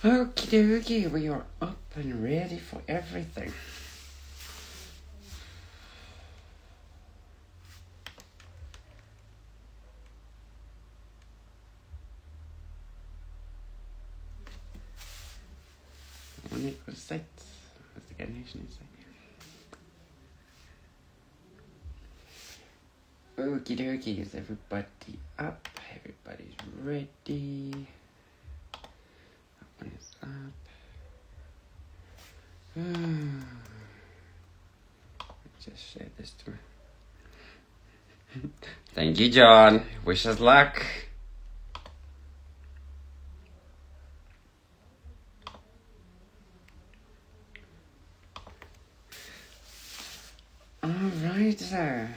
Okie dokie, we are up and ready for everything. One equals set. What's the nation is Okie dokie, is everybody up? Everybody's ready. That one is up. Just share this to me. Thank you, John. Wish us luck. All right, sir.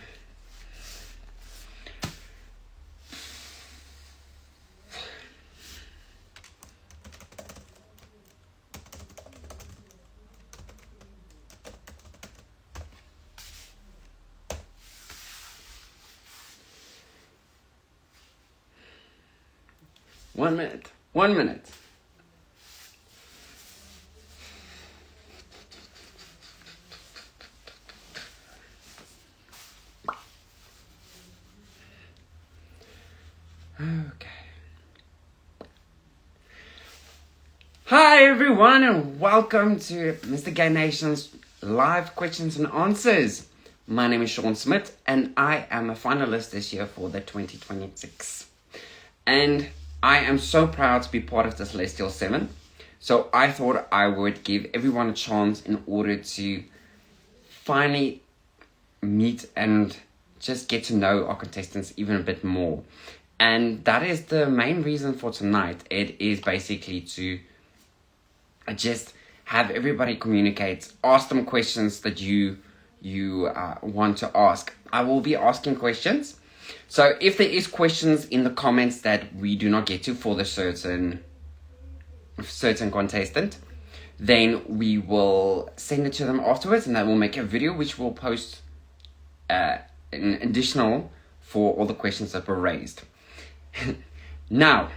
One minute. 1 minute. Okay. Hi everyone and welcome to Mr. Gay Nation's live questions and answers. My name is Sean Smith and I am a finalist this year for the 2026. And I am so proud to be part of the Celestial 7. So I thought I would give everyone a chance in order to finally meet and just get to know our contestants even a bit more. And that is the main reason for tonight. It is basically to just have everybody communicate, ask them questions that you want to ask. I will be asking questions. So if there is questions in the comments that we do not get to for the certain contestant, then we will send it to them afterwards, and that will make a video which will post an additional for all the questions that were raised. Now,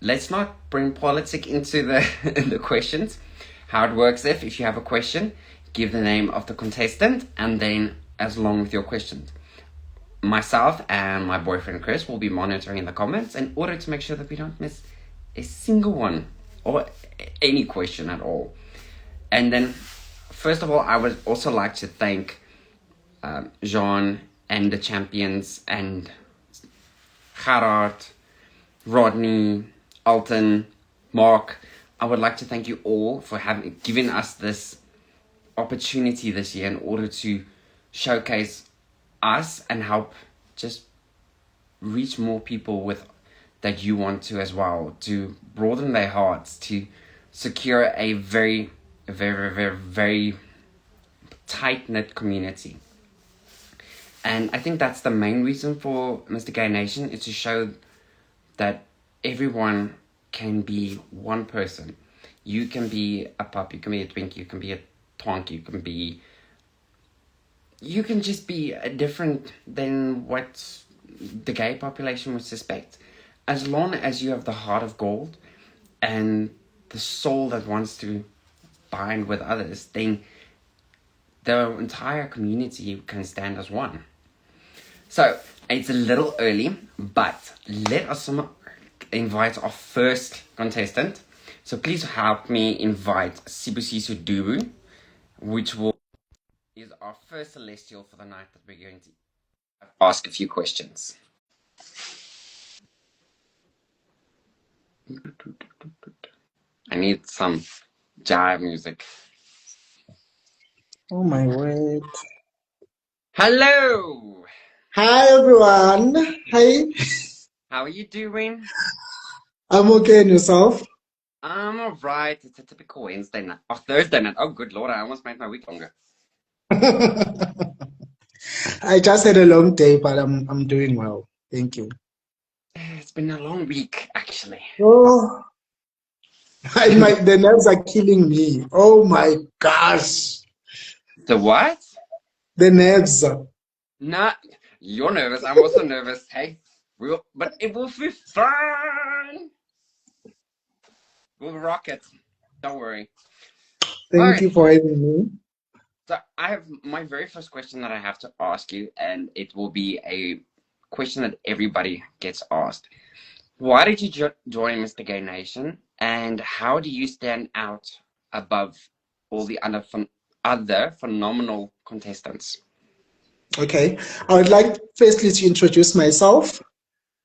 let's not bring politics into the questions. How it works if you have a question, give the name of the contestant, and then as long with your questions. Myself and my boyfriend Chris will be monitoring the comments in order to make sure that we don't miss a single one or any question at all. And then, first of all, I would also like to thank Jean and the champions and Gerard, Rodney, Alton, Mark. I would like to thank you all for giving us this opportunity this year in order to showcase us and help just reach more people with that you want to as well, to broaden their hearts, to secure a very, very, very, very tight-knit community. And I think that's the main reason for Mr. Gay Nation, is to show that everyone can be one person. You can be a pup, you can be a twink, you can be a twonk, you can just be different than what the gay population would suspect. As long as you have the heart of gold and the soul that wants to bind with others, then the entire community can stand as one. So, it's a little early, but let us invite our first contestant. So please help me invite Sibusiso Dubu, which is our first celestial for the night that we're going to ask a few questions. I need some jive music. Oh my word. Hello! Hi everyone. Hi. How are you doing? I'm okay, and yourself? I'm alright. It's a typical Wednesday night. Oh, Thursday night. Oh, good lord, I almost made my week longer. I just had a long day, but I'm doing well. Thank you. It's been a long week, actually. Oh, the nerves are killing me. Oh my gosh. The what? The nerves. Nah, you're nervous. I'm also nervous. Hey, but it will be fine. We'll rock it. Don't worry. All Thank right. you for having me. So I have my very first question that I have to ask you, and it will be a question that everybody gets asked. Why did you join Mr. Gay Nation, and how do you stand out above all the other phenomenal contestants? Okay. I would like firstly to introduce myself.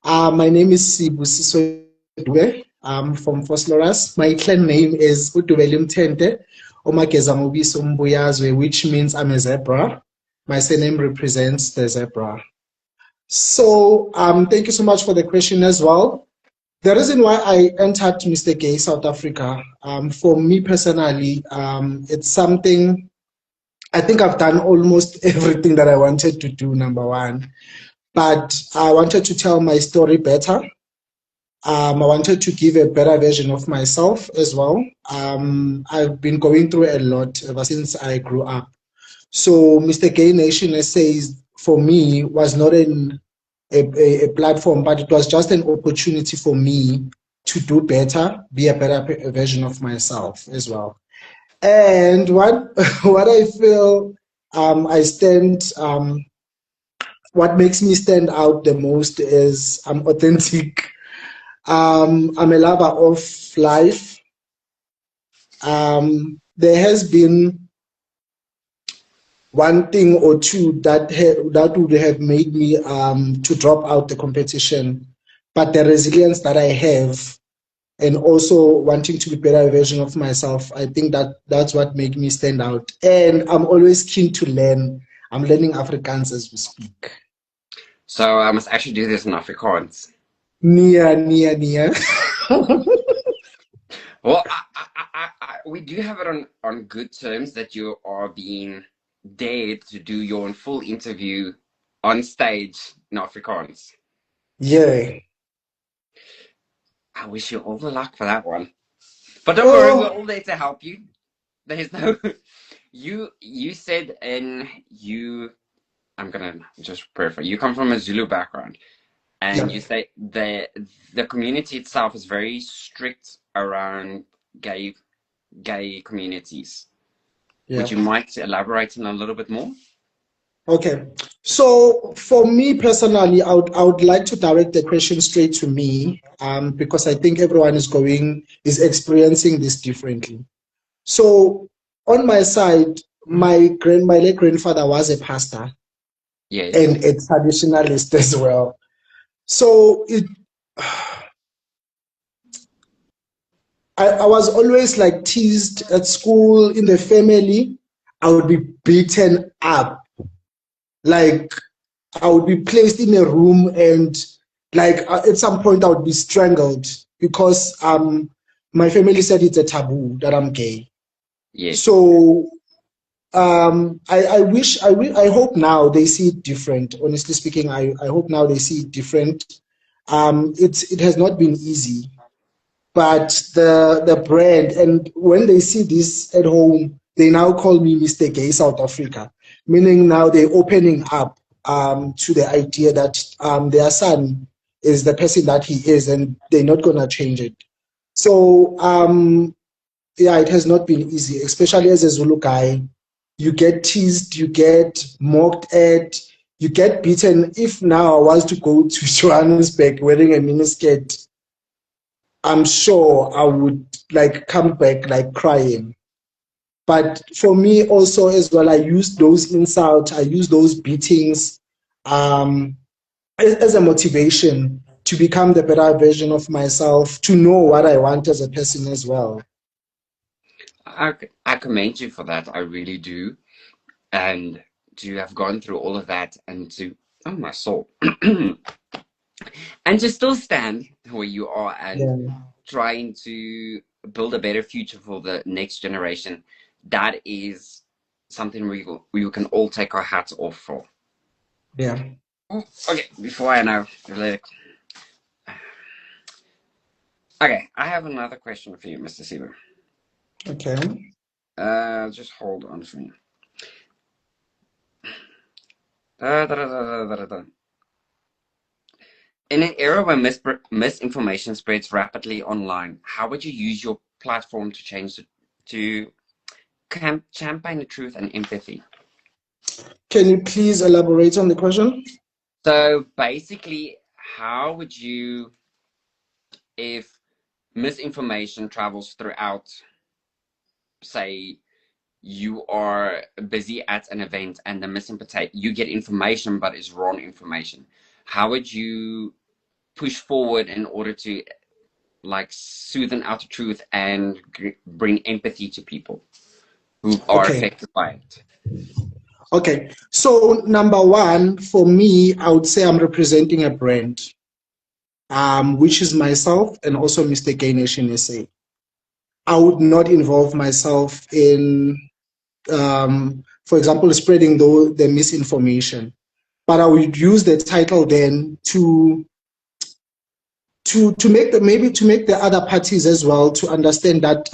My name is Sibusiso Dube. I'm from Fosloras. My clan name is Udubelim Tente Omagezamubiso Mbuyazwe, which means I'm a zebra. My surname represents the zebra. So thank you so much for the question as well. The reason why I entered Mr. Gay South Africa, for me personally, it's something I think I've done almost everything that I wanted to do, number one. But I wanted to tell my story better. I wanted to give a better version of myself as well. I've been going through a lot ever since I grew up. So Mr. Gay Nation Essays for me was not a platform, but it was just an opportunity for me to do better, be a better version of myself as well. And what what I feel I stand what makes me stand out the most is I'm authentic. I'm a lover of life. There has been one thing or two that would have made me to drop out the competition, but the resilience that I have and also wanting to be a better version of myself, I think that's what made me stand out. And I'm always keen to learn. I'm learning Afrikaans as we speak. So I must actually do this in Afrikaans. Nia, nia, nia. Well, we do have it on good terms that you are being dared to do your full interview on stage in Afrikaans. Yeah. I wish you all the luck for that one. But don't worry, we're Oh, all there to help you. There's no you said and you I'm gonna just prefer you come from a Zulu background and yeah, you say the community itself is very strict around gay communities. Would yeah. you mind elaborating a little bit more? Okay. So for me personally, I would like to direct the question straight to me, because I think everyone is experiencing this differently. So on my side, my late grandfather was a pastor Yes. and a traditionalist as well. So I was always like teased at school, in the family. I would be beaten up. Like I would be placed in a room and like at some point I would be strangled because my family said it's a taboo that I'm gay. Yes. So I hope now they see it different. Honestly speaking, I hope now they see it different. It has not been easy, but the brand, and when they see this at home, they now call me Mr. Gay South Africa, meaning now they're opening up to the idea that their son is the person that he is, and they're not gonna change it. So yeah, it has not been easy, especially as a Zulu guy. You get teased, you get mocked at, you get beaten. If now I was to go to Johannesburg wearing a miniskirt, I'm sure I would like come back like crying. But for me also as well, I use those insults, I use those beatings um, as a motivation to become the better version of myself, to know what I want as a person as well. I commend you for that. I really do. And to have gone through all of that and to oh my soul. And to still stand where you are and Yeah, trying to build a better future for the next generation, that is something we can all take our hats off for. yeah. Okay, before I know, okay, I have another question for you, Mr. Sieber. Okay. Just hold on for me. Da, da, da, da, da, da, da. In an era where misinformation spreads rapidly online, how would you use your platform to champagne the truth and empathy. Can you please elaborate on the question? So basically, how would you, if misinformation travels throughout, say, you are busy at an event and the misinterpretation, you get information but it's wrong information. How would you push forward in order to like soothe out the truth and bring empathy to people who are Okay. affected by it? Okay. So number one, for me, I would say I'm representing a brand, which is myself and also Mr. Gay Nation SA. I would not involve myself in, for example, spreading the misinformation, but I would use the title then to make the other parties as well to understand that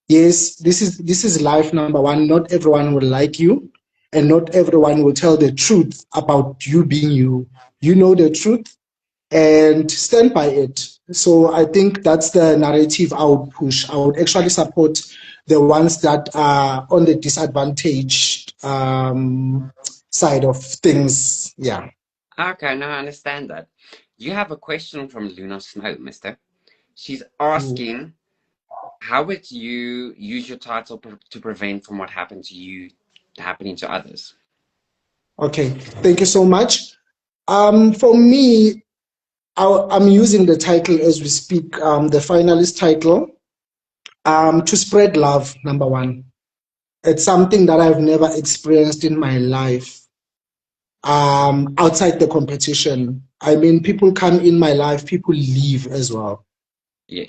yes, this is life. Number one, not everyone will like you, and not everyone will tell the truth about you being you. You know the truth and stand by it. So I think that's the narrative I would push. I would actually support the ones that are on the disadvantaged side of things. Yeah. Okay, now I understand that. You have a question from Luna Snow, mister. She's asking, how would you use your title to prevent from what happened to you happening to others? Okay, thank you so much. For me, I'm using the title as we speak, the finalist title, to spread love, number one. It's something that I've never experienced in my life, outside the competition. I mean, people come in my life, people leave as well. Yes.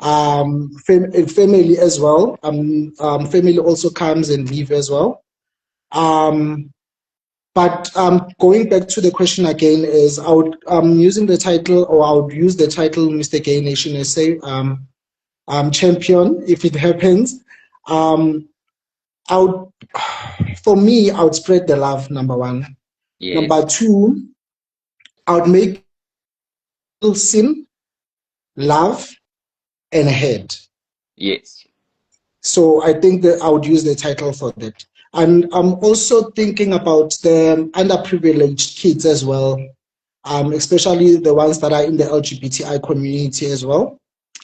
Family as well. Family also comes and leave as well. But going back to the question again is using the title, or I would use the title Mr. Gay Nation SA, champion if it happens. For me, I would spread the love, number one. Yes. Number two, I would make people sin, love, and hate. Yes. So I think that I would use the title for that. And I'm also thinking about the underprivileged kids as well, especially the ones that are in the LGBTI community as well.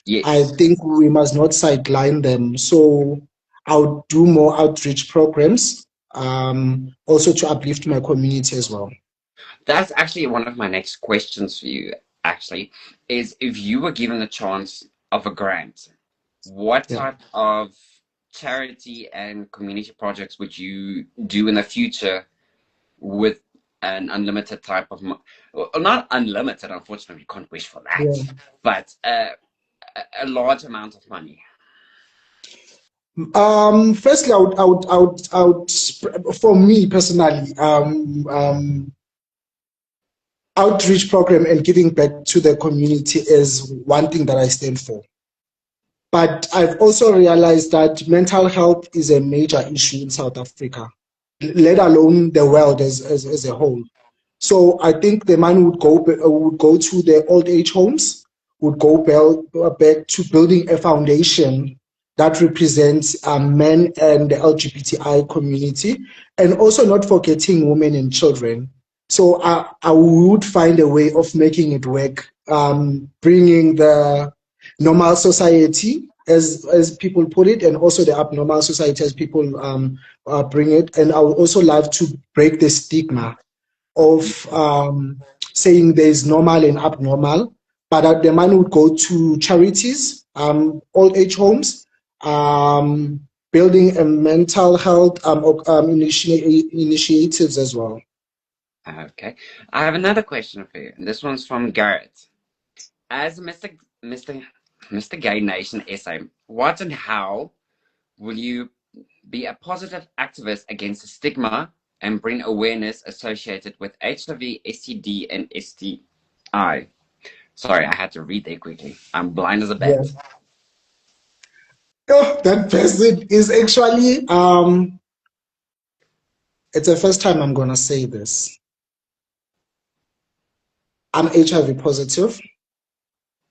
Yes. I think we must not sideline them. So I would do more outreach programs, also to uplift my community as well. That's actually one of my next questions for you, actually, is if you were given the chance of a grant, what type of charity and community projects would you do in the future with an unlimited type of well, not unlimited, unfortunately, you can't wish for that, but a large amount of money? Firstly, I would, for me personally, outreach program and giving back to the community is one thing that I stand for. But I've also realized that mental health is a major issue in South Africa, let alone the world as a whole. So I think the money would go to the old age homes, would go back to building a foundation that represents men and the LGBTI community, and also not forgetting women and children. So I would find a way of making it work, bringing the normal society, as people put it, and also the abnormal society, as people bring it. And I would also love to break the stigma of saying there's normal and abnormal, but the money would go to charities, old age homes, building a mental health initiatives as well. Okay. I have another question for you, and this one's from Garrett. As Mr. Gay Nation SA, what and how will you be a positive activist against the stigma and bring awareness associated with HIV, STD, and STI? Sorry, I had to read that quickly. I'm blind as a bat. Yeah. Oh, that person is actually, it's the first time I'm going to say this. I'm HIV positive.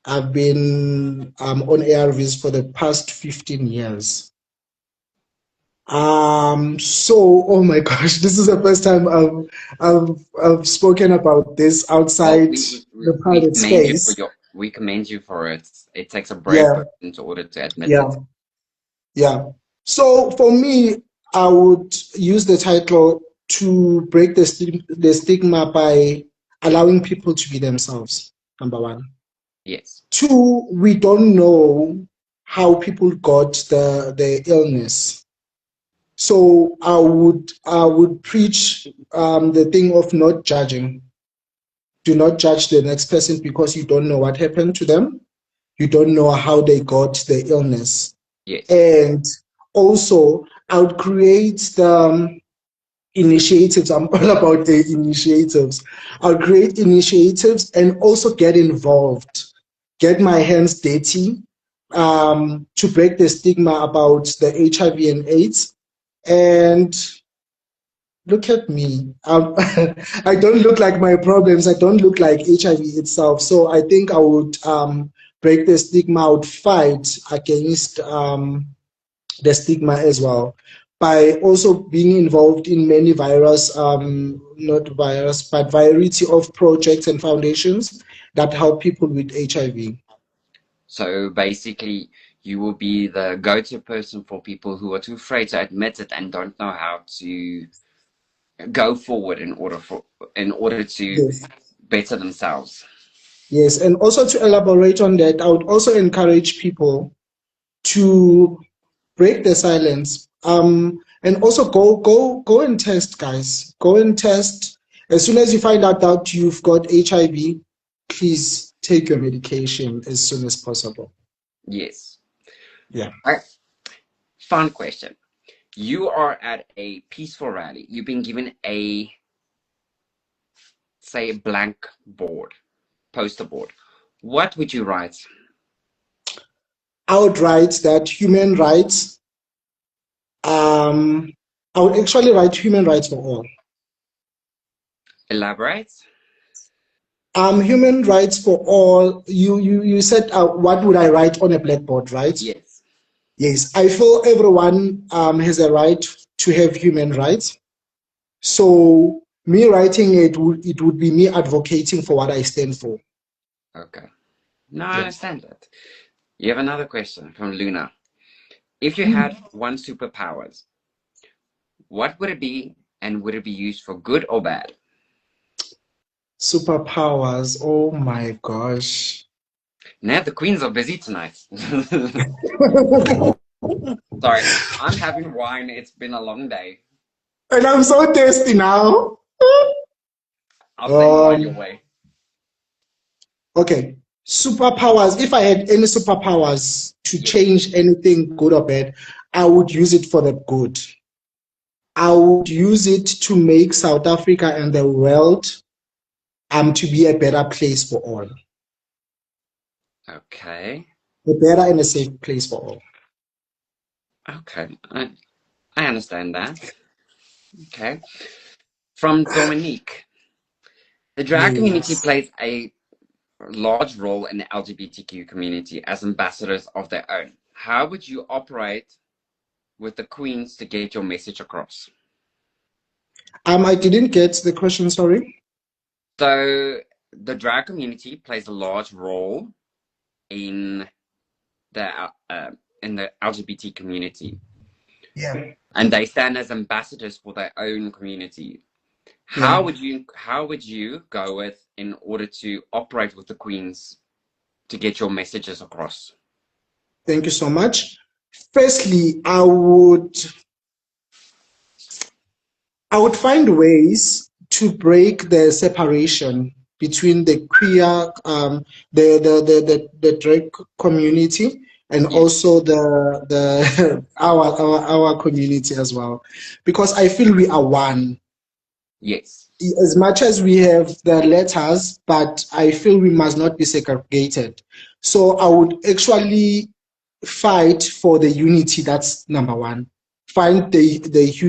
I've been on ARVs for the past 15 years. Oh my gosh, this is the first time I've spoken about this Well, outside the we private commend you for space. we commend you for it. It takes a brave Yeah, person to order to admit yeah, it. yeah. So for me, I would use the title to break the stigma by allowing people to be themselves, number one. Yes. Two, we don't know how people got the illness. So I would preach the thing of not judging. Do not judge the next person because you don't know what happened to them. You don't know how they got the illness. Yes. And also, I would create the initiatives. I'm all about the initiatives. I'll create initiatives and also get involved, get my hands dirty, to break the stigma about the HIV and AIDS. And look at me. I don't look like my problems. I don't look like HIV itself. So I think I would break the stigma. I would fight against the stigma as well by also being involved in many not virus, but variety of projects and foundations that help people with HIV. So basically, you will be the go-to person for people who are too afraid to admit it and don't know how to go forward in order to Yes. better themselves. Yes. And also to elaborate on that, I would also encourage people to break the silence. And also go and test, guys. Go and test. As soon as you find out that you've got HIV, please take your medication as soon as possible. Yes. Yeah. All right. Fun question. You are at a peaceful rally. You've been given say, a blank board, poster board. What would you write? I would write that human rights. I would actually write human rights for all. Elaborate? Human rights for all. You said what would I write on a blackboard, right? Yes. Yes, I feel everyone has a right to have human rights. So me writing it would be me advocating for what I stand for. Okay. No, I Yeah. understand that. You have another question from Luna. If you had one superpowers, what would it be and would it be used for good or bad? Superpowers. Oh my gosh. Now the queens are busy tonight. Sorry, I'm having wine. It's been a long day. And I'm so thirsty now. I'll send wine your Um, way. okay. Superpowers. If I had any superpowers to Yes. change anything good or bad, I would use it for the good. I would use it to make South Africa and the world to be a better place for all. Okay. A better and a safe place for all. Okay. I understand that. Okay. From Dominique. The drag community Yes. plays a large role in the LGBTQ community as ambassadors of their own. How would you operate with the queens to get your message across? I didn't get the question, sorry. So the drag community plays a large role in the LGBT community, Yeah. and they stand as ambassadors for their own community. Yeah. How would you go with in order to operate with the queens to get your messages across? Thank you so much. Firstly, I would find ways to break the separation between the queer, the drag community, and Yes, also the our community as well, because I feel we are one. yes, As much as we have the letters, but I feel we must not be segregated. So I would actually fight for the unity. That's number one. Find the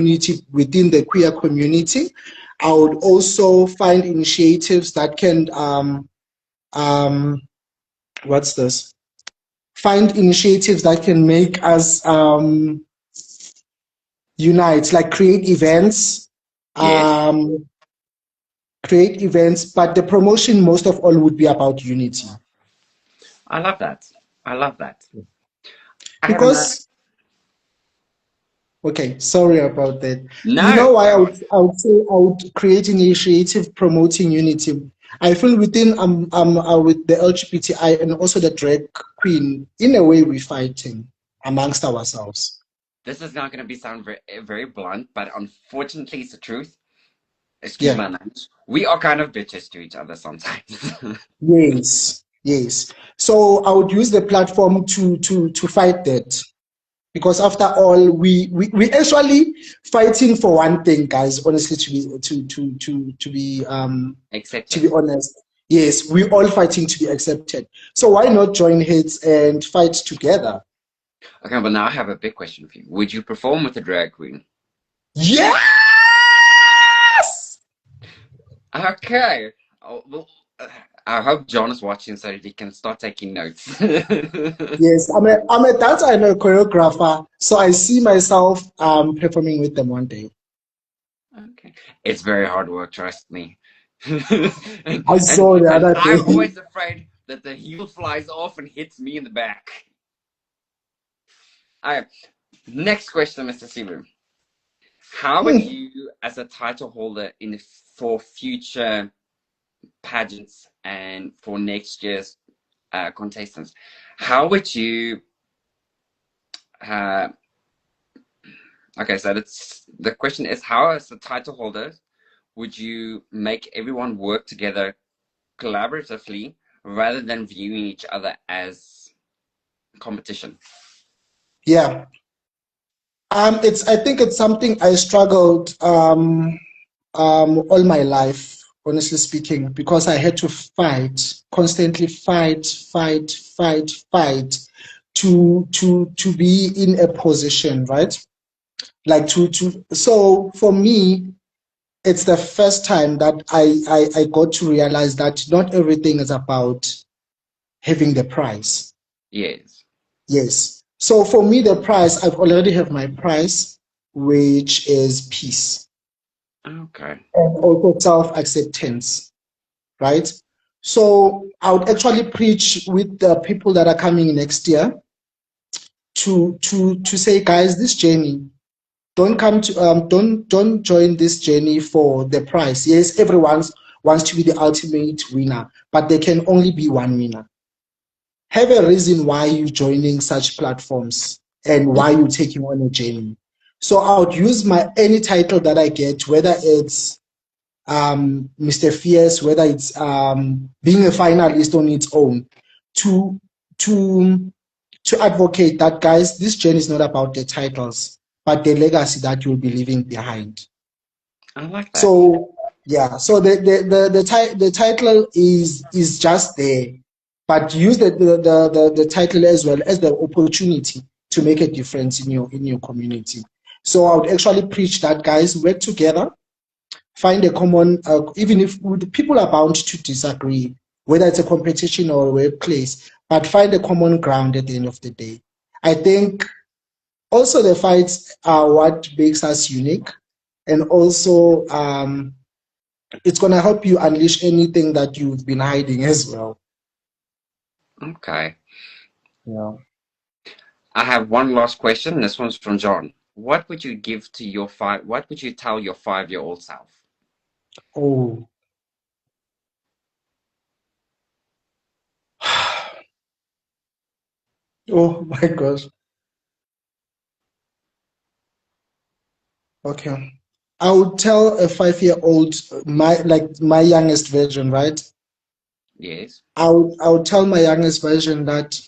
unity within the queer community. I would also find initiatives that can um, what's this? Find initiatives that can make us unite, like Yes. create events, but the promotion most of all would be about unity. I love that. I love that. I have another. Because, okay, sorry about that. You No, know why go on. I would say I would create an initiative promoting unity. I feel within with the LGBTI and also the drag queen, in a way we're fighting amongst ourselves. This is not going to be sound very blunt, but unfortunately, it's the truth. Excuse Yeah. my language. We are kind of bitches to each other sometimes. Yes. Yes. So I would use the platform to fight that. Because after all, we actually fighting for one thing, guys. Honestly, to be Accepted. honest, yes, we all fighting to be accepted. So why not join heads and fight together? Okay, but now I have a big question for you. Would you perform with a drag queen? Yes, Okay. Oh, well, I hope John is watching so that he can start taking notes. yes. I'm a dancer and a choreographer, so I see myself performing with them one day. Okay. It's very hard work, trust me. I saw the And other I'm day. always afraid that the heel flies off and hits me in the back. Alright, next question, Mr. Sibu. How would you, as a title holder in for future pageants and for next year's contestants, how would you uh, okay, so the question is, how as the title holder would you make everyone work together collaboratively rather than viewing each other as competition? Yeah. I think it's something I struggled all my life, honestly speaking, because I had to fight, constantly fight to be in a position, right? Like so for me, it's the first time that I got to realize that not everything is about having the prize. Yes. Yes. So for me, the prize, I've already have my prize, which is peace Okay. and also self-acceptance, right? So I would actually preach with the people that are coming next year to say, guys, this journey, don't join this journey for the prize. Yes, everyone wants to be the ultimate winner, but there can only be one winner. Have a reason why you're joining such platforms and why you're taking on a journey. So I would use my any title that I get, whether it's Mr. Fierce, whether it's being a finalist on its own, to to to advocate that, guys, this journey is not about the titles, but the legacy that you'll be leaving behind. I like that. So yeah, so the title is just there, but use the title as well as the opportunity to make a difference in your community. So I would actually preach that, guys, work together, find a common, even if people are bound to disagree, whether it's a competition or a workplace, but find a common ground at the end of the day. I think also the fights are what makes us unique, and also it's going to help you unleash anything that you've been hiding as well. Okay. Yeah. I have one last question. This one's from John. What would you give to your what would you tell your 5-year-old self? Oh. Oh my gosh. Okay. I would tell a 5-year-old, my youngest version, right? Yes. I would tell my youngest version that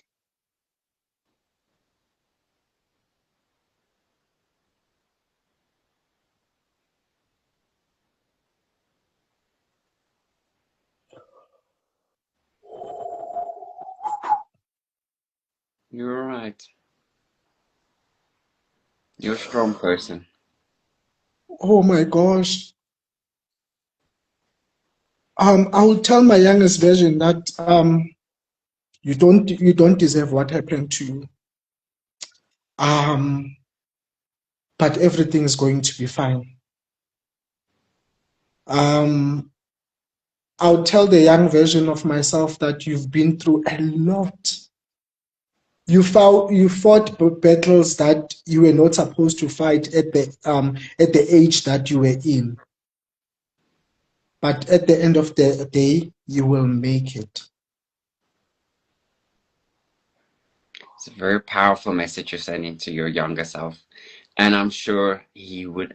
You're right. You're a strong person. oh my gosh. I would tell my youngest version that You don't deserve what happened to you. But everything is going to be fine. I'll tell the young version of myself that you've been through a lot. You fought battles that you were not supposed to fight at the age that you were in. But at the end of the day, you will make it. It's a very powerful message you're sending to your younger self. And I'm sure you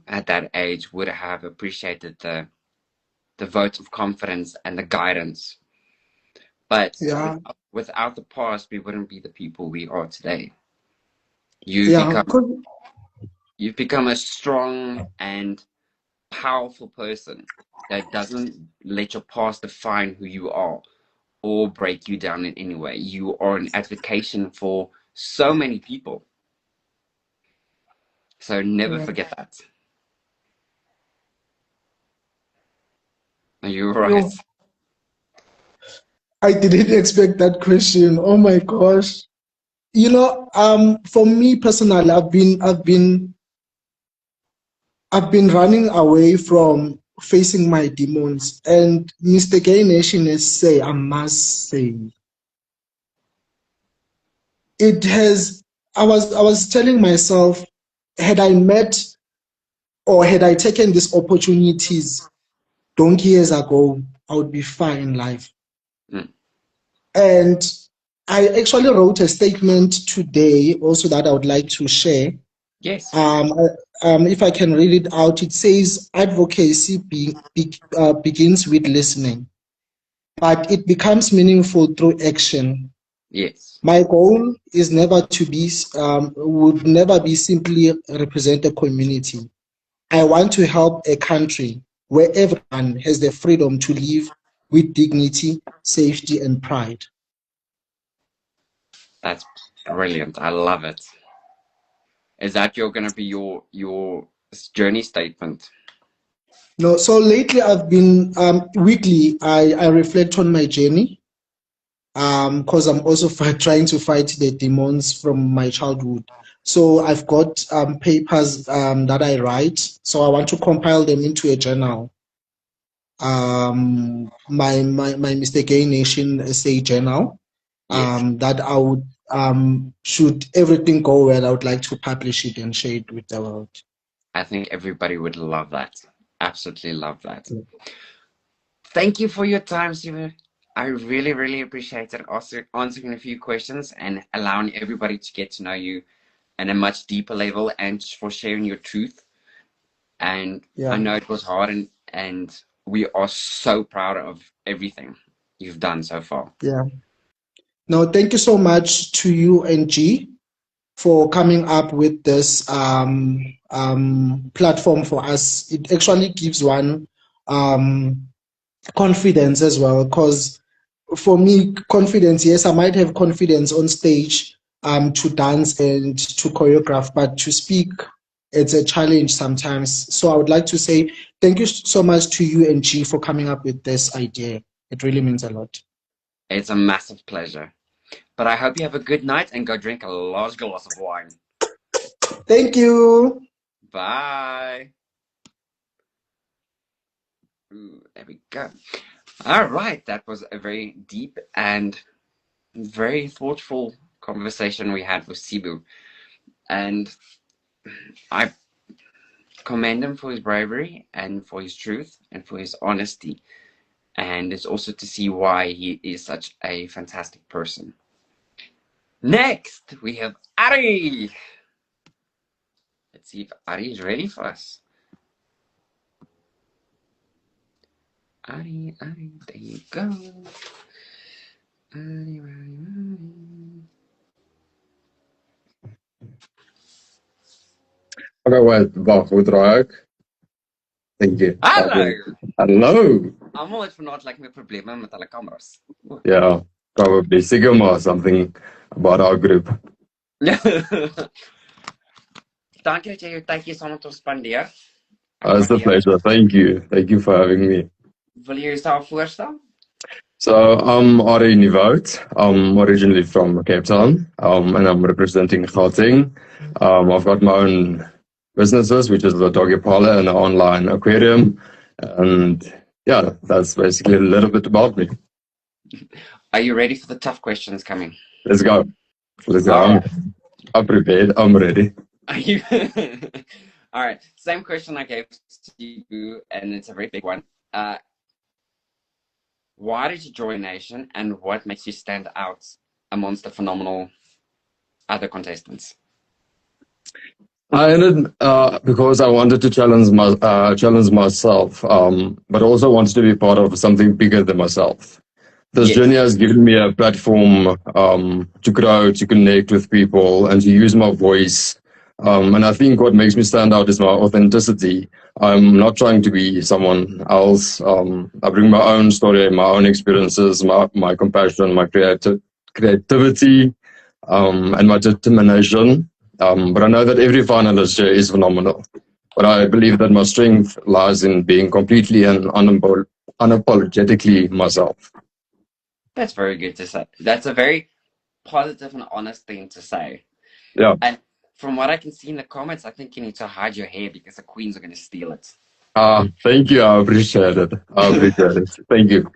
at that age would have appreciated the vote of confidence and the guidance. But Yeah. without the past, we wouldn't be the people we are today. Yeah. You've become a strong and powerful person that doesn't let your past define who you are or break you down in any way. You are an advocation for so many people. So never forget that. Are you right? I didn't expect that question. Oh my gosh. For me personally, I've been running away from facing my demons. And Mr. Gay Nation I must say, I was telling myself, had I met or had I taken these opportunities donkey years ago, I would be fine in life. And I actually wrote a statement today also that I would like to share. Yes. If I can read it out, it says advocacy begins with listening, but it becomes meaningful through action. Yes. My goal is would never be simply represent a community. I want to help a country where everyone has the freedom to live with dignity, safety, and pride. That's brilliant. I love it. Is that going to be your journey statement? No, so lately I've been weekly. I reflect on my journey, because I'm also trying to fight the demons from my childhood. So I've got papers that I write. So I want to compile them into a journal. My Mr. Gay Nation essay journal. Yes. That I would should everything go well, I would like to publish it and share it with the world. I think everybody would love that. Absolutely love that. Yeah. Thank you for your time, Steven. I really, really appreciate it. Also answering a few questions and allowing everybody to get to know you on a much deeper level, and for sharing your truth. And I know it was hard, and we are so proud of everything you've done so far. Yeah. No, thank you so much to you and G for coming up with this platform for us. It actually gives one confidence as well, because for me, confidence, yes, I might have confidence on stage to dance and to choreograph, but to speak, it's a challenge sometimes. So I would like to say thank you so much to you and G for coming up with this idea. It really means a lot. It's a massive pleasure. But I hope you have a good night and go drink a large glass of wine. Thank you. Bye. Ooh, there we go. All right, that was a very deep and very thoughtful conversation we had with Sibu. And I commend him for his bravery and for his truth and for his honesty. And it's also to see why he is such a fantastic person. Next, we have Ari. Let's see if Ari is ready for us. Ari, there you go. Ari. Okay, wag, hoe draai ek? Thank you. Hallo! Hallo! Almal het vanaand like met probleme met hulle kameras. Yeah, probably. Sigma or something about our group. Dankie dat jy jou tydjie saam met ons spandeer. It's a pleasure. Thank you. Thank you for having me. Wil jy jouself voorstel? So I'm Ari Nivout. I'm originally from Cape Town, and I'm representing Gauteng. I've got my own businesses, which is the doggy parlor and an online aquarium. And yeah, that's basically a little bit about me. Are you ready for the tough questions coming? Let's go. Let's go. All right. I'm prepared. I'm ready. Are you? All right. Same question I gave to you, and it's a very big one. Why did you join Nation, and what makes you stand out amongst the phenomenal other contestants? I ended because I wanted to challenge myself, but also wanted to be part of something bigger than myself. This Yes. journey has given me a platform to grow, to connect with people, and to use my voice. And I think what makes me stand out is my authenticity. I'm not trying to be someone else. I bring my own story, my own experiences, my compassion, my creativity, and my determination. But I know that every finalist here is phenomenal. But I believe that my strength lies in being completely and unapologetically myself. That's very good to say. That's a very positive and honest thing to say. Yeah. And from what I can see in the comments, I think you need to hide your hair because the queens are going to steal it. Thank you. I appreciate it. I appreciate it. Thank you.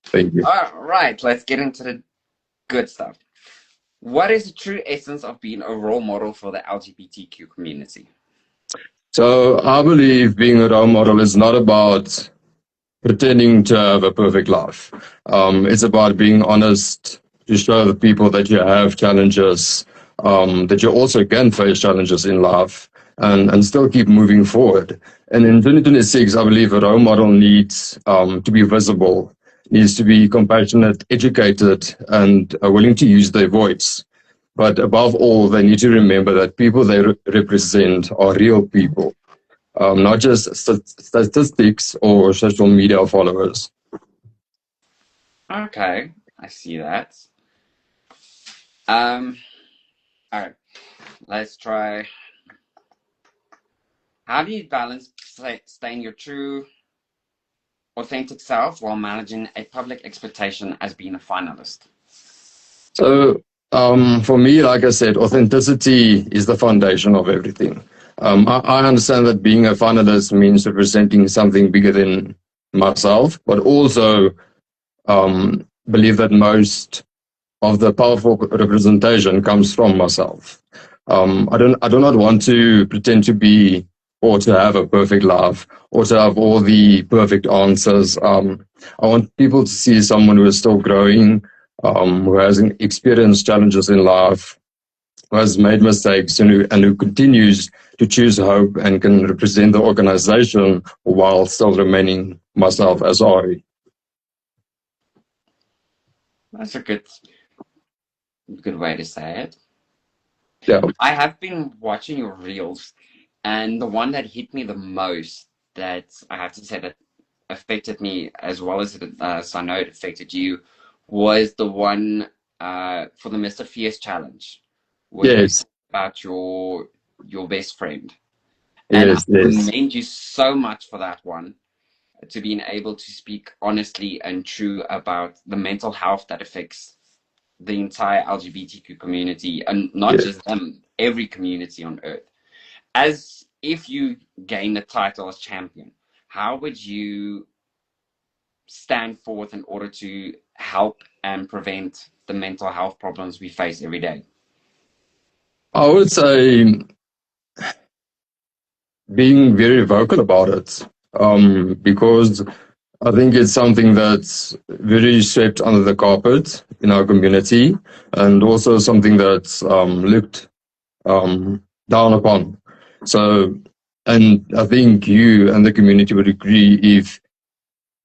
Thank you. All right, let's get into the good stuff. What is the true essence of being a role model for the LGBTQ community? So I believe being a role model is not about pretending to have a perfect life. It's about being honest to show the people that you have challenges, that you also can face challenges in life and still keep moving forward. And in 2026, I believe a role model needs to be visible, needs to be compassionate, educated, and willing to use their voice. But above all, they need to remember that people they represent are real people, not just statistics or social media followers. Okay, I see that. All right, let's try. How do you balance staying your true, authentic self while managing a public expectation as being a finalist? So for me, like I said, authenticity is the foundation of everything. I understand that being a finalist means representing something bigger than myself, but also believe that most of the powerful representation comes from myself. I do not want to pretend to be or to have a perfect life or to have all the perfect answers. I want people to see someone who is still growing, who has experienced challenges in life, who has made mistakes, and who continues to choose hope and can represent the organization while still remaining myself as Ari. That's a good way to say it. Yeah. I have been watching your reels, and the one that hit me the most, that I have to say that affected me as well as so I know it affected you, was the one for the Mr. Fierce challenge. Yes. About your best friend. Yes, and yes. I commend you so much for that one, to being able to speak honestly and true about the mental health that affects the entire LGBTQ community, and not just them, every community on earth. As if you gain the title as champion, how would you stand forth in order to help and prevent the mental health problems we face every day? I would say being very vocal about it, because I think it's something that's very swept under the carpet in our community, and also something that's looked down upon. So, and I think you and the community would agree if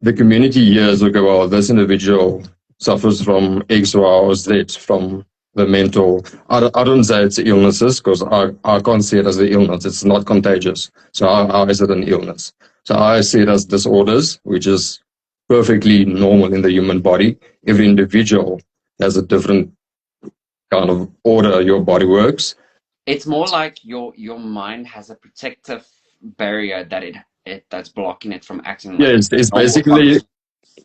the community years ago, well, this individual suffers from X, Y, or Z from the mental. I don't say it's illnesses because I can't see it as an illness. It's not contagious. So how is it an illness? So I see it as disorders, which is perfectly normal in the human body. Every individual has a different kind of order your body works. It's more like your mind has a protective barrier that that's blocking it from acting. Yeah, it's basically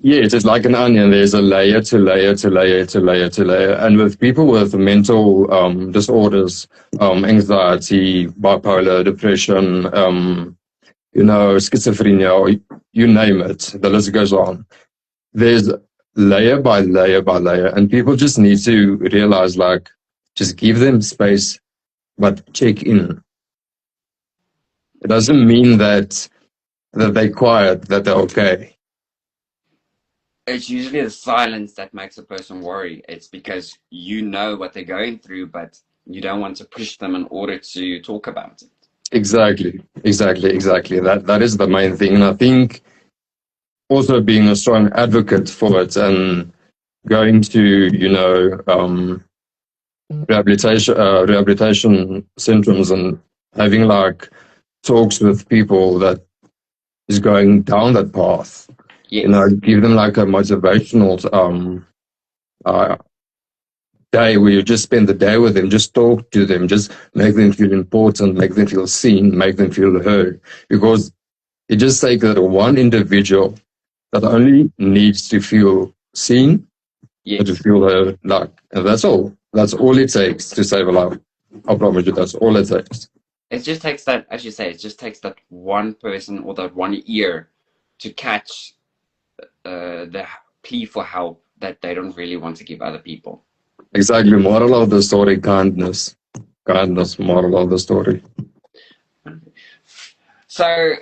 Yes, it's like an onion. There's a layer to layer to layer to layer to layer. And with people with mental disorders, anxiety, bipolar, depression, schizophrenia, or you name it, the list goes on. There's layer by layer by layer. And people just need to realize, like, just give them space, but check in. It doesn't mean that they're quiet, that they're okay. It's usually the silence that makes a person worry. It's because you know what they're going through, but you don't want to push them in order to talk about it. Exactly. That is the main thing. And I think also being a strong advocate for it and going to, rehabilitation centers and having like talks with people that is going down that path. Yes. Give them like a motivational day where you just spend the day with them, just talk to them, just make them feel important, make them feel seen, make them feel heard. Because it just takes that one individual that only needs to feel seen, Yes. to feel heard, and that's all. That's all it takes to save a life. I promise you, that's all it takes. It just takes that, as you say, it just takes that one person or that one ear to catch the plea for help that they don't really want to give other people. Exactly. Moral of the story, kindness. Kindness, moral of the story. So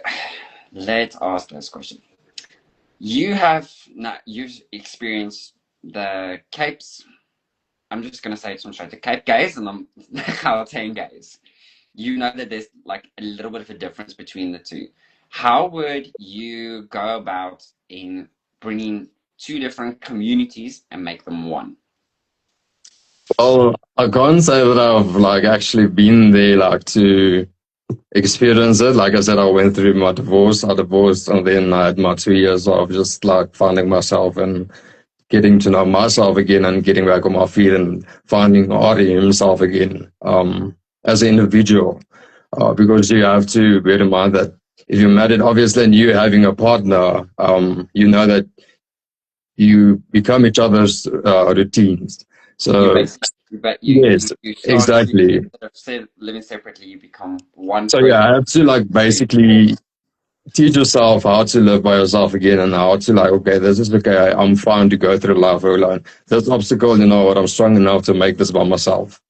let's ask this question. You've experienced the Capes. I'm just going to say it straight, the Cape gays and the Gauteng gays. You know that there's like a little bit of a difference between the two. How would you go about in bringing two different communities and make them one? Well, I can't say that I've like actually been there like to experience it. Like I said, I went through my divorce. I divorced and then I had my 2 years of just like finding myself and getting to know myself again and getting back on my feet and finding Ari himself again as an individual. Because you have to bear in mind that if you're married, obviously, and you having a partner, you know that you become each other's routines. So, yes, exactly. Instead of living separately, you become one. So, yeah, I have to like basically teach yourself how to live by yourself again and how to like, okay, this is okay. I'm fine to go through life alone. This obstacle, you know what, I'm strong enough to make this by myself.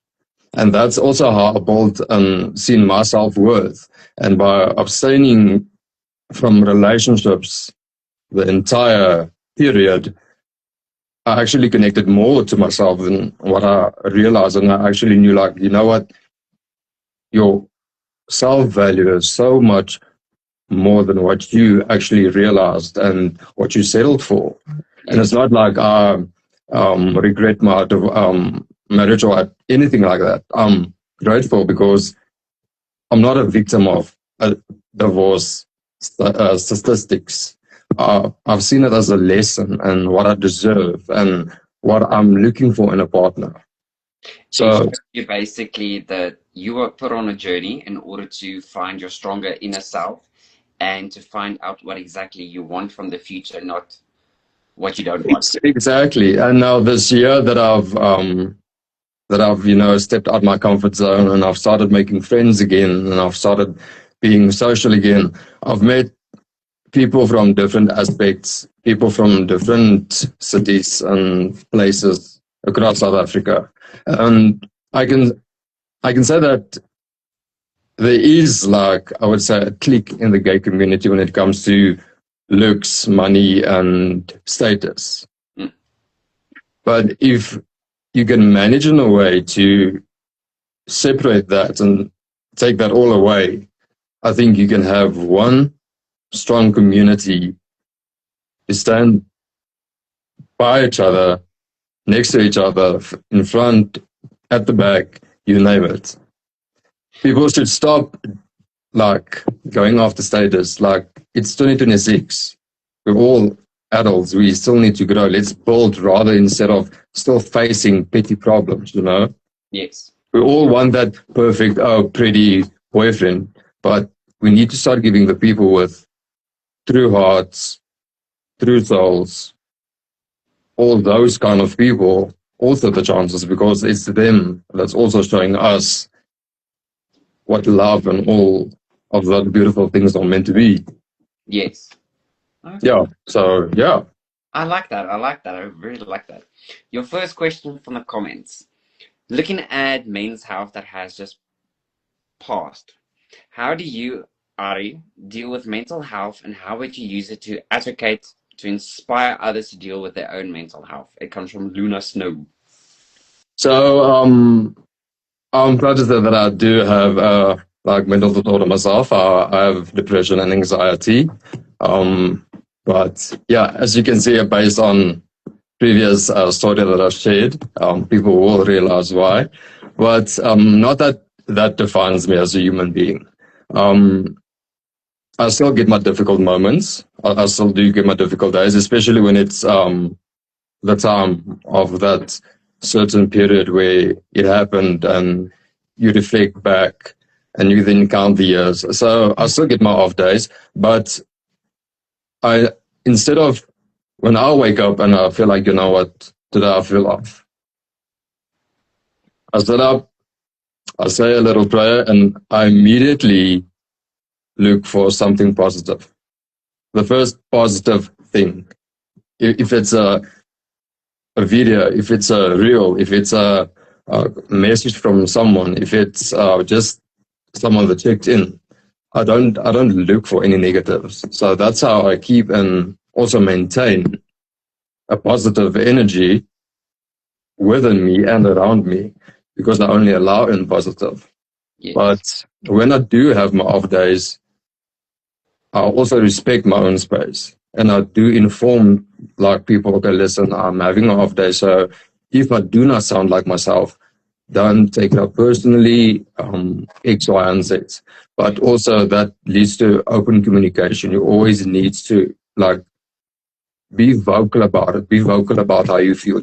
And that's also how I built and seen my self-worth. And by abstaining from relationships the entire period, I actually connected more to myself than what I realized. And I actually knew, like, you know what? Your self-value is so much more than what you actually realized and what you settled for. And it's not like I regret my marriage or anything like that. I'm grateful because I'm not a victim of divorce statistics. I've seen it as a lesson and what I deserve and what I'm looking for in a partner. So you basically that you were put on a journey in order to find your stronger inner self and to find out what exactly you want from the future, not what you don't want. Exactly. And now this year that I've stepped out my comfort zone and I've started making friends again and I've started being social again. I've met people from different aspects, people from different cities and places across South Africa. And I can say that there is, like, I would say, a clique in the gay community when it comes to looks, money, and status. Mm. But if you can manage in a way to separate that and take that all away, I think you can have one strong community to stand by each other, next to each other, in front, at the back, you name it. People should stop like going after status. Like, it's 2026. We're all adults. We still need to grow. Let's build rather instead of still facing petty problems, you know? Yes. We all want that perfect, pretty boyfriend, but we need to start giving the people with true hearts, true souls, all those kind of people also the chances, because it's them that's also showing us what love and all of the beautiful things are meant to be. Yes. Okay. Yeah. So yeah. I like that. I like that. I really like that. Your first question from the comments. Looking at men's health that has just passed, how do you, Ari, deal with mental health, and how would you use it to advocate, to inspire others to deal with their own mental health? It comes from Luna Snow. So I'm proud to say that I do have like mental disorder myself. I have depression and anxiety. But yeah, as you can see, based on previous story that I've shared, people will realize why. But not that defines me as a human being. I still get my difficult moments. I still do get my difficult days, especially when it's the time of that certain period where it happened, and you reflect back and you then count the years. So I still get my off days, but instead of when I wake up and I feel like, you know what, today I feel off, I sit up, I say a little prayer, and I immediately look for something positive. The first positive thing, if it's a video, if it's a reel, if it's a message from someone, if it's just someone that checked in, I don't look for any negatives. So that's how I keep and also maintain a positive energy within me and around me, because I only allow in positive. Yes. But when I do have my off days, I also respect my own space, and I do inform like people, okay, listen, I'm having an off day, so if I do not sound like myself, don't take it up personally, X, Y, and Z. But also that leads to open communication. You always need to like be vocal about it. Be vocal about how you feel.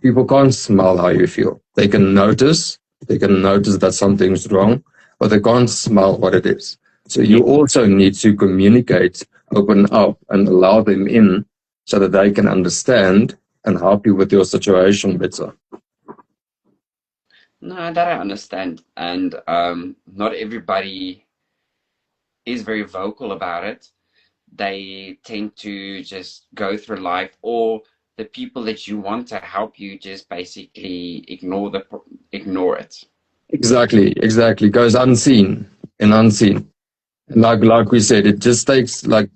People can't smell how you feel. They can notice that something's wrong, but they can't smell what it is. So you also need to communicate, open up, and allow them in so that they can understand and help you with your situation better. No, that I understand. And not everybody is very vocal about it. They tend to just go through life, or the people that you want to help you just basically ignore it. Exactly. Goes unseen. And like we said, it just takes like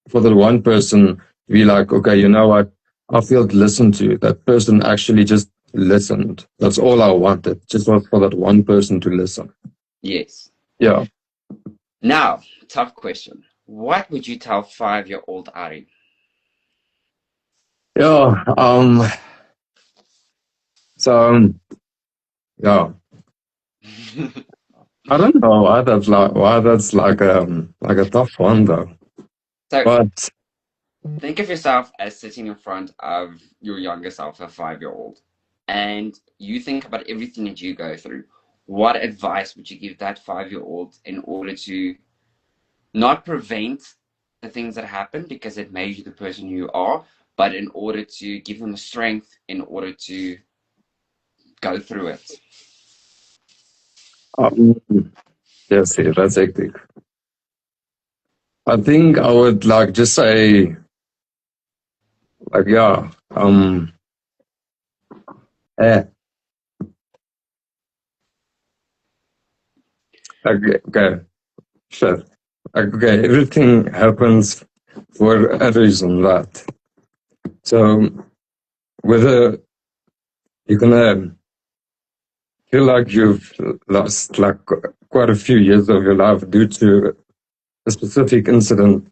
for the one person to be like, okay, you know what? I feel listened to. That person actually just listened. That's all I wanted. Just for that one person to listen. Yes. Yeah. Now, tough question. What would you tell 5-year-old Ari? Yeah. Yeah. I don't know why that's like a tough one though. So, But think of yourself as sitting in front of your younger self, a 5-year-old, and you think about everything that you go through. What advice would you give that 5-year-old in order to not prevent the things that happen because it made you the person you are, but in order to give them the strength in order to go through it? yes, that's hectic. I think I would like just say like eh, okay, sure. Okay, everything happens for a reason, that. So whether you're gonna feel like you've lost like quite a few years of your life due to a specific incident,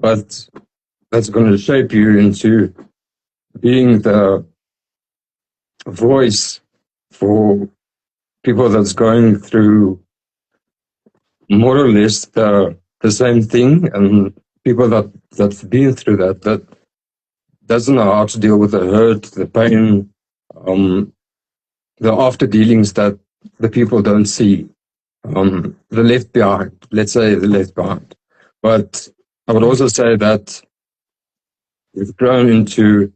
but that's going to shape you into being the voice for people that's going through more or less the same thing, and people that's been through that doesn't know how to deal with the hurt, the pain, the after dealings that the people don't see, the left behind. Let's say the left behind. But I would also say that you've grown into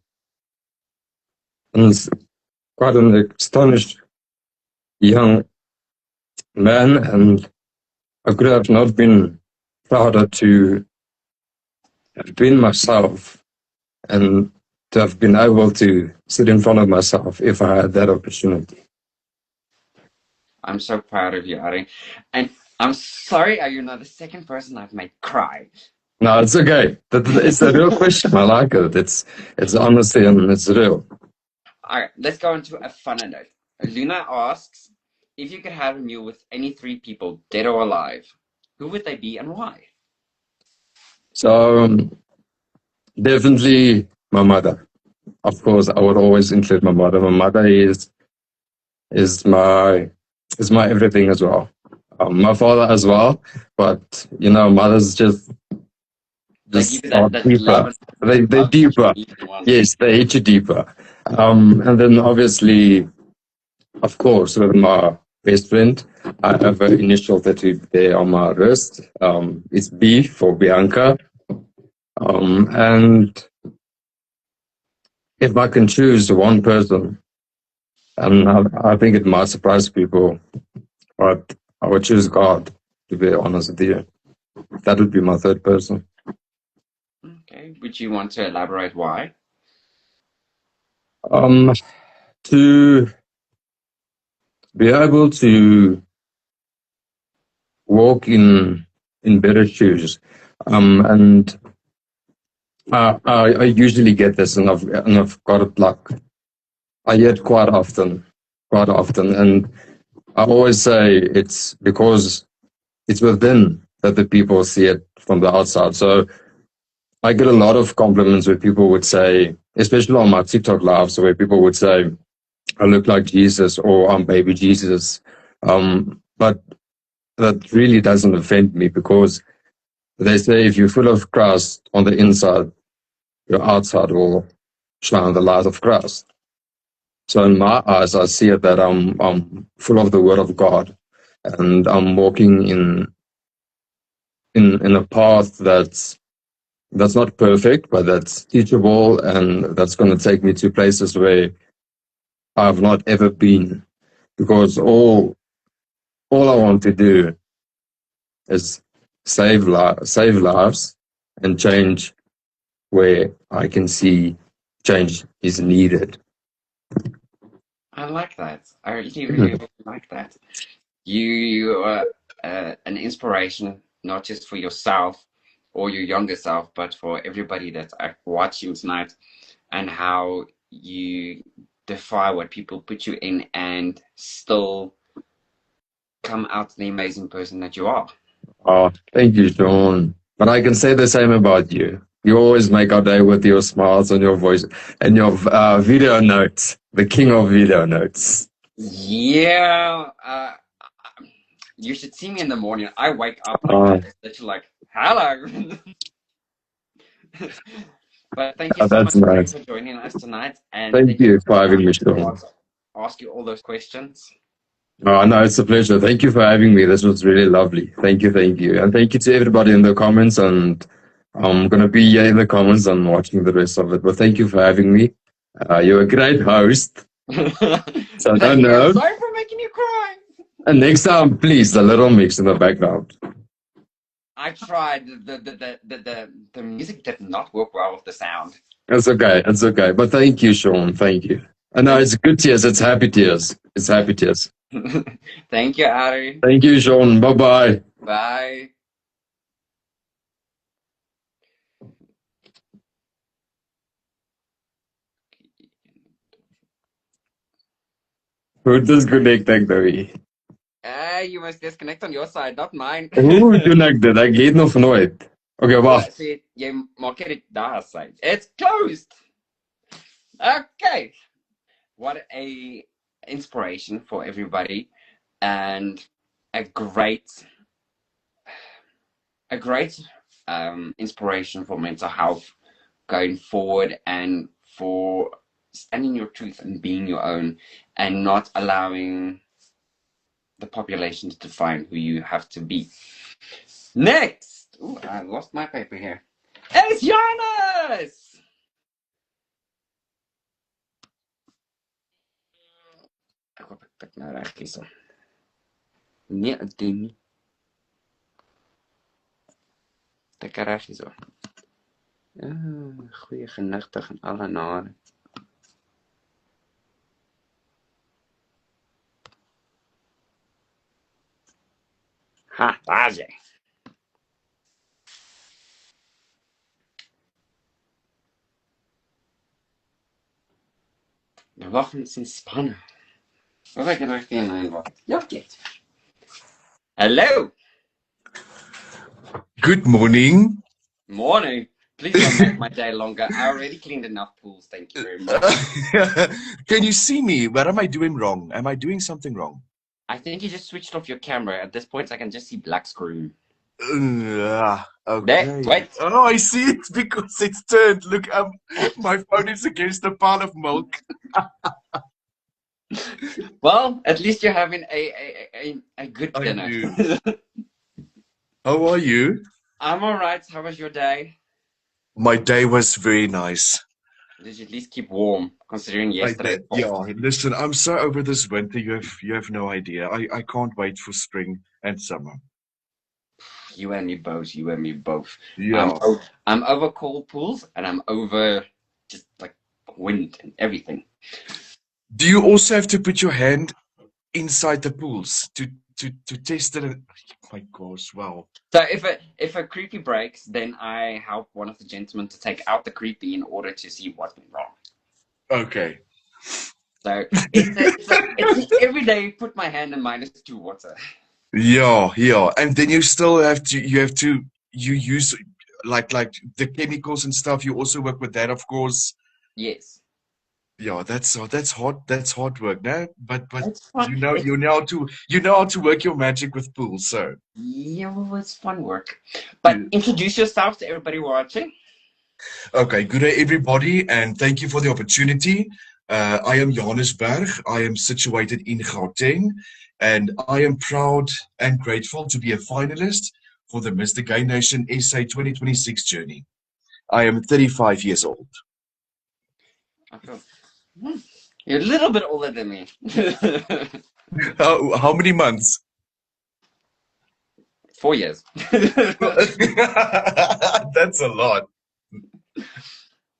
quite an astonished young man, and I could have not been prouder to have been myself and to have been able to sit in front of myself if I had that opportunity. I'm so proud of you, Ari. And I'm sorry you're not the second person I've made cry. No, it's okay. It's a real question. I like it. It's honestly and it's real. All right, let's go into a funner note. Luna asks, if you could have a meal with any three people, dead or alive, who would they be and why? So definitely my mother. Of course, I would always include my mother. My mother is my everything as well. My father as well, but mothers just They give you are that deeper. love. They're deeper. Yes, they hit you deeper. And then obviously, of course, with my best friend, I have an initial tattoo there on my wrist. It's B for Bianca. And if I can choose one person, and I think it might surprise people, but I would choose God, to be honest with you. That would be my third person. Okay, would you want to elaborate why? To be able to walk in better shoes. And I usually get this, and I've got it like I hear it quite often, and I always say it's because it's within that the people see it from the outside. So I get a lot of compliments where people would say, especially on my TikTok lives, where people would say, I look like Jesus or I'm baby Jesus. But that really doesn't offend me because they say if you're full of Christ on the inside, your outside will shine the light of Christ. So in my eyes, I see it that I'm full of the Word of God, and I'm walking in a path that's not perfect, but that's teachable, and that's going to take me to places where I've not ever been. Because all I want to do is save lives and change where I can see change is needed. I like that. I really like that. You are an inspiration, not just for yourself or your younger self, but for everybody that's watching tonight, and how you defy what people put you in and still come out the amazing person that you are. Oh, thank you, Sean. But I can say the same about you. You always make our day with your smiles and your voice and your video notes, the king of video notes. Yeah, you should see me in the morning. I wake up like that. It's literally like, hello. But thank you so That's much nice. for joining us tonight. And Thank you for having me, Sean. Ask you all those questions. Oh, no, it's a pleasure. Thank you for having me. This was really lovely. Thank you. And thank you to everybody in the comments. And I'm going to be here in the comments and watching the rest of it. But thank you for having me. You're a great host. So I don't know. Sorry for making you cry. And next time, please, the little mix in the background. I tried. The music did not work well with the sound. It's okay. It's okay. But thank you, Sean. Thank you. And no, it's good tears. It's happy tears. It's happy tears. Thank you, Ari. Thank you, Sean. Bye-bye. Bye. Hoe disconnect ek nou hier? You must disconnect on your side, not mine. Hoe doen ek dit? Ek het nog nooit. Okay, wag. See, jy maak dit daar side. It's closed. Okay. What a inspiration for everybody, and a great inspiration for mental health going forward, and for standing your truth and being your own, and not allowing the population to define who you have to be. Next, ooh, I lost my paper here. It's Jonas. Ek hoop ek tik nou reg hierso. Nee, ek doen nie. Tik reg hierso. Goeie genigtig en alle nare. Ha, daar's jy. Nou wag ons in spanne. Wat ek reg teen lyn wag. Ja, dit. Hello. Good morning. Morning. Please don't make my day longer. I already cleaned enough pools. Thank you very much. Can you see me? What am I doing wrong? Am I doing something wrong? I think you just switched off your camera. At this point, I can just see black screen. Okay. There, wait. Oh, I see it because it's turned. Look, my phone is against a pile of milk. Well, at least you're having a good I dinner. do. How are you? I'm alright. How was your day? My day was very nice. Did you at least keep warm, considering yesterday? Yeah, listen, I'm so over this winter. You have no idea. I can't wait for spring and summer. You and me both. You and me both. Yeah. I'm over cold pools, and I'm over just like wind and everything. Do you also have to put your hand inside the pools to test it? Oh my gosh, wow. So if a creepy breaks, then I help one of the gentlemen to take out the creepy in order to see what went wrong. Okay. So it's every day put my hand in -2 water. Yeah. And then you still have to you use like the chemicals and stuff. You also work with that, of course. Yes. Yeah, that's hard work, no? But It's fun. you know how to work your magic with pools, so. Yeah, well, it's fun work. But introduce yourself to everybody watching. Okay, good day everybody, and thank you for the opportunity. I am Johannes Berg. I am situated in Gauteng, and I am proud and grateful to be a finalist for the Mr. Gay Nation SA 2026 journey. I am 35 years old. You're a little bit older than me. How many months? 4 years. That's a lot.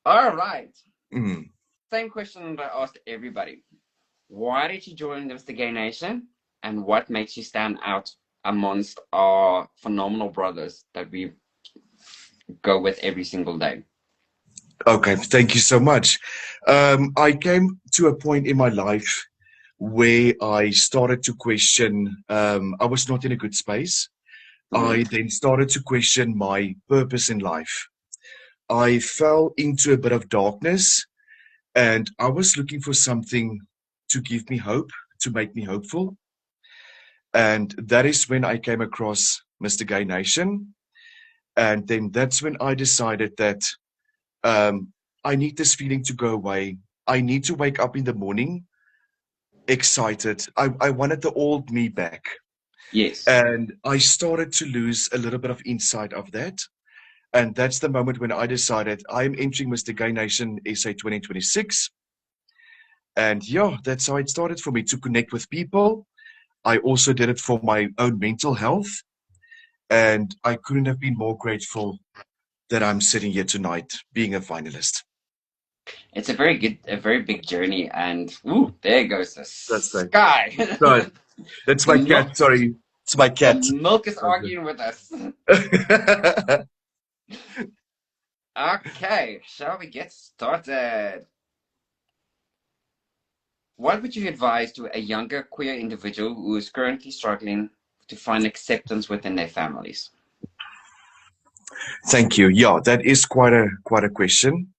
All right. Mm. Same question that I asked everybody. Why did you join the Mr. Gay Nation? And what makes you stand out amongst our phenomenal brothers that we go with every single day? Okay, thank you so much. I came to a point in my life where I started to question, I was not in a good space. I then started to question my purpose in life. I fell into a bit of darkness, and I was looking for something to give me hope, to make me hopeful. And that is when I came across Mr. Gay Nation. And then that's when I decided that I need this feeling to go away. I need to wake up in the morning excited. I wanted the old me back. Yes. And I started to lose a little bit of insight of that. And that's the moment when I decided I'm entering Mr. Gay Nation SA 2026. And yeah, that's how it started for me, to connect with people. I also did it for my own mental health. And I couldn't have been more grateful that I'm sitting here tonight being a finalist. It's a very big journey, and there goes the That's right. sky. Sorry. That's my cat. Sorry, it's my cat. The milk is arguing with us. Okay, shall we get started? What would you advise to a younger queer individual who is currently struggling to find acceptance within their families? Thank you. Yeah, that is quite a question.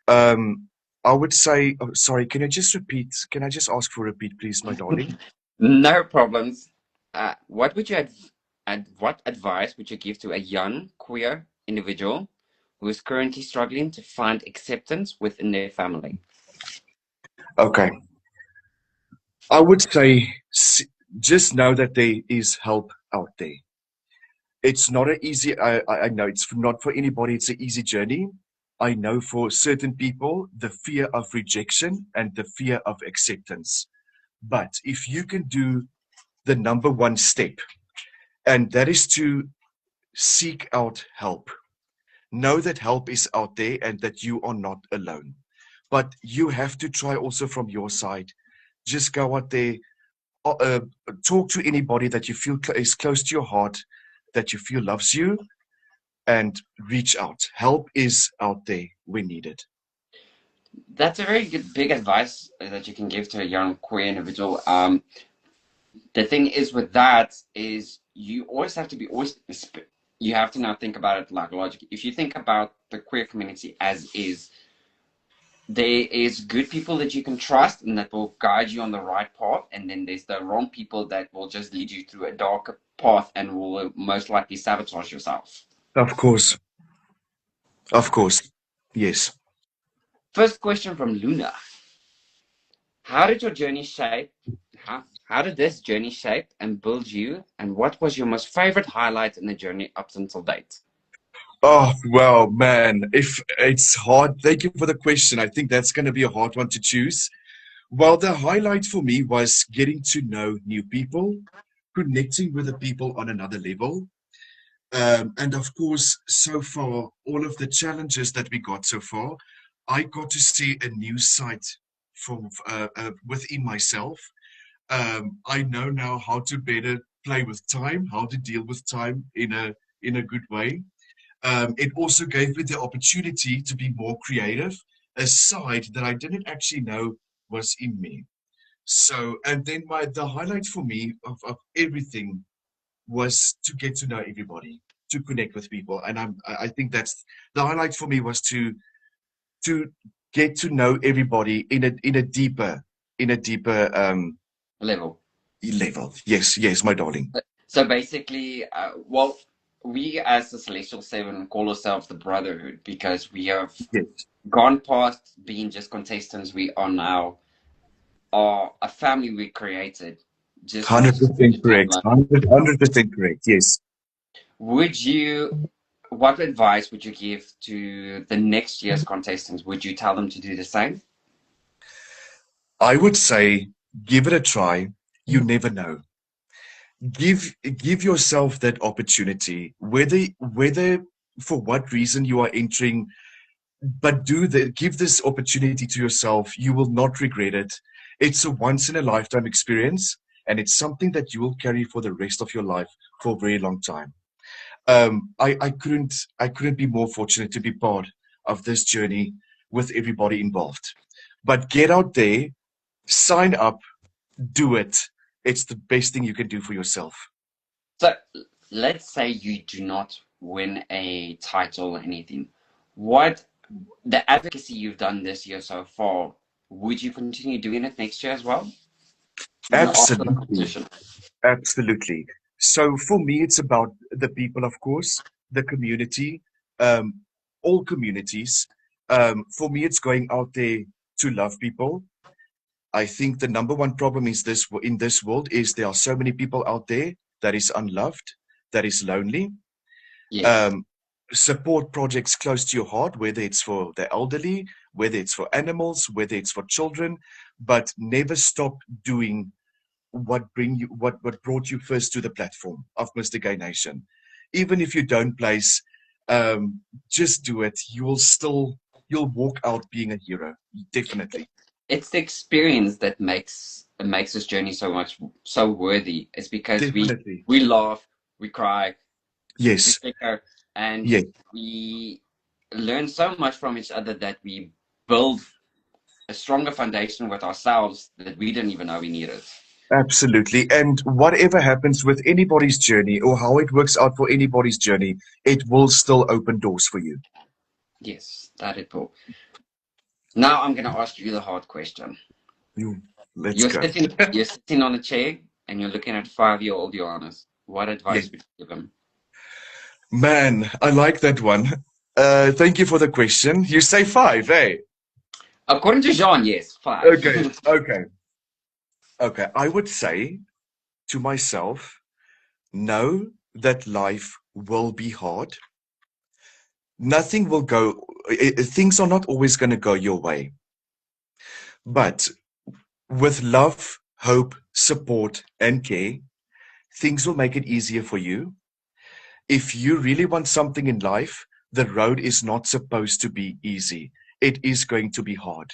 I would say, sorry, can I just repeat? Can I just ask for a repeat, please, my darling? No problems. What advice would you give to a young queer individual who is currently struggling to find acceptance within their family? Okay. I would say just know that there is help out there. It's not an easy, I know it's not for anybody, it's an easy journey. I know for certain people, the fear of rejection and the fear of acceptance But if you can do the number one step, and that is to seek out help. Know that help is out there and that you are not alone. But you have to try also from your side. Just go out there, uh, talk to anybody that you feel is close to your heart, that you feel loves you, and reach out. Help is out there when needed. That's a very good big advice that you can give to a young queer individual. The thing is with that is you always have to be always you have to now think about it like logic. If you think about the queer community as is, there is good people that you can trust and that will guide you on the right path, and then there's the wrong people that will just lead you through a darker path and will most likely sabotage yourself. Of course. Of course. Yes. First question from Luna. How did your journey shape? How did this journey shape and build you? And what was your most favorite highlight in the journey up until date? Oh, well, man, if it's hard, thank you for the question. I think that's going to be a hard one to choose. Well, the highlight for me was getting to know new people, connecting with the people on another level. And of course, so far, all of the challenges that we got so far, I got to see a new side from within myself. I know now how to better play with time, how to deal with time in a good way. It also gave me the opportunity to be more creative, a side that I didn't actually know was in me. So, and then the highlight for me of everything was to get to know everybody, to connect with people, and I think that's the highlight for me was to get to know everybody in a deeper Level. level. Yes, yes, my darling. So basically, well, we as the Celestial Seven call ourselves the Brotherhood because we have Yes, gone past being just contestants. We are now a family we created. Just 100% correct. 100% correct. Yes. would you? What advice would you give to the next year's contestants? Would you tell them to do the same? I would say give it a try. You never know. Give yourself that opportunity, whether for what reason you are entering, but give this opportunity to yourself. You will not regret it. It's a once in a lifetime experience, and it's something that you will carry for the rest of your life for a very long time. I couldn't be more fortunate to be part of this journey with everybody involved. But get out there, sign up, do it. It's the best thing you can do for yourself. So let's say you do not win a title or anything. What the advocacy you've done this year so far, would you continue doing it next year as well? Even after the Absolutely. competition? Absolutely. So for me, it's about the people, of course, the community, um, all communities. For me, it's going out there to love people. I think the number one problem is this in this world is there are so many people out there that is unloved, that is lonely. Yes. Um, support projects close to your heart, whether it's for the elderly, whether it's for animals, whether it's for children, but never stop doing what brought you first to the platform of Mr. Gay Nation. Even if you don't place, just do it. You'll walk out being a hero. Definitely. It's the experience that makes this journey so worthy. It's because Definitely. we laugh, we cry, we Yes. bicker, and Yes. we learn so much from each other that we build a stronger foundation with ourselves that we didn't even know we needed. Absolutely. And whatever happens with anybody's journey or how it works out for anybody's journey, it will still open doors for you. Yes, that it will. Now I'm gonna ask you the hard question. Let's go. You're sitting on a chair and you're looking at 5-year-old Johannes. What advice Yes. would you give him? Man, I like that one. Thank you for the question. You say 5, eh? According to Jean, yes, 5. Okay. Okay. Okay. I would say to myself, know that life will be hard. Nothing will go, things are not always going to go your way. But with love, hope, support, and care, things will make it easier for you. If you really want something in life, the road is not supposed to be easy. It is going to be hard.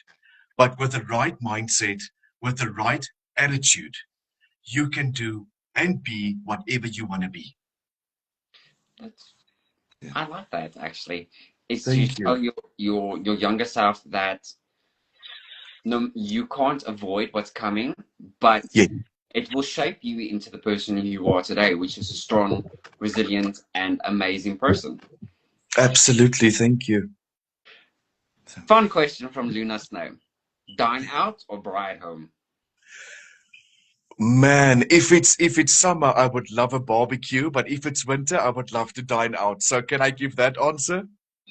But with the right mindset, with the right attitude, you can do and be whatever you want to be. That's, Yeah. I like that actually. It's to Thank you. tell your younger self that no, you can't avoid what's coming, but Yeah, it will shape you into the person you are today, which is a strong, resilient, and amazing person. absolutely. Thank you. Fun question from Luna Snow. Dine out or bride home? Man, if it's summer, I would love a barbecue, but if it's winter, I would love to dine out. So can I give that answer?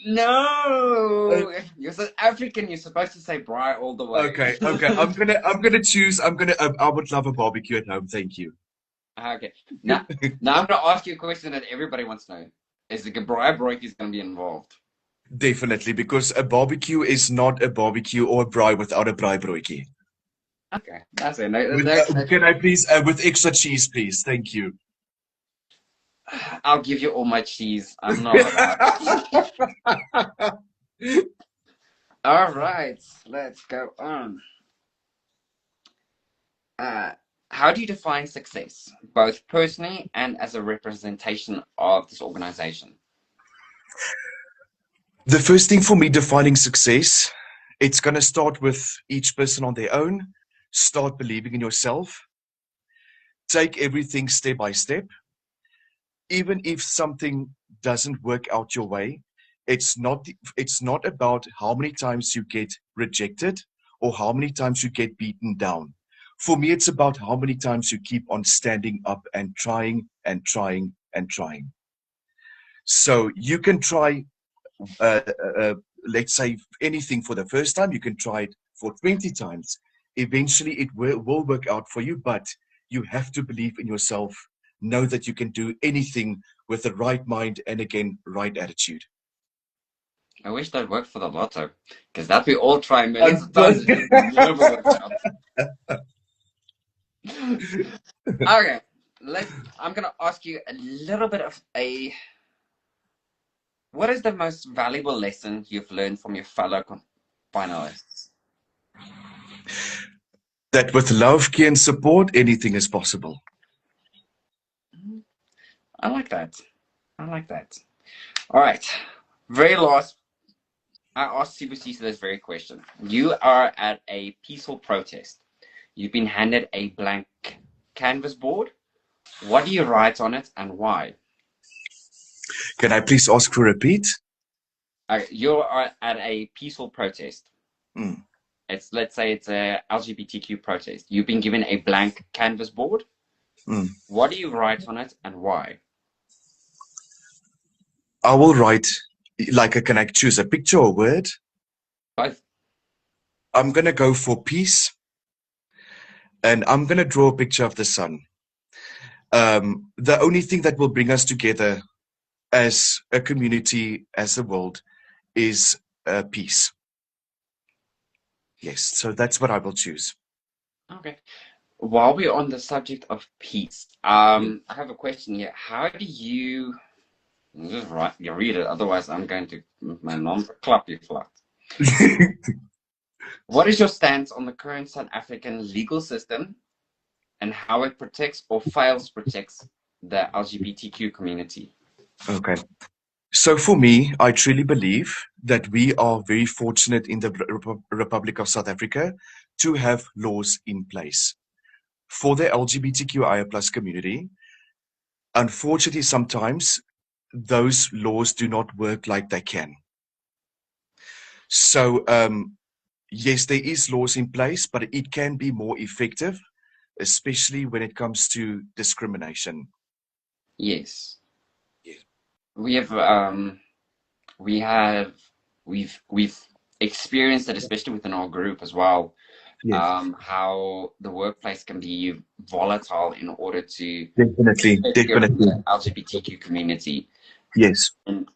No! You're South African, you're supposed to say bride all the way. Okay, okay. I'm gonna choose. I would love a barbecue at home. Thank you. Okay. Now I'm gonna ask you a question that everybody wants to know. Is the braai broodjies gonna be involved? Definitely, because a barbecue is not a barbecue or a braai without a braai broodjie. Okay, that's it. Can I please with extra cheese, please? Thank you. I'll give you all my cheese. I'm not allowed. All right, let's go on. How do you define success, both personally and as a representation of this organization? The first thing for me defining success, it's going to start with each person on their own. Start believing in yourself. Take everything step by step. Even if something doesn't work out your way, it's not about how many times you get rejected or how many times you get beaten down. For me, it's about how many times you keep on standing up and trying and trying and trying. So you can try, let's say, anything for the first time. You can try it for 20 times. Eventually, it will work out for you, but you have to believe in yourself. Know that you can do anything with the right mind and, again, right attitude. I wish that worked for the lotto, because that we all try millions of times. It just never works out. Okay, I'm gonna ask you a little bit of what is the most valuable lesson you've learned from your fellow finalists? That with love, care, and support, anything is possible. I like that. I like that. All right, very last. I asked Sibusisa this very question. You are at a peaceful protest. You've been handed a blank canvas board. What do you write on it and why? Can I please ask for a repeat? You are at a peaceful protest. Mm. Let's say it's a LGBTQ protest. You've been given a blank canvas board. Mm. What do you write on it and why? I will write, can I choose a picture or word? Both. I'm going to go for peace. And I'm going to draw a picture of the sun. The only thing that will bring us together as a community, as a world, is peace. Yes, so that's what I will choose. Okay. While we're on the subject of peace, I have a question here. How do you just write? You read it, otherwise I'm going to my non-clap you flat. What is your stance on the current South African legal system and how it protects or fails to protect the LGBTQ community? Okay. So for me, I truly believe that we are very fortunate in the Republic of South Africa to have laws in place for the LGBTQIA plus community. Unfortunately, sometimes those laws do not work like they can. So, yes, there is laws in place, but it can be more effective, especially when it comes to discrimination. Yes. Yes. We've experienced it, especially within our group as well. Yes. How the workplace can be volatile in order to Definitely. the LGBTQ community. Yes. And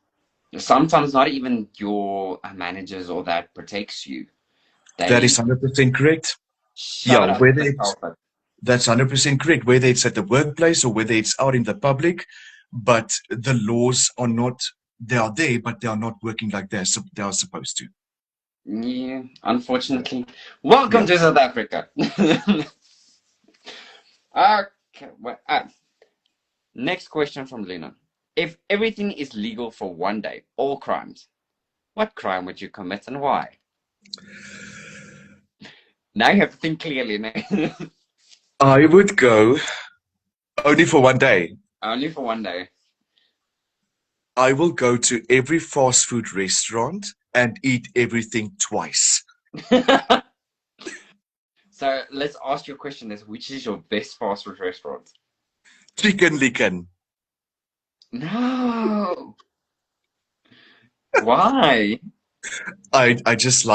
sometimes not even your managers or that protects you. That is 100% correct. Yeah, whether it's That's 100% correct, whether it's at the workplace or whether it's out in the public. But the laws are not, they are there, but they are not working like they are supposed to. Yeah, unfortunately. Welcome Yeah. to South Africa. Okay, well, next question from Luna. If everything is legal for one day, all crimes, what crime would you commit and why? Now you have to think clearly. No? I would go only for one day. Only for one day. I will go to every fast food restaurant and eat everything twice. So let's ask you a question: which is your best fast food restaurant? Chicken licken. No. Why? I just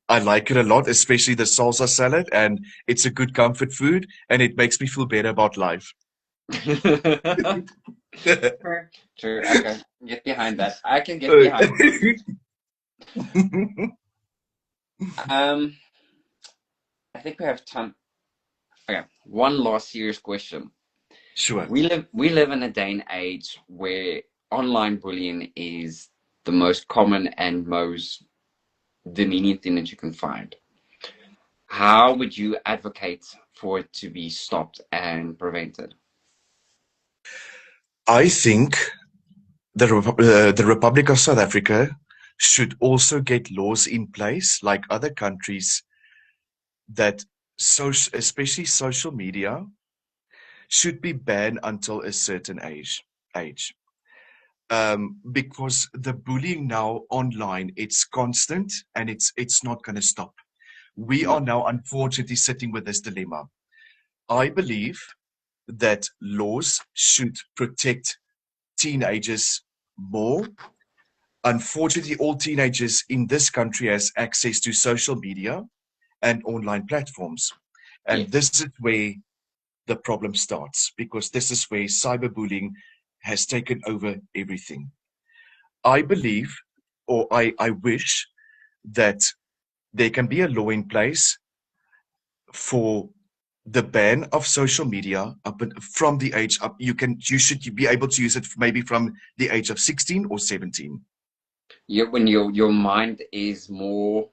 I like it a lot, especially the salsa salad, and it's a good comfort food, and it makes me feel better about life. True. True. Okay. Get behind that. I can get behind that. I think we have time. Okay. One last serious question. Sure. We live in a day and age where online bullying is the most common and most demeaning thing that you can find. How would you advocate for it to be stopped and prevented? I think the Republic of South Africa should also get laws in place like other countries that especially social media should be banned until a certain age. Because the bullying now online, it's constant and it's not going to stop. We No. are now unfortunately sitting with this dilemma. I believe that laws should protect teenagers more. Unfortunately, all teenagers in this country has access to social media and online platforms. And Yes. this is where the problem starts, because this is where cyberbullying has taken over everything. I believe, or I wish that there can be a law in place for the ban of social media from the age up. You should be able to use it maybe from the age of 16 or 17. When your mind is more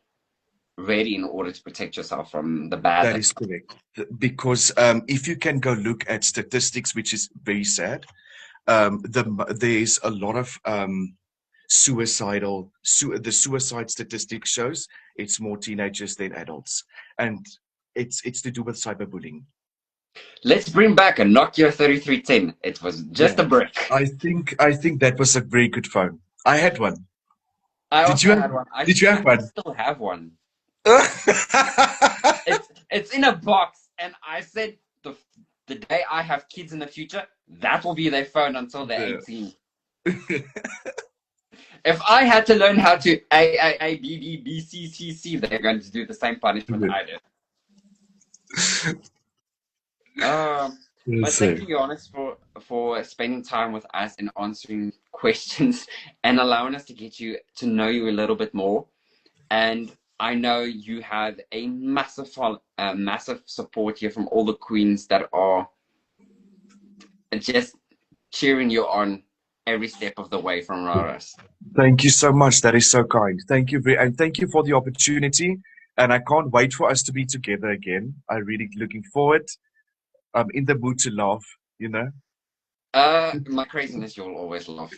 ready in order to protect yourself from the bad. That is correct. Because if you can go look at statistics, which is very sad, there's a lot of the suicide statistic shows it's more teenagers than adults, and it's to do with cyberbullying. Let's bring back a Nokia 3310. It was just a brick. I think that was a very good phone. I had one. I Did also you had have, one. did you have one? Still have one. It's in a box, and I said the day I have kids in the future, that will be their phone until they're 18. If I had to learn how to A, B, B, B, C, C, C, they're going to do the same punishment I did. But thank you, Johannes, for spending time with us and answering questions and allowing us to get you to know you a little bit more. And I know you have a massive support here from all the queens that are just cheering you on every step of the way from Raras. Thank you so much. That is so kind. Thank you, and thank you for the opportunity. And I can't wait for us to be together again. I'm really looking forward. I'm in the mood to laugh, you know. My craziness, you'll always laugh.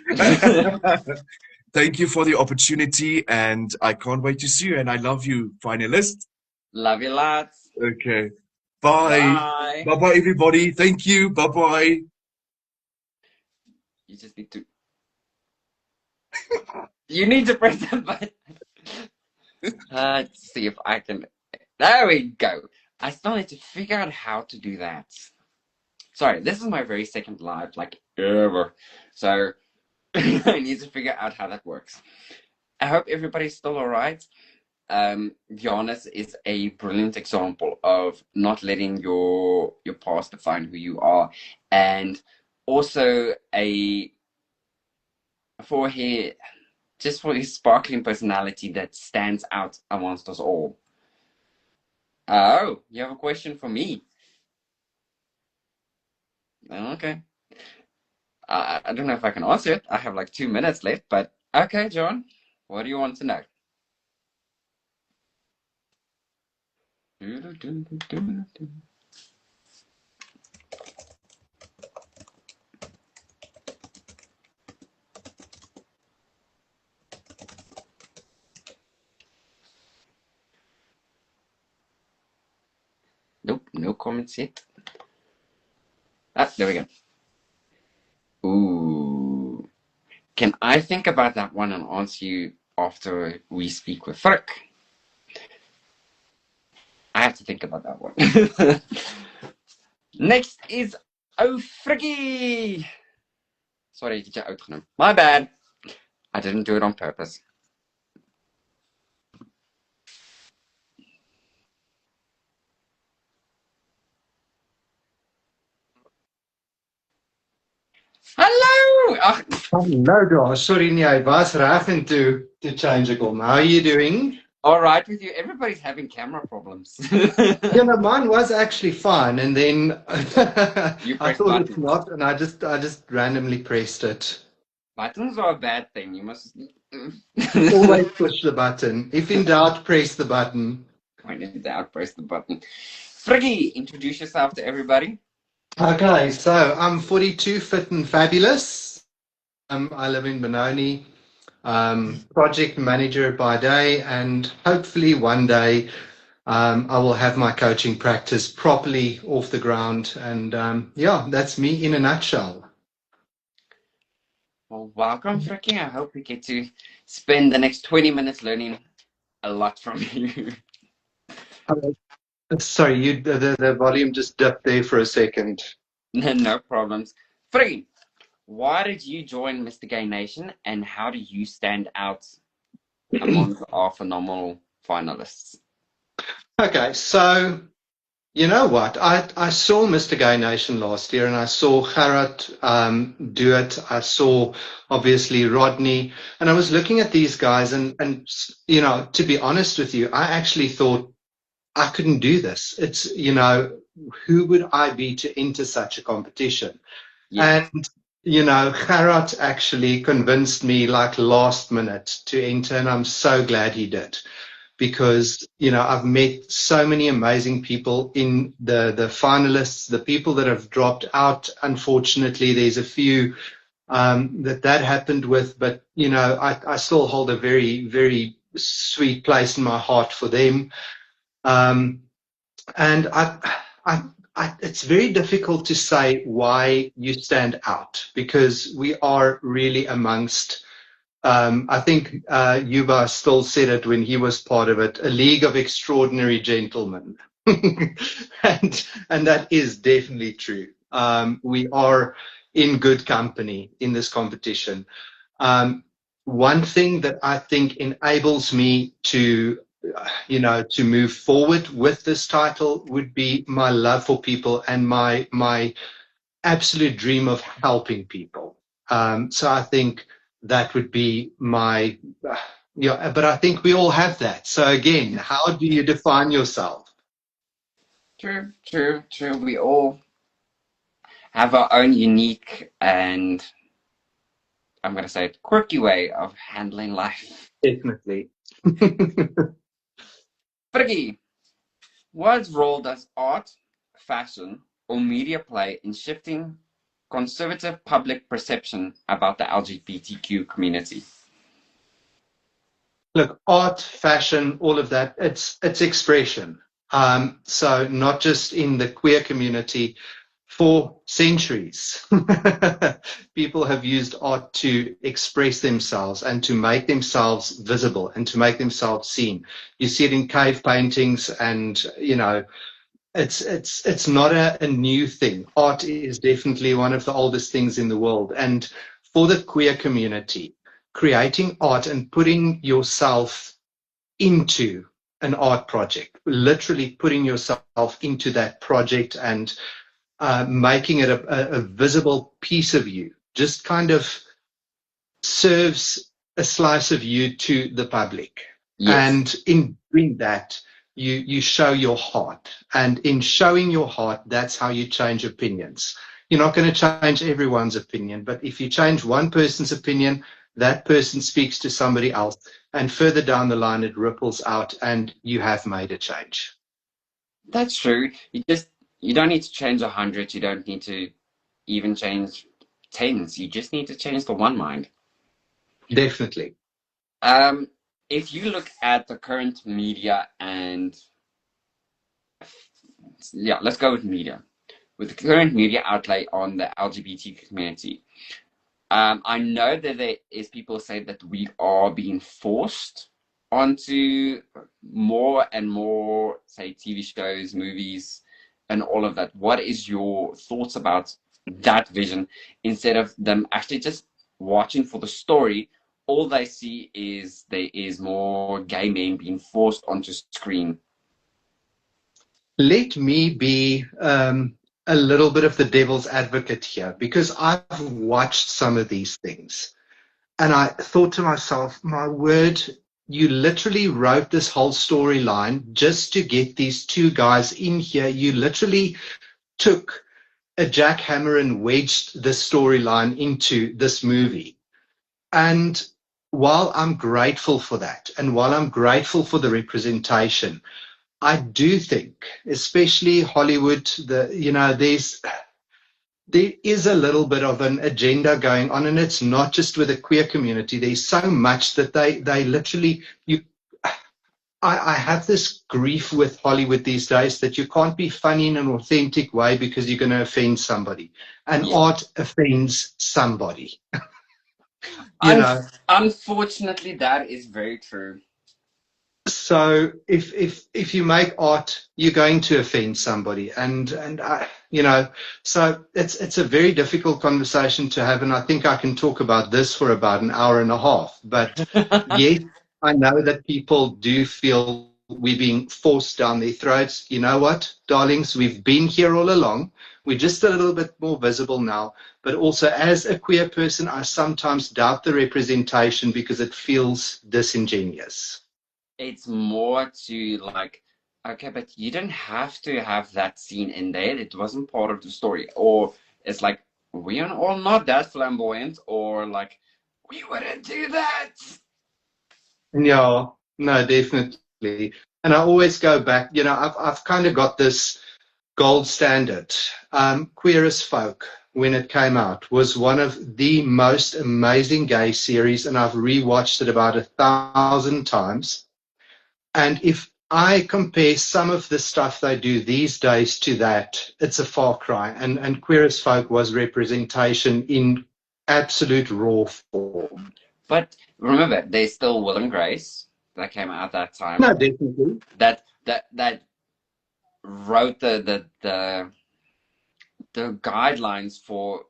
Thank you for the opportunity, and I can't wait to see you. And I love you, finalist. Love you lots. Okay. Bye. Bye. Bye bye, everybody. Thank you. Bye bye. You just need to. You need to press the button. Let's see if I can. There we go. I still need to figure out how to do that. Sorry, this is my very second live, like ever. So I need to figure out how that works. I hope everybody's still alright. Johannes is a brilliant example of not letting your past define who you are, and also for his sparkling personality that stands out amongst us all. Oh, you have a question for me? Okay. I don't know if I can answer it. I have like 2 minutes left, but okay, John, what do you want to know? Nope, no comments yet. Ah, there we go. Ooh. Can I think about that one and answer you after we speak with Frick? I have to think about that one. Next is Oh Friggy. Sorry, ek het jou uitgenoem. My bad. I didn't do it on purpose. Hallo! Ag, No, Josh. Sorry, nee, I was reg and to change a call. How are you doing? all right with you. Everybody's having camera problems. Yeah, no, mine was actually fine, and then You I pressed thought it's buttons. not, and I just randomly pressed it. Buttons are a bad thing. You must Always push the button. If in doubt, press the button. When in doubt, press the button. Friggy, introduce yourself to everybody. Okay, so I'm 42, fit and fabulous. I live in Benoni. Project manager by day, and hopefully one day I will have my coaching practice properly off the ground. And yeah, that's me in a nutshell. Well, welcome, Friggy. I hope we get to spend the next 20 minutes learning a lot from you. Sorry, the volume just dipped there for a second. No problems. Friggy, why did you join Mr. Gay Nation, and how do you stand out among our phenomenal finalists? Okay, so you know what? I saw Mr. Gay Nation last year, and I saw Gerard do it. I saw obviously Rodney, and I was looking at these guys, and you know, to be honest with you, I actually thought I couldn't do this. It's, you know, who would I be to enter such a competition? Yes. And you know, Gerard actually convinced me like last minute to enter, and I'm so glad he did. Because you know, I've met so many amazing people in the finalists, the people that have dropped out. Unfortunately, there's a few that happened with, but you know, I still hold a very, very sweet place in my heart for them. And it's very difficult to say why you stand out, because we are really amongst. I think Yuba still said it when he was part of it, a league of extraordinary gentlemen. and that is definitely true. We are in good company in this competition. One thing that I think enables me to, you know, to move forward with this title would be my love for people and my absolute dream of helping people. So I think that would be my, yeah, but I think we all have that. So again, how do you define yourself? True. We all have our own unique and, I'm going to say, quirky way of handling life. Definitely. Friggy, what role does art, fashion, or media play in shifting conservative public perception about the LGBTQ community? Look, art, fashion, all of that, it's expression. So not just in the queer community, for centuries, people have used art to express themselves and to make themselves visible and to make themselves seen. You see it in cave paintings, and you know, it's not a new thing. Art is definitely one of the oldest things in the world. And for the queer community, creating art and putting yourself into an art project, literally putting yourself into that project and making it a visible piece of you, just kind of serves a slice of you to the public. Yes. And in doing that, you show your heart. And in showing your heart, that's how you change opinions. You're not going to change everyone's opinion, but if you change one person's opinion, that person speaks to somebody else, and further down the line, it ripples out, and you have made a change. That's true. You don't need to change 100. You don't need to even change tens. You just need to change the one mind. Definitely. If you look at the current media and yeah, let's go with media. With the current media outlay on the LGBT community, I know that there is people say that we are being forced onto more and more, say, TV shows, movies, and all of that. What is your thoughts about that vision instead of them actually just watching for the story? All they see is there is more gay men being forced onto screen. Let me be a little bit of the devil's advocate here, because I've watched some of these things and I thought to myself, my word, you literally wrote this whole storyline just to get these two guys in here. You literally took a jackhammer and wedged this storyline into this movie. And while I'm grateful for that, and while I'm grateful for the representation, I do think, especially Hollywood, there is a little bit of an agenda going on, and it's not just with the queer community. There's so much that they literally I have this grief with Hollywood these days that you can't be funny in an authentic way because you're going to offend somebody, and art offends somebody. Unfortunately, that is very true. So if you make art, you're going to offend somebody, and so it's a very difficult conversation to have, and I think I can talk about this for about an hour and a half. But yes, I know that people do feel we're being forced down their throats. You know what, darlings, we've been here all along. We're just a little bit more visible now. But also, as a queer person, I sometimes doubt the representation because it feels disingenuous. It's more to like, okay, but you don't have to have that scene in there. It wasn't part of the story. Or it's like, we are all not that flamboyant, or like, we wouldn't do that. Yeah, no, definitely. And I always go back, I've kind of got this gold standard. Queer as Folk, when it came out, was one of the most amazing gay series, and I've rewatched it about 1,000 times. And if I compare some of the stuff they do these days to that, it's a far cry. And Queer as Folk was representation in absolute raw form. But remember, there's still Will and Grace that came out at that time. No, definitely. That wrote the guidelines for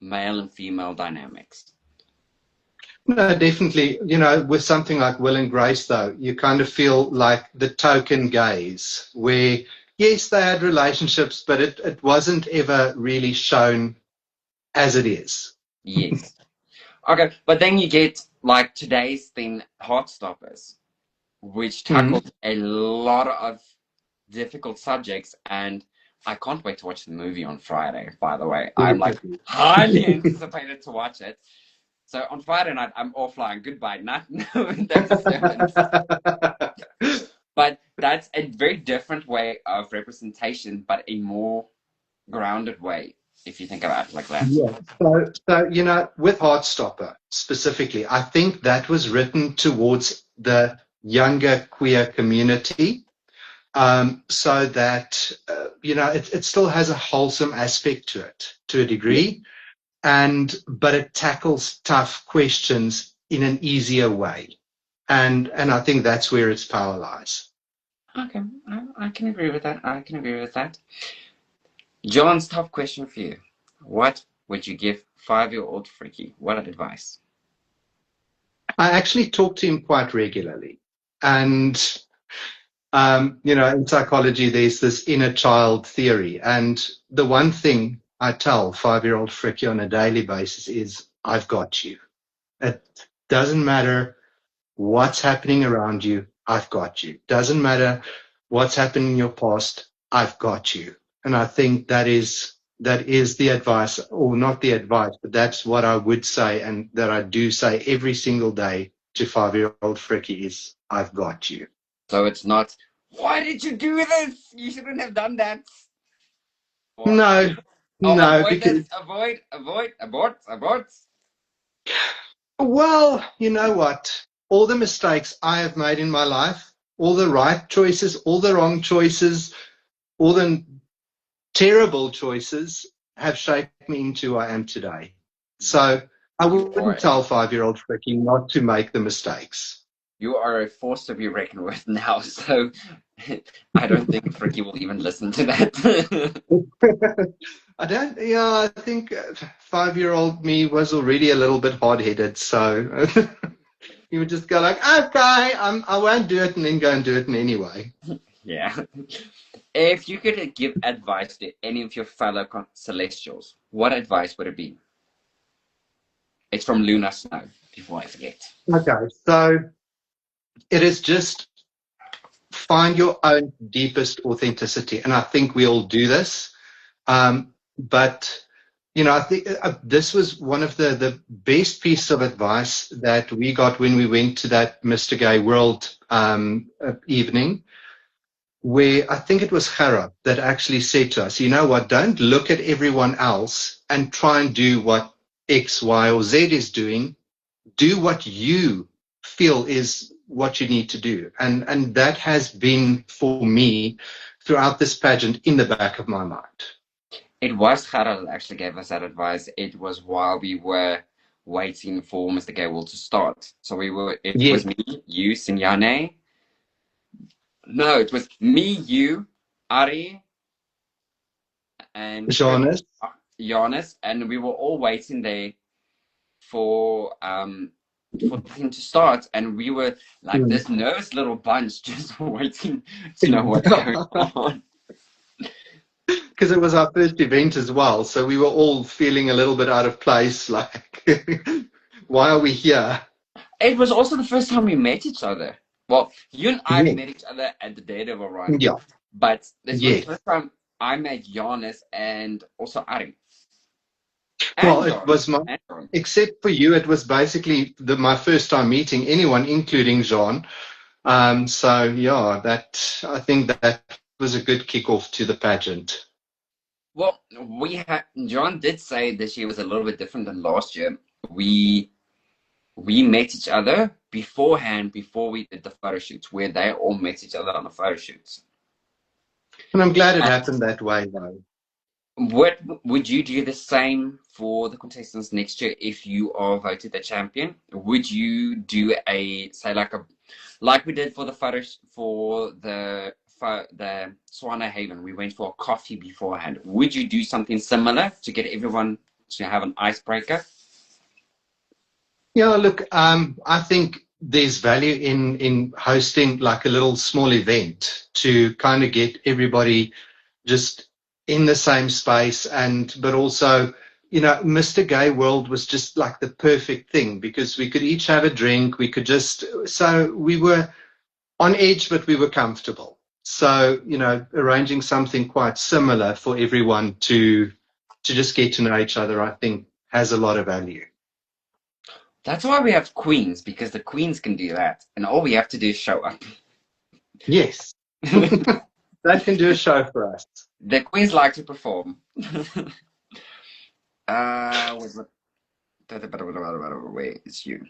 male and female dynamics. No, definitely. With something like Will and Grace, though, you kind of feel like the token gays, where, yes, they had relationships, but it wasn't ever really shown as it is. Yes. Okay, but then you get, like, today's thing, Heartstoppers, which tackles a lot of difficult subjects, and I can't wait to watch the movie on Friday, by the way. I'm, like, highly anticipated to watch it. So on Friday night, I'm offline. Goodbye. Not knowing But that's a very different way of representation, but a more grounded way, if you think about it like that. Yeah. So with Heartstopper specifically, I think that was written towards the younger queer community, so that it still has a wholesome aspect to it to a degree. But it tackles tough questions in an easier way. And I think that's where its power lies. Okay, I can agree with that. John's top question for you. What would you give 5-year-old Frikkie? What advice? I actually talk to him quite regularly. And, in psychology, there's this inner child theory. And the one thing I tell 5-year-old Frikkie on a daily basis is, I've got you. It doesn't matter what's happening around you, I've got you. Doesn't matter what's happened in your past, I've got you. And I think that is that is the advice, or not the advice, but that's what I would say, and that I do say every single day to 5-year-old Frikkie is, I've got you. So it's not, why did you do this? You shouldn't have done that. Or, No, no, avoid because, this, abort. well, you know what? All the mistakes I have made in my life, all the right choices, all the wrong choices, all the terrible choices have shaped me into who I am today. So I wouldn't tell 5-year-old Frikkie not to make the mistakes. You are a force to be reckoned with now, so I don't think Frikkie will even listen to that. I think 5-year-old me was already a little bit hard-headed, so he would just go like, okay, I won't do it, and then go and do it anyway. Yeah. If you could give advice to any of your fellow Celestials, what advice would it be? It's from Luna Snow, before I forget. Okay, so it is just find your own deepest authenticity, and I think we all do this. But you know, I think this was one of the best pieces of advice that we got when we went to that Mr. Gay World evening, where I think it was Harab that actually said to us, you know what, don't look at everyone else and try and do what X, Y, or Z is doing. Do what you feel is what you need to do. And that has been, for me, throughout this pageant, in the back of my mind. It was Gerald that actually gave us that advice. It was while we were waiting for Mr. Gay World to start. So it was me, you, Sinyane. No, it was me, you, Ari, and Jonas, and we were all waiting there for him to start, and we were like this nervous little bunch just waiting to know what's going on. Because it was our first event as well, so we were all feeling a little bit out of place, like, why are we here? It was also the first time we met each other. Well, you and I met each other at the Daredevil run. Yeah. But this was the first time I met Jonas and also Ari. Well, it was except for you, it was basically my first time meeting anyone, including Jean. So yeah, I think that was a good kickoff to the pageant. Well, John did say this year was a little bit different than last year. We met each other beforehand, before we did the photo shoots, where they all met each other on the photo shoots. And I'm glad it happened that way, though. Would you do the same for the contestants next year if you are voted the champion? Would you do like we did for the photos for the Swana Haven? We went for a coffee beforehand. Would you do something similar to get everyone to have an icebreaker? Yeah, look, I think there's value in hosting like a little small event to kind of get everybody just in the same space, but also, you know, Mr. Gay World was just like the perfect thing because we could each have a drink. So we were on edge, but we were comfortable. So, you know, arranging something quite similar for everyone to just get to know each other, I think has a lot of value. That's why we have queens, because the queens can do that, and all we have to do is show up. Yes. That can do a show for us. The queens like to perform. Where is you?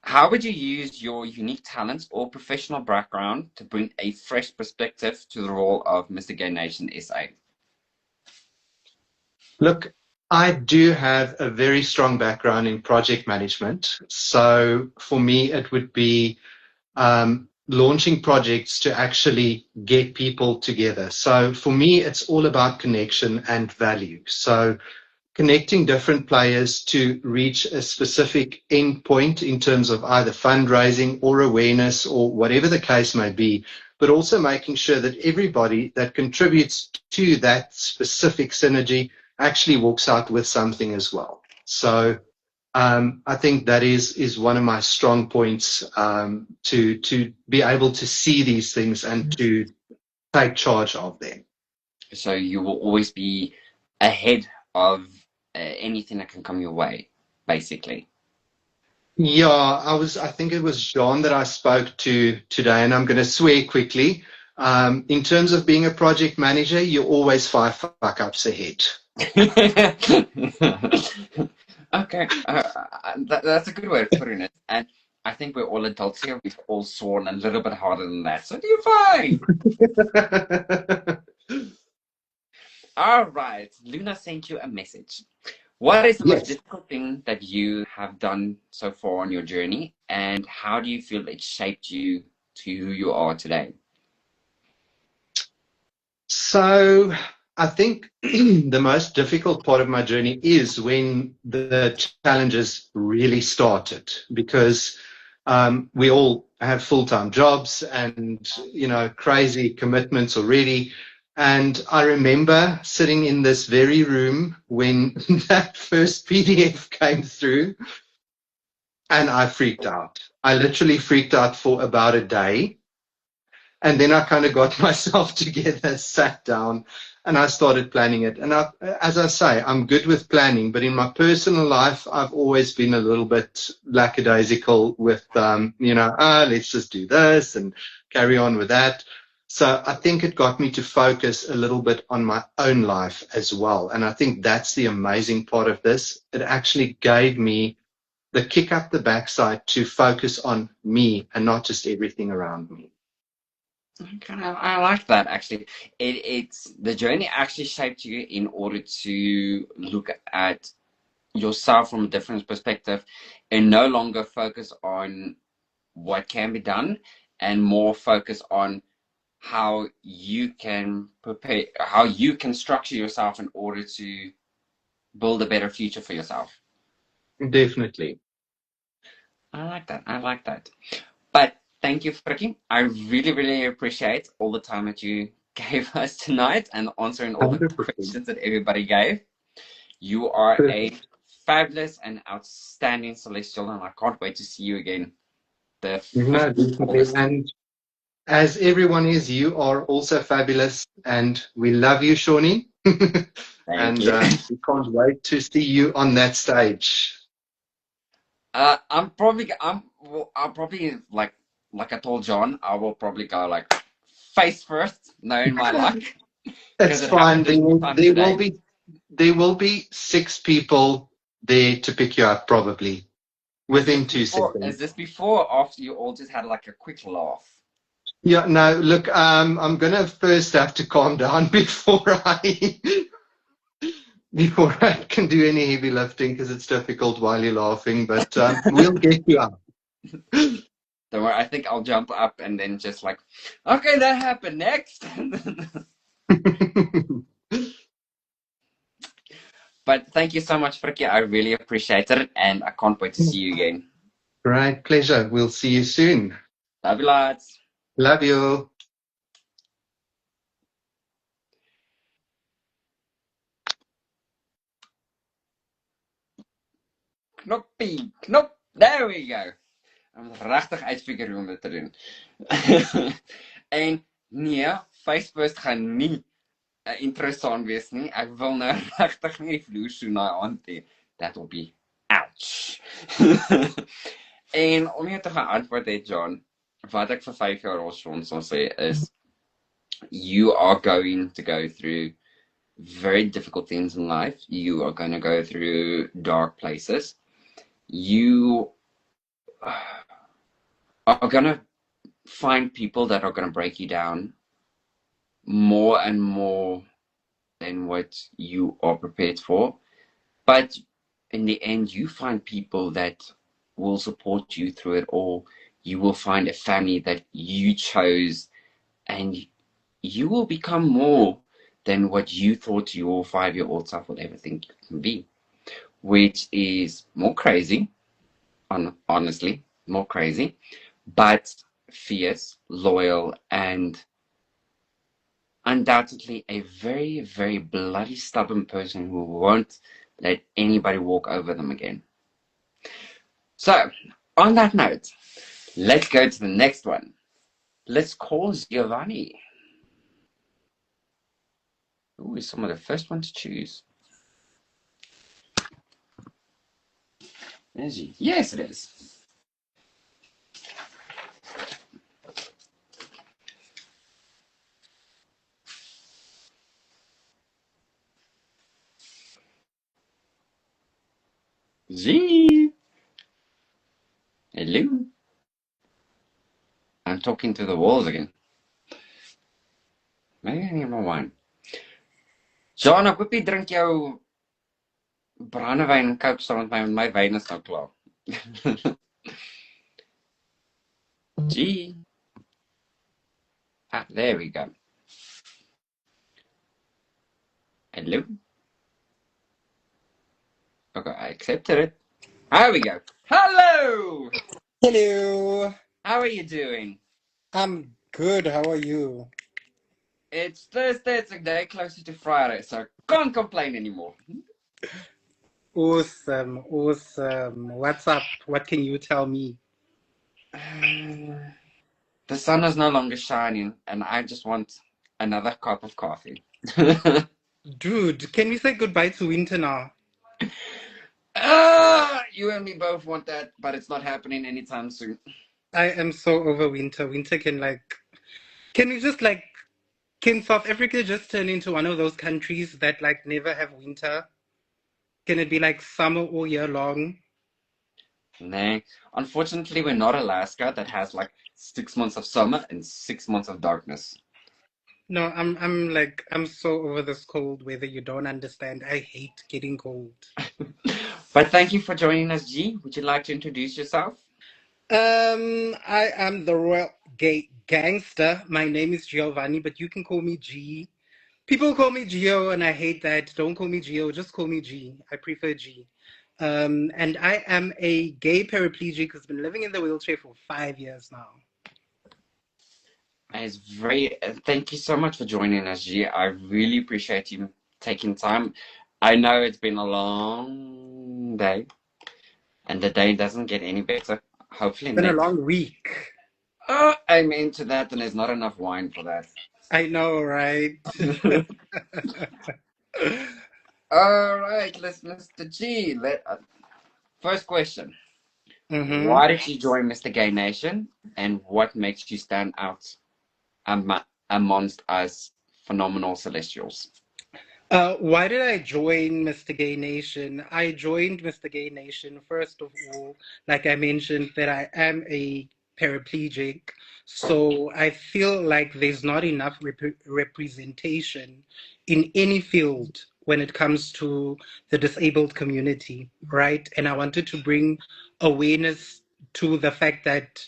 How would you use your unique talents or professional background to bring a fresh perspective to the role of Mr. Gay Nation SA? Look, I do have a very strong background in project management. So for me, it would be launching projects to actually get people together. So for me, it's all about connection and value. So connecting different players to reach a specific end point in terms of either fundraising or awareness or whatever the case may be, but also making sure that everybody that contributes to that specific synergy actually walks out with something as well. So I think that is one of my strong points, to be able to see these things and to take charge of them. So you will always be ahead of anything that can come your way, basically. Yeah, I think it was John that I spoke to today, and I'm going to swear quickly. In terms of being a project manager, you're always 5 fuck-ups ahead. Okay, that's a good way of putting it. And I think we're all adults here. We've all sworn a little bit harder than that, so you're fine. All right, Luna sent you a message. What is the most Yes. difficult thing that you have done so far on your journey, and how do you feel it shaped you to who you are today? So I think the most difficult part of my journey is when the challenges really started, because we all have full-time jobs and, you know, crazy commitments already. And I remember sitting in this very room when that first PDF came through, and I freaked out. I literally freaked out for about a day. And then I kind of got myself together, sat down, and I started planning it. And as I say, I'm good with planning, but in my personal life, I've always been a little bit lackadaisical with, let's just do this and carry on with that. So I think it got me to focus a little bit on my own life as well. And I think that's the amazing part of this. It actually gave me the kick up the backside to focus on me and not just everything around me. Okay, I like that actually. It's the journey actually shaped you in order to look at yourself from a different perspective and no longer focus on what can be done and more focus on how you can prepare, how you can structure yourself in order to build a better future for yourself. Definitely. I like that. I like that. But thank you, Frikkie. I really, really appreciate all the time that you gave us tonight and answering all the 100%. questions that everybody gave. You are a fabulous and outstanding celestial, and I can't wait to see you again. The 5th of August. And as everyone is, you are also fabulous, and we love you, Shawnee. Thank you. We can't wait to see you on that stage. I'll probably like I told John, I will probably go like face first, knowing my luck. It's fine. There will be 6 people there to pick you up, probably within 2 seconds. Is this before or after you all just had like a quick laugh? Yeah, no, look, I'm gonna first have to calm down before I can do any heavy lifting, because it's difficult while you're laughing, but we'll get you up. Don't worry, I think I'll jump up and then just like, okay, that happened next. But thank you so much, Frikkie. I really appreciate it, and I can't wait to see you again. Right, pleasure. We'll see you soon. Love you lots. Love you. Knoppie, knop. There we go. I'm regtig uitfigure hoe om dit te doen. En nee, Facebook gaan nie 'n intro song wees nie. Ek wil nou regtig nie die vloer so na hand hê. That will be ouch. En om jou te gaan antwoord het, John, wat ek vir 5 jaar al sal sê is, you are going to go through very difficult things in life. You are going to go through dark places. You are going to find people that are going to break you down more and more than what you are prepared for. But in the end, you find people that will support you through it all. You will find a family that you chose, and you will become more than what you thought your 5-year-old self would ever think you can be, which is more crazy, honestly, more crazy, but fierce, loyal, and undoubtedly a very, very bloody stubborn person who won't let anybody walk over them again. So, on that note, let's go to the next one. Let's call Giovanni. Ooh, is someone the first one to choose? Is he? Yes, it is. G. Hello. I'm talking to the walls again. Maybe I need more wine. John, ek hoop jy drink jou brandewyn en Coke saam met my, want my wyn is nou klaar. G. Ah, there we go. Hello. Okay, I accepted it. There we go. Hello! Hello, How are you doing? I'm good. How are you? It's Thursday, it's a day closer to Friday, so I can't complain anymore. Awesome, awesome. What's up? What can you tell me? The sun is no longer shining, and I just want another cup of coffee. Dude, can we say goodbye to winter now? You and me both want that, but it's not happening anytime soon. I am so over winter. Winter can we just can South Africa just turn into one of those countries that never have winter? Can it be like summer all year long? Nah, unfortunately, we're not Alaska that has like 6 months of summer and 6 months of darkness. No, I'm so over this cold weather. You don't understand. I hate getting cold. But thank you for joining us, G. Would you like to introduce yourself? I am the royal gay gangster. My name is Giovanni, but you can call me G. People call me Gio, and I hate that. Don't call me Gio, just call me G. I prefer G. And I am a gay paraplegic who's been living in the wheelchair for 5 years now. It's thank you so much for joining us, G. I really appreciate you taking time. I know it's been a long day, and the day doesn't get any better. Hopefully It's been a next. long week. I'm into that, and there's not enough wine for that. I know, right? All right, Mr. G. First question. hmm Why did you join Mr. Gay Nation, and what makes you stand out amongst us phenomenal celestials? Why did I join Mr. Gay Nation? I joined Mr. Gay Nation, first of all, like I mentioned, that I am a paraplegic. So I feel like there's not enough representation in any field when it comes to the disabled community, right? And I wanted to bring awareness to the fact that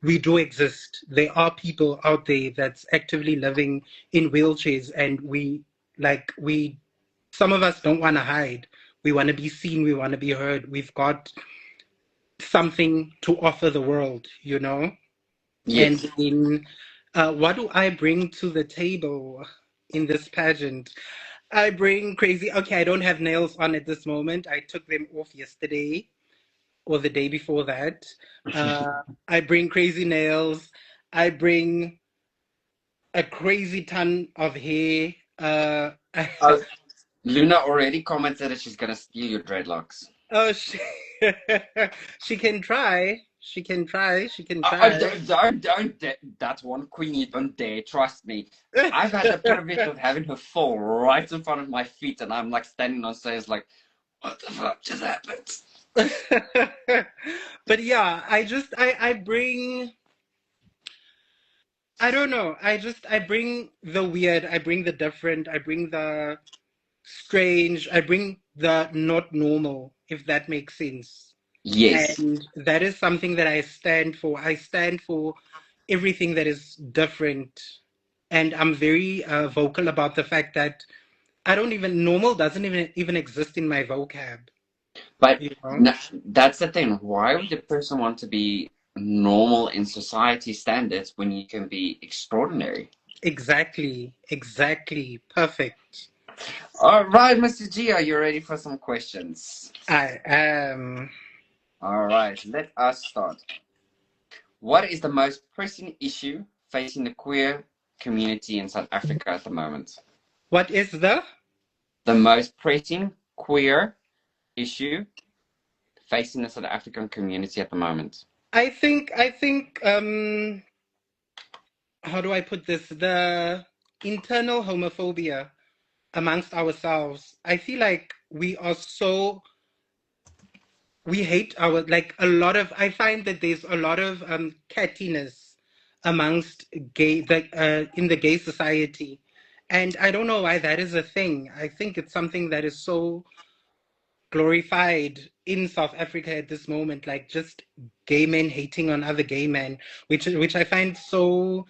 we do exist. There are people out there that's actively living in wheelchairs, and we some of us don't want to hide. We want to be seen, we want to be heard. We've got something to offer the world, you know? Yes. And in what do I bring to the table in this pageant? I bring crazy. Okay, I don't have nails on at this moment. I took them off yesterday or the day before that. I bring crazy nails. I bring a crazy ton of hair. Uh, Luna already commented that she's gonna steal your dreadlocks. Oh, she can try. She can try. She can Don't, that's one queen you don't dare, trust me. I've had the privilege of having her fall right in front of my feet, and I'm like standing on stage like, what the fuck just happened? But yeah, I bring, I don't know. I bring the weird, I bring the different, I bring the strange, I bring the not normal, if that makes sense. Yes. And that is something that I stand for. I stand for everything that is different. And I'm very vocal about the fact that I don't even, normal doesn't even exist in my vocab, But you know? that's the thing. Why would the person want to be normal in society standards when you can be extraordinary? Exactly, exactly. Perfect. All right, Mr. G, are you ready for some questions? I am. All right, let us start. What is the most pressing issue facing the queer community in South Africa at the moment? What is The most pressing queer issue facing the South African community at the moment? I think how do I put this? The internal homophobia amongst ourselves. I feel like we hate our, like, a lot of, I find that there's a lot of cattiness amongst in the gay society. And I don't know why that is a thing. I think it's something that is so glorified in South Africa at this moment, like just gay men hating on other gay men, which I find so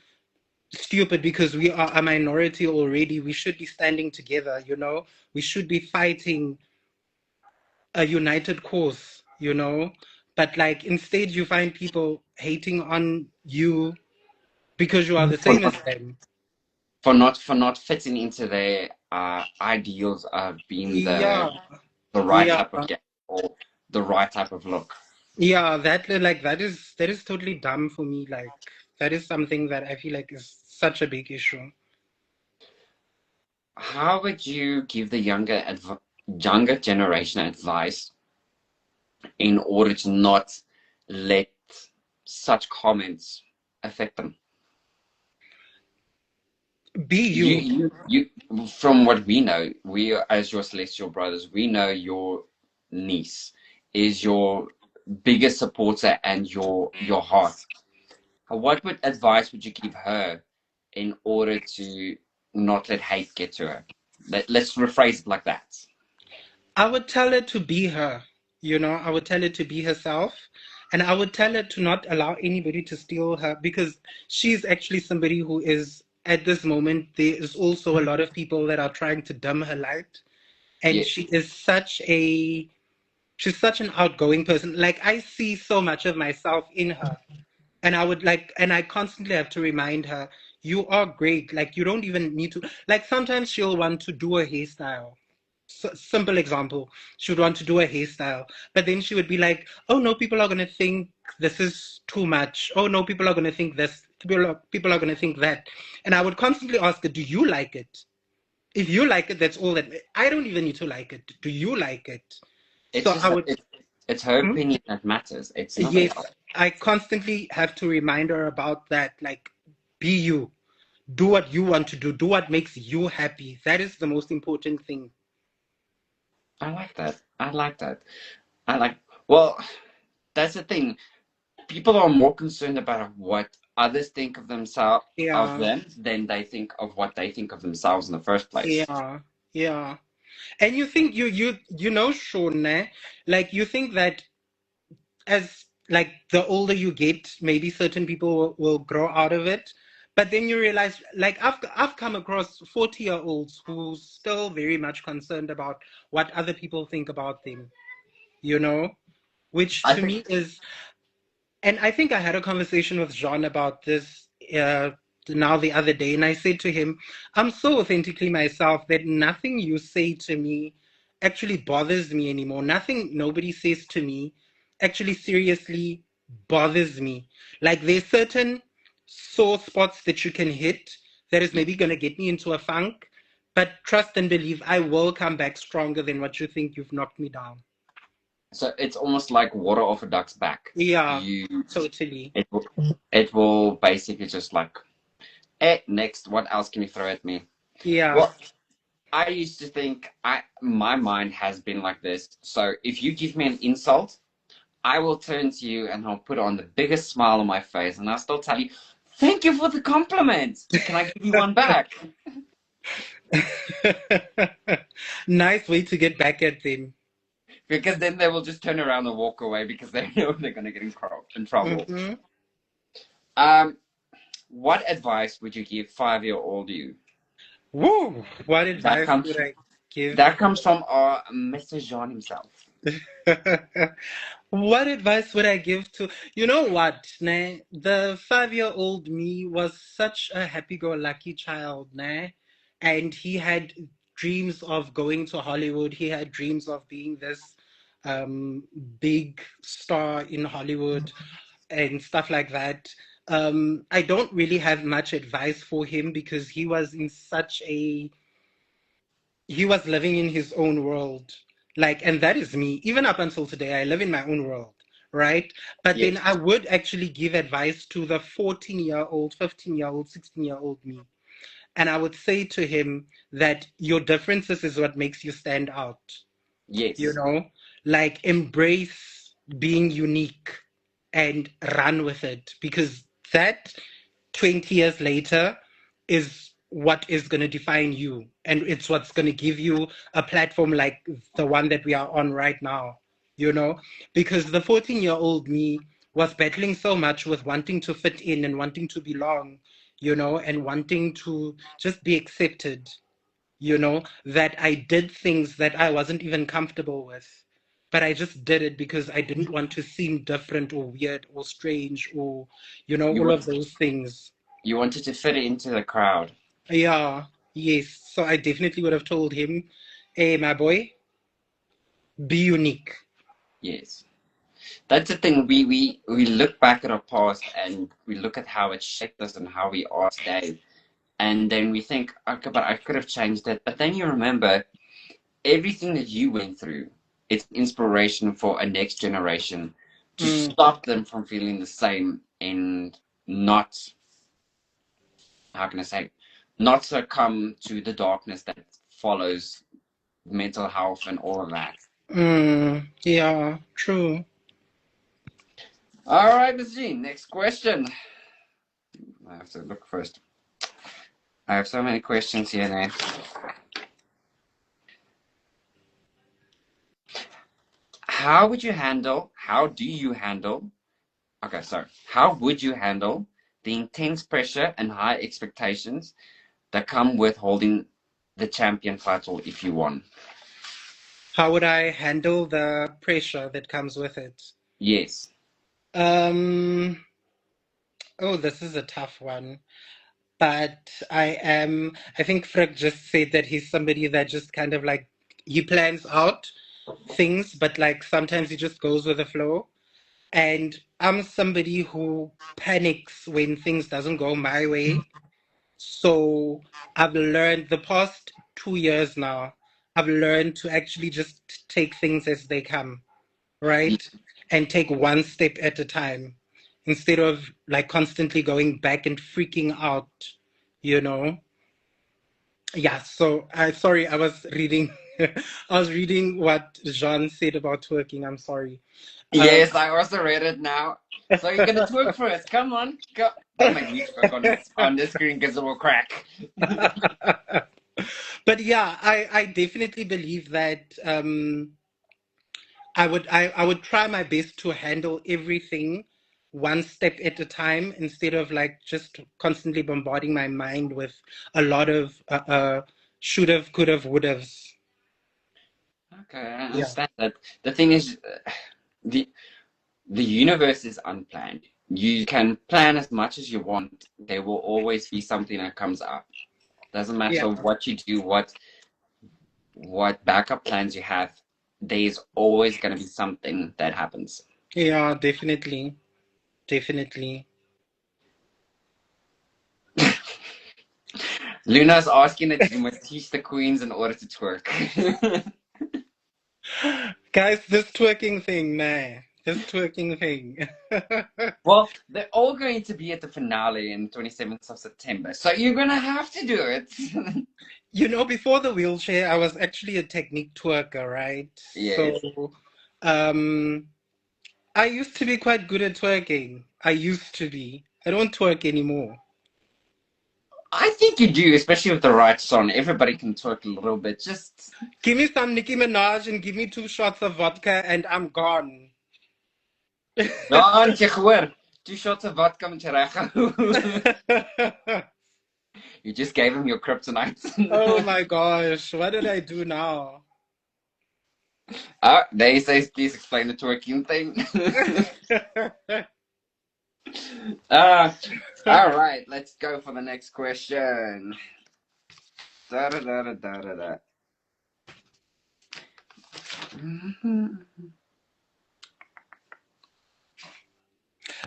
stupid, because we are a minority already. We should be standing together, you know. We should be fighting a united cause, you know. But like instead you find people hating on you because you are the For same as them. not fitting into their ideals of being Yeah, the right yeah, type of gay or the right type of look. yeah. That is totally dumb for me. Like that is something that I feel like is such a big issue. How would you give the younger generation advice in order to not let such comments affect them? Be you. From what we know, we as your celestial brothers, we know your niece is your biggest supporter and your heart. What advice would you give her in order to not let hate get to her? Let's rephrase it like that. I would tell her to be her, you know. I would tell her to be herself, and I would tell her to not allow anybody to steal her, because she's actually somebody who is, at this moment, there is also a lot of people that are trying to dim her light, and Yeah, she's such an outgoing person. Like I see so much of myself in her, and I constantly have to remind her, you are great. Like you don't even need to, like sometimes she'll want to do a hairstyle. Simple example, she would want to do a hairstyle, but then she would be like, oh no, people are going to think this is too much. Oh no, people are going to think this. People are going to think that. And I would constantly ask her, do you like it? If you like it, that's all that. I don't even need to like it. Do you like it? it's So just I that would. it's her Hmm? opinion that matters. It's nothing Yes, else. I constantly have to remind her about that. Like, be you. Do what you want to do. Do what makes you happy. That is the most important thing. I like that. I like that. I like. Well, that's the thing. People are more concerned about what others think of themselves of Yeah, them than they think of what they think of themselves in the first place. yeah, yeah. And you think you know, Sean, eh? Like you think that as like the older you get, maybe certain people will grow out of it. But then you realize, like I've come across 40-year-olds who still very much concerned about what other people think about them, you know, which I to think me is, and I think I had a conversation with Jean about this now the other day, and I said to him, I'm so authentically myself that nothing you say to me actually bothers me anymore. Nothing nobody says to me actually seriously bothers me. Like there's certain sore spots that you can hit that is maybe going to get me into a funk, but trust and believe I will come back stronger than what you think you've knocked me down. so. It's almost like water off a duck's back. Yeah, You, totally. it will, it will basically just like, next. What else can you throw at me? Yeah. Well, I used to think my mind has been like this. So if you give me an insult, I will turn to you and I'll put on the biggest smile on my face and I'll still tell you, thank you for the compliment. Can I give you one back? Nice way to get back at them. Because then they will just turn around and walk away because they know they're going to get in trouble. Hmm. Um, what advice would you give 5-year-old you? Woo! What That advice comes would I give? that comes from our Mr. Jean himself. What advice would I give to, you know what, ne? The 5-year-old me was such a happy-go-lucky child, ne? And he had dreams of going to Hollywood. He had dreams of being this um, big star in Hollywood and stuff like that. I don't really have much advice for him because he was in such a he was living in his own world. Like, and that is me. Even up until today, I live in my own world, right? But then Yes. I would actually give advice to the 14-year-old, 15-year-old, 16-year-old me. And I would say to him that your differences is what makes you stand out. You Yes. know, like embrace being unique and run with it, because that 20 years later is what is going to define you, and it's what's going to give you a platform like the one that we are on right now, you know, because the 14-year-old me was battling so much with wanting to fit in and wanting to belong, you know, and wanting to just be accepted, you know, that I did things that I wasn't even comfortable with. But I just did it because I didn't want to seem different or weird or strange or, you know, You all wa- of those things. you wanted to fit into the crowd. Yeah, yes. So I definitely would have told him, hey, my boy, be unique. Yes. That's the thing. We look back at our past and we look at how it shaped us and how we are today. And then we think, okay, but I could have changed it. But then you remember everything that you went through. It's inspiration for a next generation to Mm, stop them from feeling the same and not, how can I say, not succumb to the darkness that follows mental health and all of that. yeah, true. All right, Ms. Jean, next question. I have to look first. I have so many questions here now. How do you handle, okay, sorry. How would you handle the intense pressure and high expectations that come with holding the champion title if you won? How would I handle the pressure that comes with it? Yes. Um, oh, this is a tough one. But I think Frank just said that he's somebody that just kind of like, he plans out things, but like sometimes he just goes with the flow. And I'm somebody who panics when things doesn't go my way. So I've learned the past 2 years now, I've learned to actually just take things as they come, Ye- right? And take one step at a time instead of like constantly going back and freaking out, you know? Yeah, so I sorry, I was reading I was reading what Jean said about twerking. I'm sorry. Um, Yes, I also read it now. So you're gonna twerk for us. Come on. Go. Don't make me twerk on the screen because it will crack. but yeah, I definitely believe that I would try my best to handle everything one step at a time instead of like just constantly bombarding my mind with a lot of should have, could have, would have. Okay, I Yeah. understand that. The thing is, the the universe is unplanned. You can plan as much as you want. There will always be something that comes up. Doesn't Yeah. matter what you do, what backup plans you have. There's always gonna be something that happens. Yeah, definitely. Definitely. Luna's asking that you must teach the queens in order to twerk. Guys, this twerking thing, nah. This twerking thing. Well, they're all going to be at the finale in 27th of September, so you're gonna have to do it. You know, before the wheelchair, I was actually a technique twerker, right? Yes. So, um, I used to be quite good at twerking. I used to be. I don't twerk anymore. I think you do, especially with the right song. Everybody can twerk a little bit. Just Give me some Nicki Minaj and give me 2 shots of vodka and I'm gone. John, jy gehoor. 2 shots of vodka met jy reggehou. You just gave him your kryptonite. Oh my gosh, what did I do now? They say please explain the twerking thing. uh, all right, let's go for the next question. Da, da, da, da, da, da, da.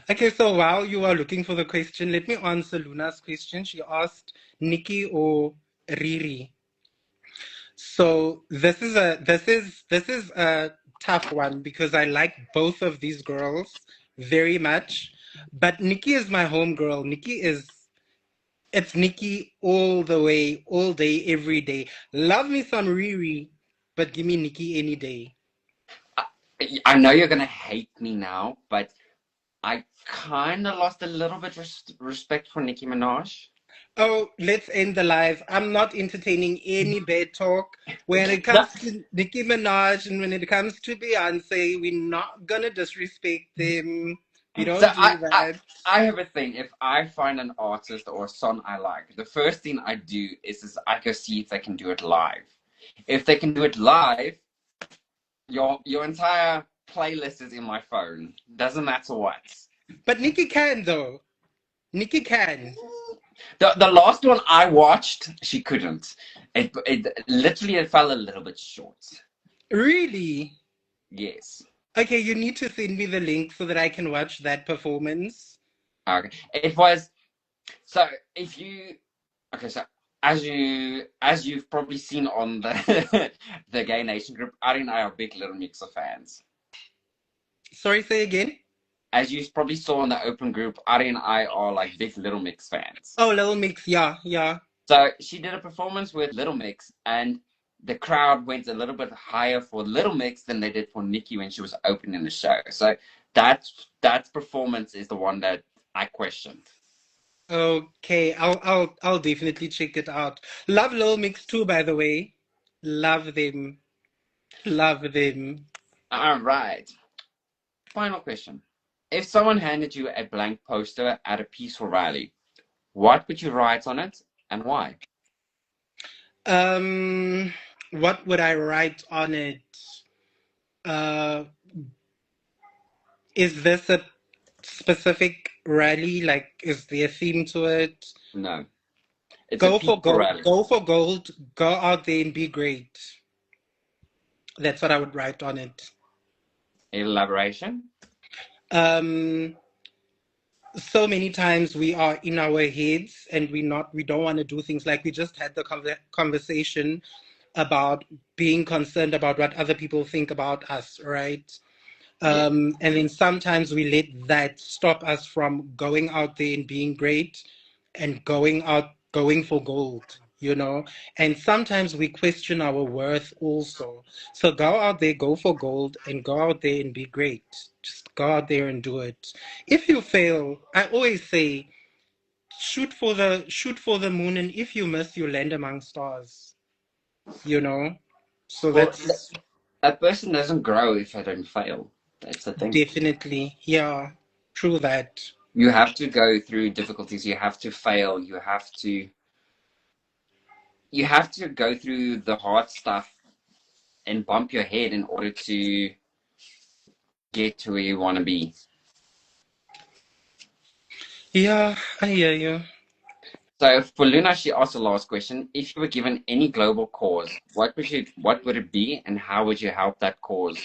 Okay, so while you are looking for the question, let me answer Luna's question. She asked Nikki or Riri. So this is a tough one because I like both of these girls very much, but Nikki is my home girl. It's Nikki all the way, all day, every day. Love me some Riri, but give me Nikki any day. I know you're gonna hate me now, but I kind of lost a little bit respect for Nicki Minaj. Oh, let's end the live. I'm not entertaining any bad talk. When it No, comes to Nicki Minaj and when it comes to Beyonce, we're not gonna disrespect them. We so don't do that. I have a thing. If I find an artist or a song I like, the first thing I do is I go see if they can do it live. If they can do it live, your entire playlist is in my phone. Doesn't matter what. But Nicki can though. Nicki can. The last one I watched, she couldn't. It fell a little bit short. Really? Yes. Okay, you need to send me the link so that I can watch that performance. Okay. It was so if you okay, so as you've probably seen on the the Gay Nation group, Ari and I are big Little Mixer fans. Sorry, say again? As you probably saw in the open group, Ari and I are like big Little Mix fans. Oh, Little Mix, yeah, yeah. So she did a performance with Little Mix, and the crowd went a little bit higher for Little Mix than they did for Nikki when she was opening the show. So that performance is the one that I questioned. Okay, I'll definitely check it out. Love Little Mix too, by the way. Love them. Love them. All right. Final question. If someone handed you a blank poster at a peaceful rally, what would you write on it and why? Um, what would I write on it? Uh, is this a specific rally? Like, is there a theme to it? No. It's a Go for peaceful gold. rally. Go for gold. Go out there and be great. That's what I would write on it. Elaboration? Um, so many times we are in our heads and we don't want to do things like we just had the conversation about being concerned about what other people think about us, right? Yeah. And then sometimes we let that stop us from going out there and being great and going for gold, you know? And sometimes we question our worth also. So go out there, go for gold, and go out there and be great. Just go out there and do it. If you fail, I always say, shoot for the moon, and if you miss, you land among stars, you know? So Well, that's a person doesn't grow if they don't fail. That's the thing. definitely, yeah, true that. You have to go through difficulties. You have to fail. You have to go through the hard stuff and bump your head in order to get to where you want to be. Yeah, I hear you. So for Luna, she asked the last question. If you were given any global cause, what would it be and how would you help that cause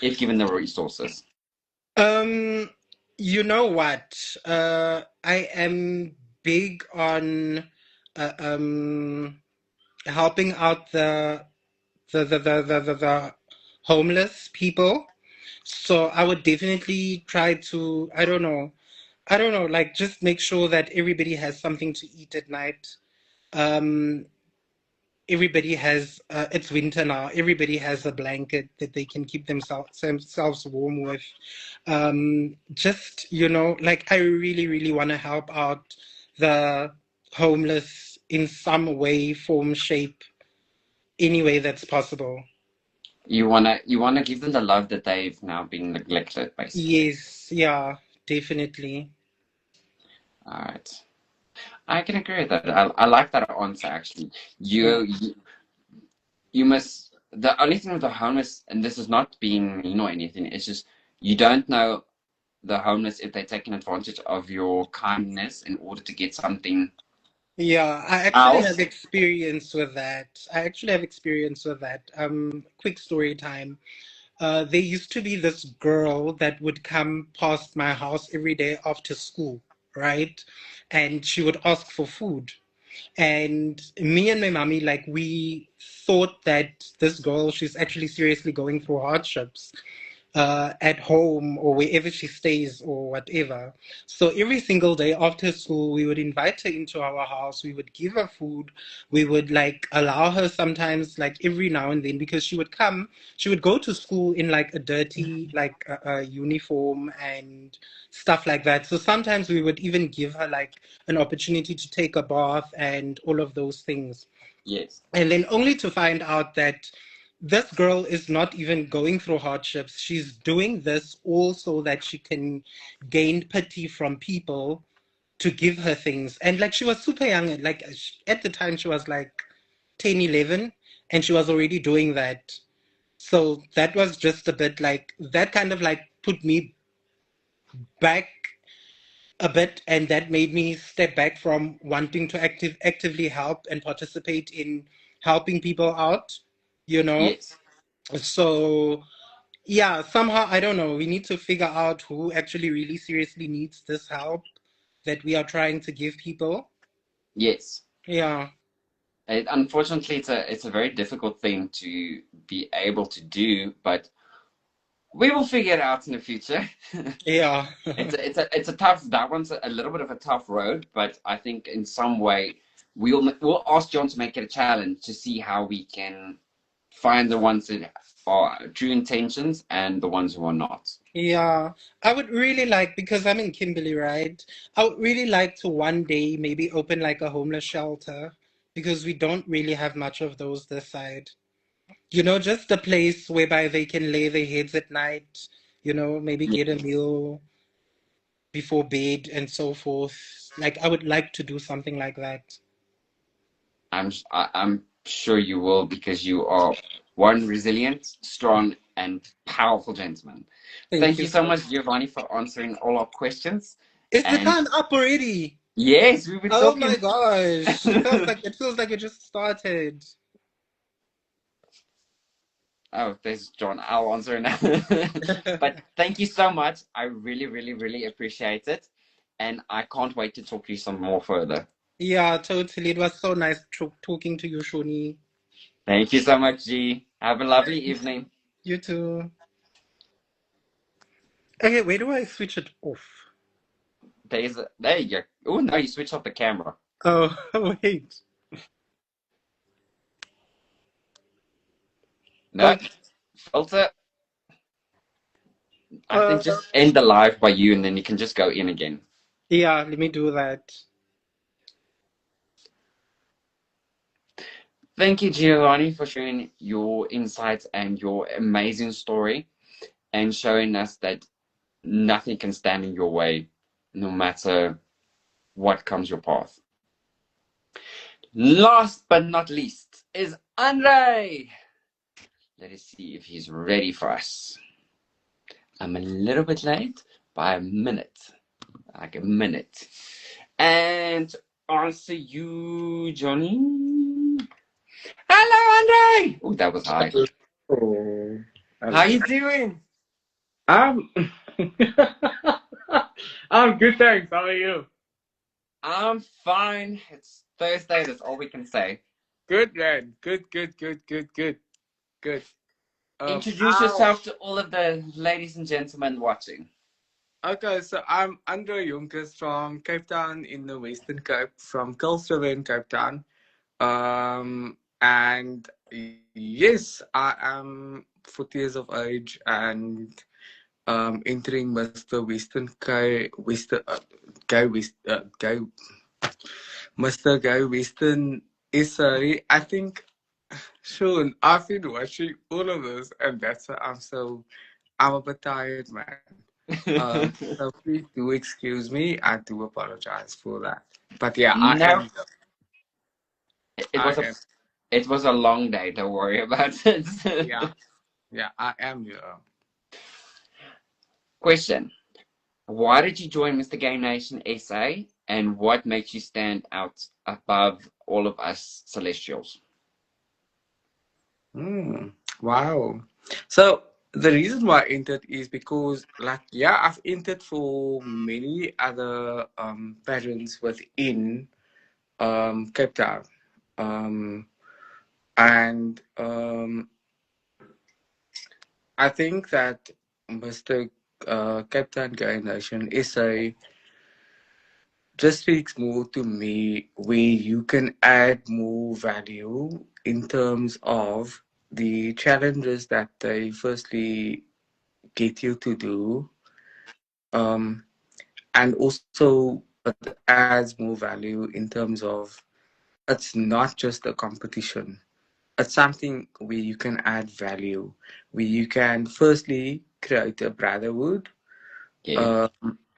if given the resources? Um, you know what? I am big on uh, um helping out the homeless people. So I would definitely try to, I don't know, like just make sure that everybody has something to eat at night. Um, everybody has it's winter now, everybody has a blanket that they can keep themselves warm with. Just, like I really really want to help out the homeless in some way, form, shape, any way that's possible. You wanna give them the love that they've now been neglected, basically. Yes, yeah, definitely. All right. I can agree with that. I like that answer actually. Mm. You must. The only thing with the homeless, and this is not being mean or anything, it's just you don't know the homeless if they're taking advantage of your kindness in order to get something Yeah, I actually have else. experience with that. Quick story time. There used to be this girl that would come past my house every day after school, right? And she would ask for food. And me and my mommy, like, we thought that this girl, she's actually seriously going through hardships at home or wherever she stays or whatever. So every single day after school, we would invite her into our house. We would give her food. We would like allow her sometimes, like every now and then, because she would go to school in like a dirty, like a uniform and stuff like that. So sometimes we would even give her like an opportunity to take a bath and all of those things. Yes. And then only to find out that this girl is not even going through hardships. She's doing this all so that she can gain pity from people to give her things. And like she was super young, like at the time she was like 10, 11, and she was already doing that. So that was just a bit like, that kind of like put me back a bit, and that made me step back from wanting to actively help and participate in helping people out, you know? Yes. So yeah, somehow, I don't know, we need to figure out who actually really seriously needs this help that we are trying to give people. Yes. Yeah. Unfortunately, it's a very difficult thing to be able to do, but we will figure it out in the future. Yeah. It's a tough. That one's a little bit of a tough road, but I think in some way we'll ask John to make it a challenge to see how we can find the ones that are true intentions and the ones who are not. Yeah. I would really like, because I'm in Kimberley, right? I would really like to one day maybe open like a homeless shelter, because we don't really have much of those this side. You know, just a place whereby they can lay their heads at night, you know, maybe Yeah, get a meal before bed and so forth. Like, I would like to do something like that. I'm sure you will because you are one resilient, strong, and powerful gentleman. Thank Thank you you so so much. much, Giovanni, for answering all our questions. Is the And time up already? yes, we've been Oh my talking. gosh. It feels like it just started. Oh, there's John. I'll answer now. But thank you so much. I really, really, really appreciate it. And I can't wait to talk to you some more further. Yeah, totally. It was so nice talking to you, Shoni. Thank you so much, G. Have a lovely evening. You too. Okay, where do I switch it off? There you go. Oh, no, you switched off the camera. Oh, wait. No, Okay. filter. I think Uh, just end the live by you and then you can just go in again. yeah, let me do that. Thank you, Giovanni, for sharing your insights and your amazing story and showing us that nothing can stand in your way, no matter what comes your path. Last but not least is Andre. Let us see if he's ready for us. I'm a little bit late by a minute, like a minute. And answer you, Johnny. Hello, Andre. Oh, that was high. Oh, How you doing? I'm I'm good, thanks. How are you? I'm fine. It's Thursday. That's all we can say. Good, man. Good, good, good, good, good, good. Introduce yourself to all of the ladies and gentlemen watching. Okay, so I'm Andre Jonkers from Cape Town in the Western Cape, from Kuilsriver in Cape Town. And yes, I am 40 years of age and entering Mr. Western Cape, Mr. Guy Western SA. I think, Sean, I've been watching all of this, and that's why I'm a bit tired, man. So please do excuse me. I do apologize for that. But yeah, I No, am. it I was a am. it was a long day. Don't worry about it. Yeah, I am here. Question: why did you join Mr. Game Nation SA, and what makes you stand out above all of us Celestials? Wow. So the reason why I entered is because, like, yeah, I've entered for many other parents within Cape Town. And I think that Mr. Cape Town Gay Nation just speaks more to me where you can add more value in terms of the challenges that they firstly get you to do. And also it adds more value in terms of it's not just a competition. It's something where you can add value, where you can firstly create a brotherhood, Yeah.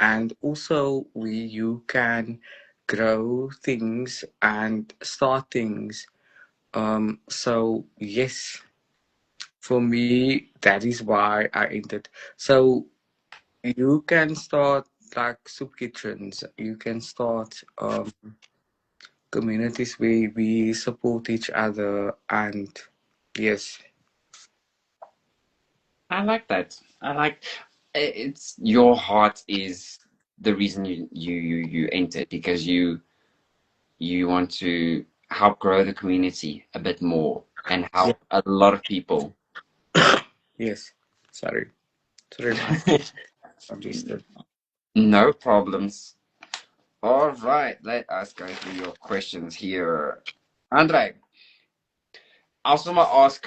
and also where you can grow things and start things. So yes, for me, that is why I entered. So you can start like soup kitchens. You can start communities where we support each other, and yes. I like that. I like it's your heart is the reason you entered because you want to help grow the community a bit more and Yeah. help a lot of people. Yes. Sorry. Sorry, my congested. No problems. All right, let us go through your questions here. Andre, I also want to ask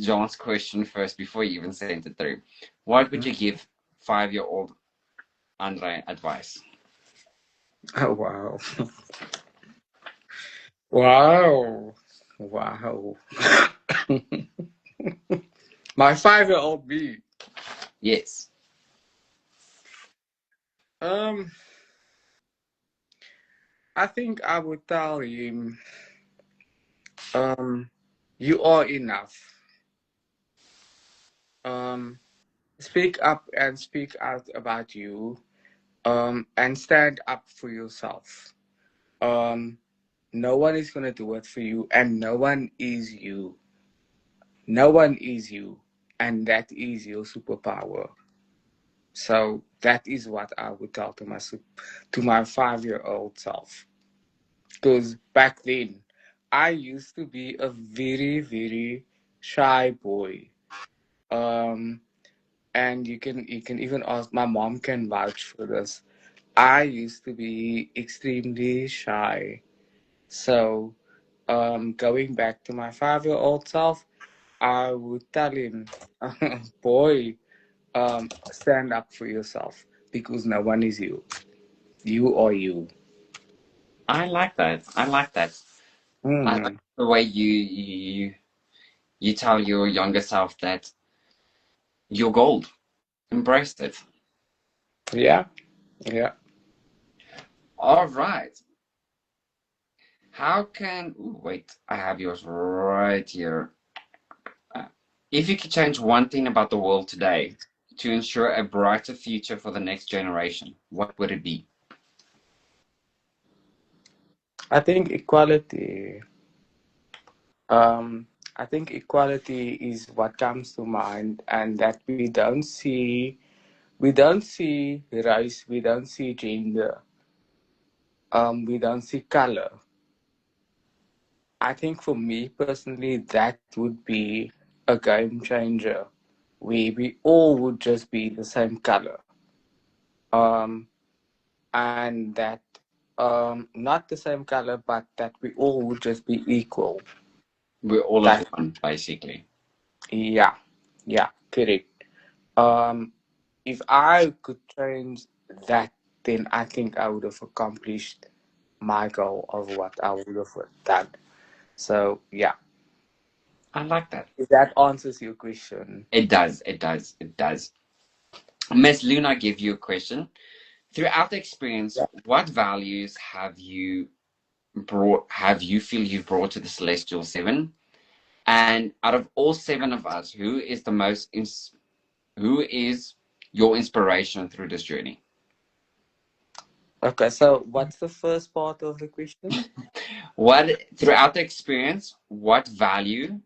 John's question first before you even sent it through. What would you give 5-year-old Andre advice? Oh wow. Wow. Wow. My 5-year-old me. Yes. Um, I think I would tell him, you are enough. Um, Speak up and speak out about you. And stand up for yourself. Um, no one is gonna do it for you, and no one is you. No one is you, and that is your superpower. So that is what I would tell to my 5-year-old self. Because back then, I used to be a very, very shy boy. Um, and you can even ask, my mom can vouch for this. I used to be extremely shy. So, going back to my 5-year-old self, I would tell him, boy, stand up for yourself because no one is you. You are you. I like that. I like that. I like Hmm. the way you tell your younger self that you're gold. Embrace it. Yeah, yeah. All right. How can ooh, wait? I have yours right here. If you could change one thing about the world today to ensure a brighter future for the next generation, what would it be? I think equality. Um, I think equality is what comes to mind, and that we don't see race, we don't see gender, we don't see color. I think for me personally, that would be a game changer, where we all would just be the same color, um, and that not the same color, but that we all would just be equal. We're all as That one, basically. yeah, yeah, correct. Um, if I could change that, then I think I would have accomplished my goal of what I would have done. So yeah, I like that. if that answers your question. It does. It does. It does. Miss Luna, I give you a question. Throughout the experience, Yeah. what values have you feel you've brought to the Celestial Seven? And out of all seven of us, who is your inspiration through this journey? Okay, so what's the first part of the question? What throughout the experience, what value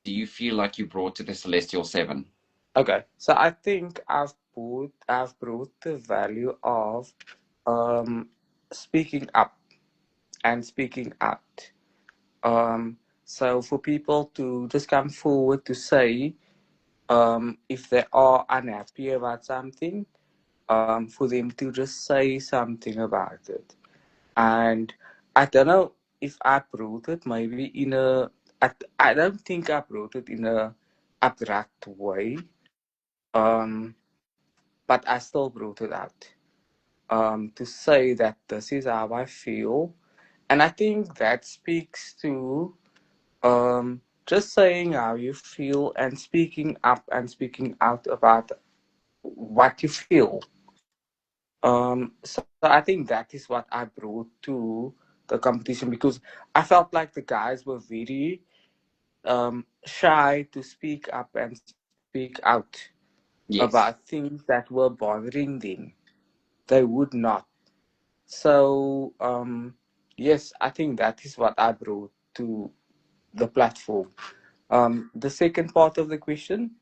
do you feel like you brought to the Celestial Seven? Okay, so I think I've brought the value of um speaking up and speaking out. So for people to just come forward to say if they are unhappy about something, for them to just say something about it. And I don't know if I brought it maybe in a, I don't think I brought it in a abstract way, um, but I still brought it out to say that this is how I feel. And I think that speaks to just saying how you feel and speaking up and speaking out about what you feel. So I think that is what I brought to the competition, because I felt like the guys were very shy to speak up and speak out about Yes. things that were bothering them. They would not. So yes, I think that is what I brought to the platform. The second part of the question.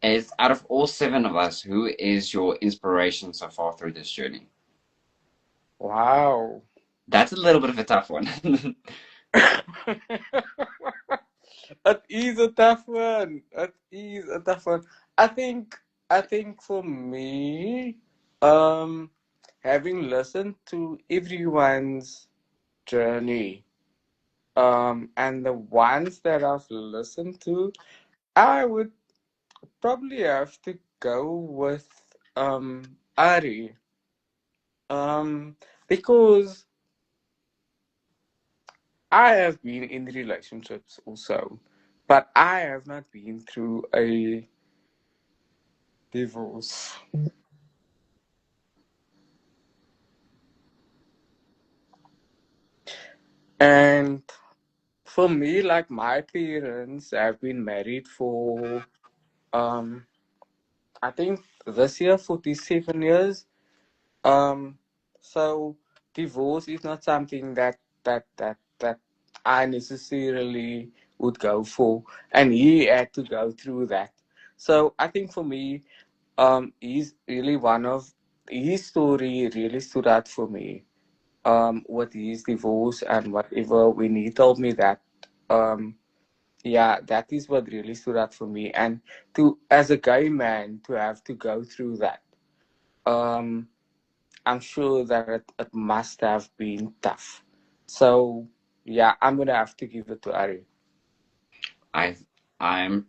Is out of all 7 of us, who is your inspiration so far through this journey? Wow. That's a little bit of a tough one. It is a tough one. It is a tough one. I think I think for me, um, having listened to everyone's journey, and the ones that I've listened to, I would probably have to go with Ari. Because I have been in relationships also, but I have not been through a divorce. And for me, like my parents have been married for um I think this year 47 years. Um so divorce is not something that I necessarily would go for, and he had to go through that. So I think for me, he's really one of his story really stood out for me. With his divorce and whatever, when he told me that, um yeah, that is what really stood out for me. And to, as a gay man, to have to go through that, um I'm sure that it must have been tough. So yeah, I'm gonna have to give it to Ari. I I'm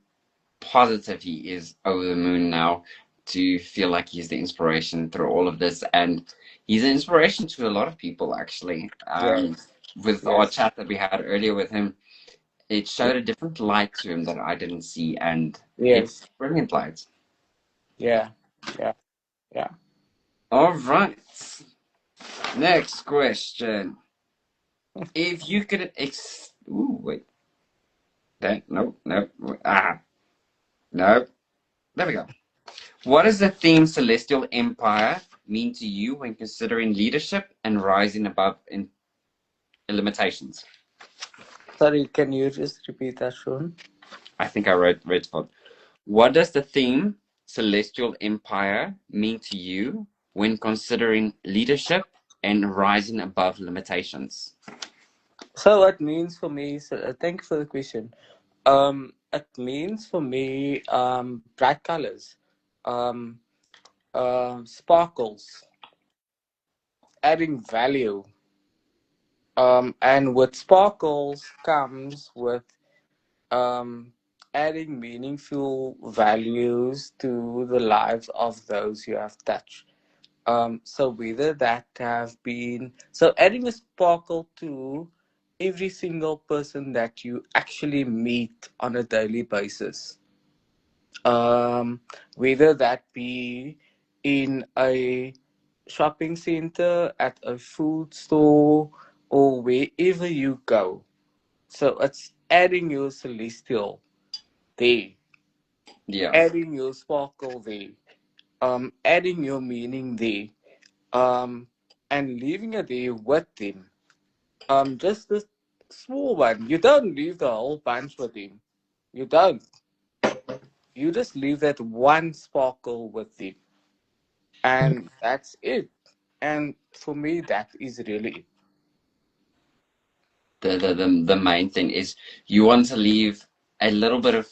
positive he is over the moon now to feel like he's the inspiration through all of this, and he's an inspiration to a lot of people actually. Yes, With our yes, chat that we had earlier with him, it showed a different light to him that I didn't see, and it's yes, brilliant light. yeah, yeah, yeah. All right, next question. If you could ooh, wait, that no, no, no, there we go. What does the theme Celestial Empire mean to you when considering leadership and rising above in limitations? Sorry, can you just repeat that, Sean? I think I read for. What does the theme Celestial Empire mean to you when considering leadership and rising above limitations? So it means for me, so, thank you for the question. It means for me, bright colors, um, sparkles, adding value. And with sparkles comes with um, adding meaningful values to the lives of those you have touched. So whether that have been, so adding a sparkle to every single person that you actually meet on a daily basis. Whether that be in a shopping center, at a food store, or wherever you go. So it's adding your celestial there, Yeah, adding your sparkle there, adding your meaning there, um, and leaving it there with him. Just this small one. You don't leave the whole bunch with him. You don't. You just leave that one sparkle with him, and that's it. And for me, that is really it. the main thing is you want to leave a little bit of,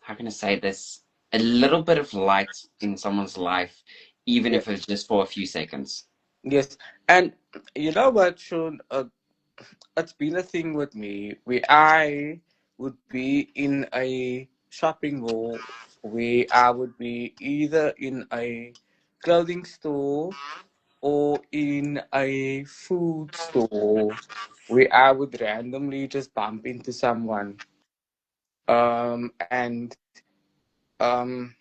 how can I say this? A little bit of light in someone's life, even Yeah. if it's just for a few seconds. Yes. And you know what, Sean? It's been a thing with me where I would be in a shopping mall where I would be either in a clothing store or in a food store where I would randomly just bump into someone. And um,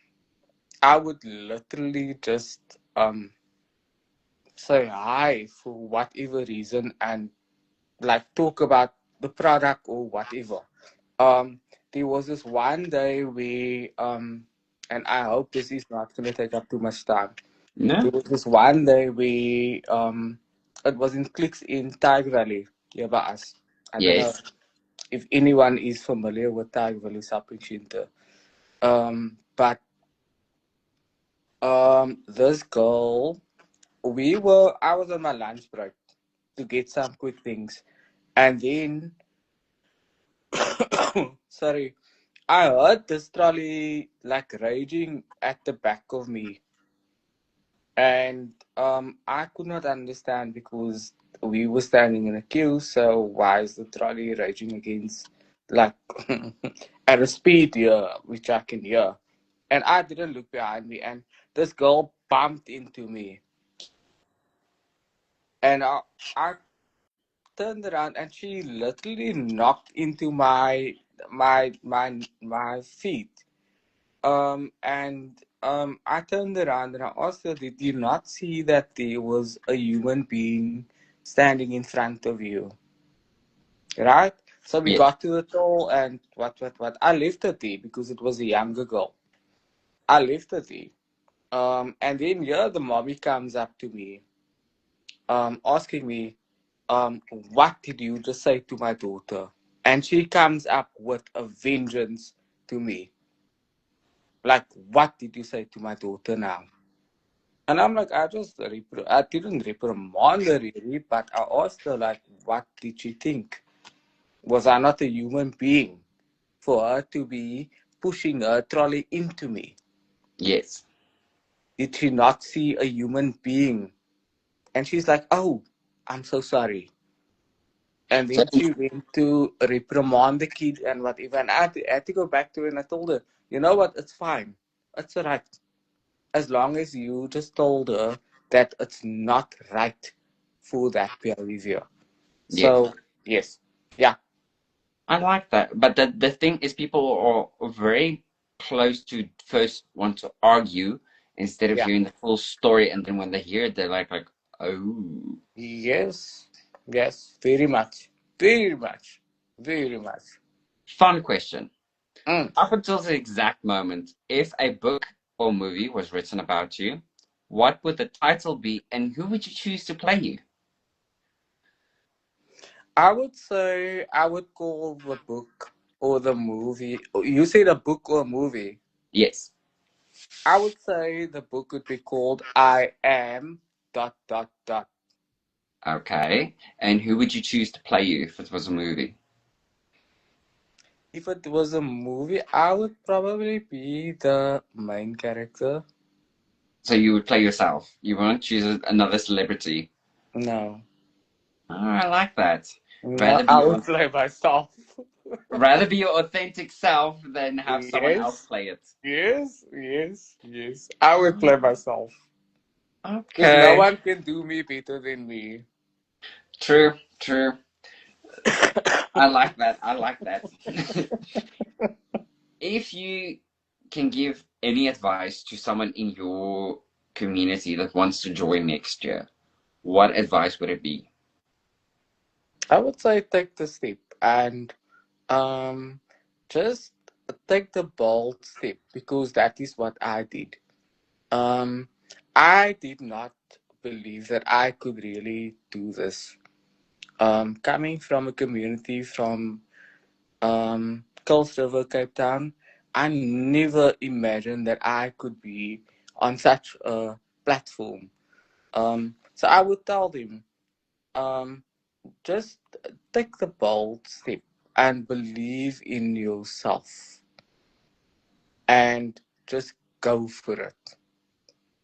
I would literally just say hi for whatever reason and like talk about the product or whatever. Um, there was this one day where and I hope this is not gonna take up too much time. There No? was this one day where it was in Clicks in Tiger Valley, here by us. I don't know Yes. if anyone is familiar with Tiger Valley shopping center. But this girl, I was on my lunch break to get some quick things, and then sorry, I heard this trolley like raging at the back of me, and I could not understand because we were standing in a queue. So why is the trolley raging against like at a speed here, which I can hear? And I didn't look behind me, and this girl bumped into me, and I turned around, and she literally knocked into my feet. And I turned around and I asked her, "Did you not see that there was a human being standing in front of you?" Right? So we Yes. got to the toll, and what? I left her there because it was a younger girl. I left her there. And then here the mommy comes up to me, asking me, what did you just say to my daughter? And she comes up with a vengeance to me. Like, what did you say to my daughter now? And I'm like, I didn't reprimand her really, but I asked her, like, what did she think? Was I not a human being for her to be pushing her trolley into me? Yes. Did she not see a human being? And she's like, oh, I'm so sorry. And So, then she went to reprimand the kid and whatever. And I had to go back to her and I told her, you know what, it's fine. It's all right. As long as you just told her that it's not right for that behavior. yes. So, yes. Yeah. I like that. But the thing is, people are very close to first want to argue instead of Yeah. hearing the full story, and then when they hear it, they're like, oh. Yes. Yes. Very much. Very much. Very much. Fun question. Mm. Up until the exact moment, if a book or movie was written about you, what would the title be, and who would you choose to play you? I would say I would call the book or the movie. You say the book or movie? Yes. I would say the book would be called I Am dot dot dot. Okay. And who would you choose to play you if it was a movie? If it was a movie, I would probably be the main character. So you would play yourself. You won't choose another celebrity. No. Oh, I like that. No, Rather be I your would play myself. rather be your authentic self than have someone else Yes. play it. Yes. Yes. Yes. I would play myself. Because no Okay. one can do me better than me. True, true. I like that. I like that. If you can give any advice to someone in your community that wants to join next year, what advice would it be? I would say take the step and um just take the bold step because that is what I did. Um I did not believe that I could really do this. Coming from a community from Coast River, Cape Town, I never imagined that I could be on such a platform. So I would tell them, um, just take the bold step and believe in yourself and just go for it.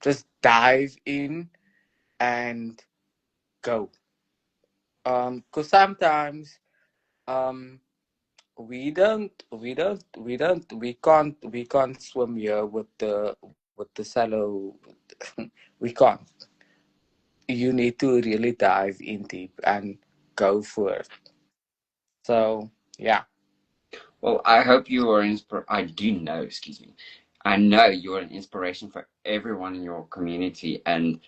Just dive in and go. Because sometimes um we can't swim here with the shallow. We can't. You need to really dive in deep and go for it. So yeah. Well, I hope you are I do know, excuse me. I know you're an inspiration for everyone in your community, and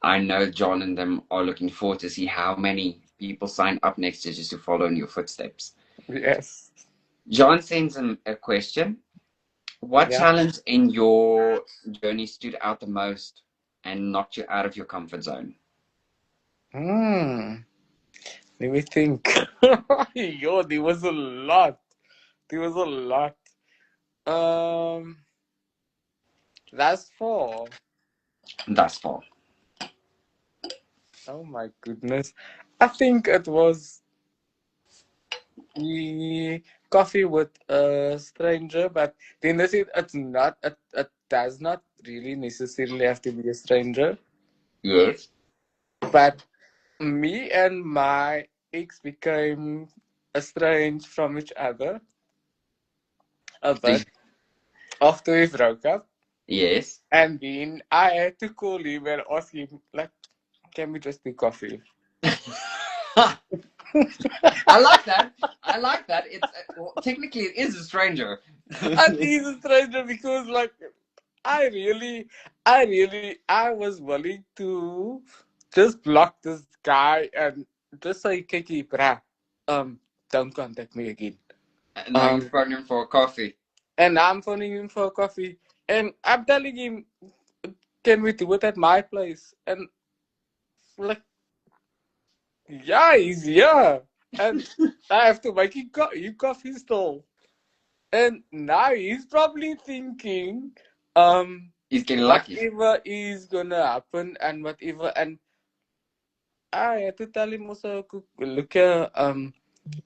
I know John and them are looking forward to see how many people sign up next year just to follow in your footsteps. Yes. John sends him a question. What Yeah. challenge in your journey stood out the most and knocked you out of your comfort zone? Hmm. Let me think. Yo, there was a lot. There was a lot. Um, that's four. Thus far. Oh my goodness. I think it was the coffee with a stranger, but then they said it's not. It does not really necessarily have to be a stranger. Yes. But me and my ex became estranged from each other a bit after we broke up. Yes. And then I had to call him and ask him, like, can we just do coffee? I like that. I like that. It's well, technically it is a stranger. And he's a stranger because, like, I was willing to just block this guy and just say, Kiki, brah, don't contact me again. And now you Um, phone him for a coffee. and I'm phoning him for coffee, and I'm telling him, can we do it at my place? And like, yeah, he's here, and I have to make you coffee stall. And now he's probably thinking, He's getting lucky. whatever is gonna happen and whatever. And I had to tell him also, look here,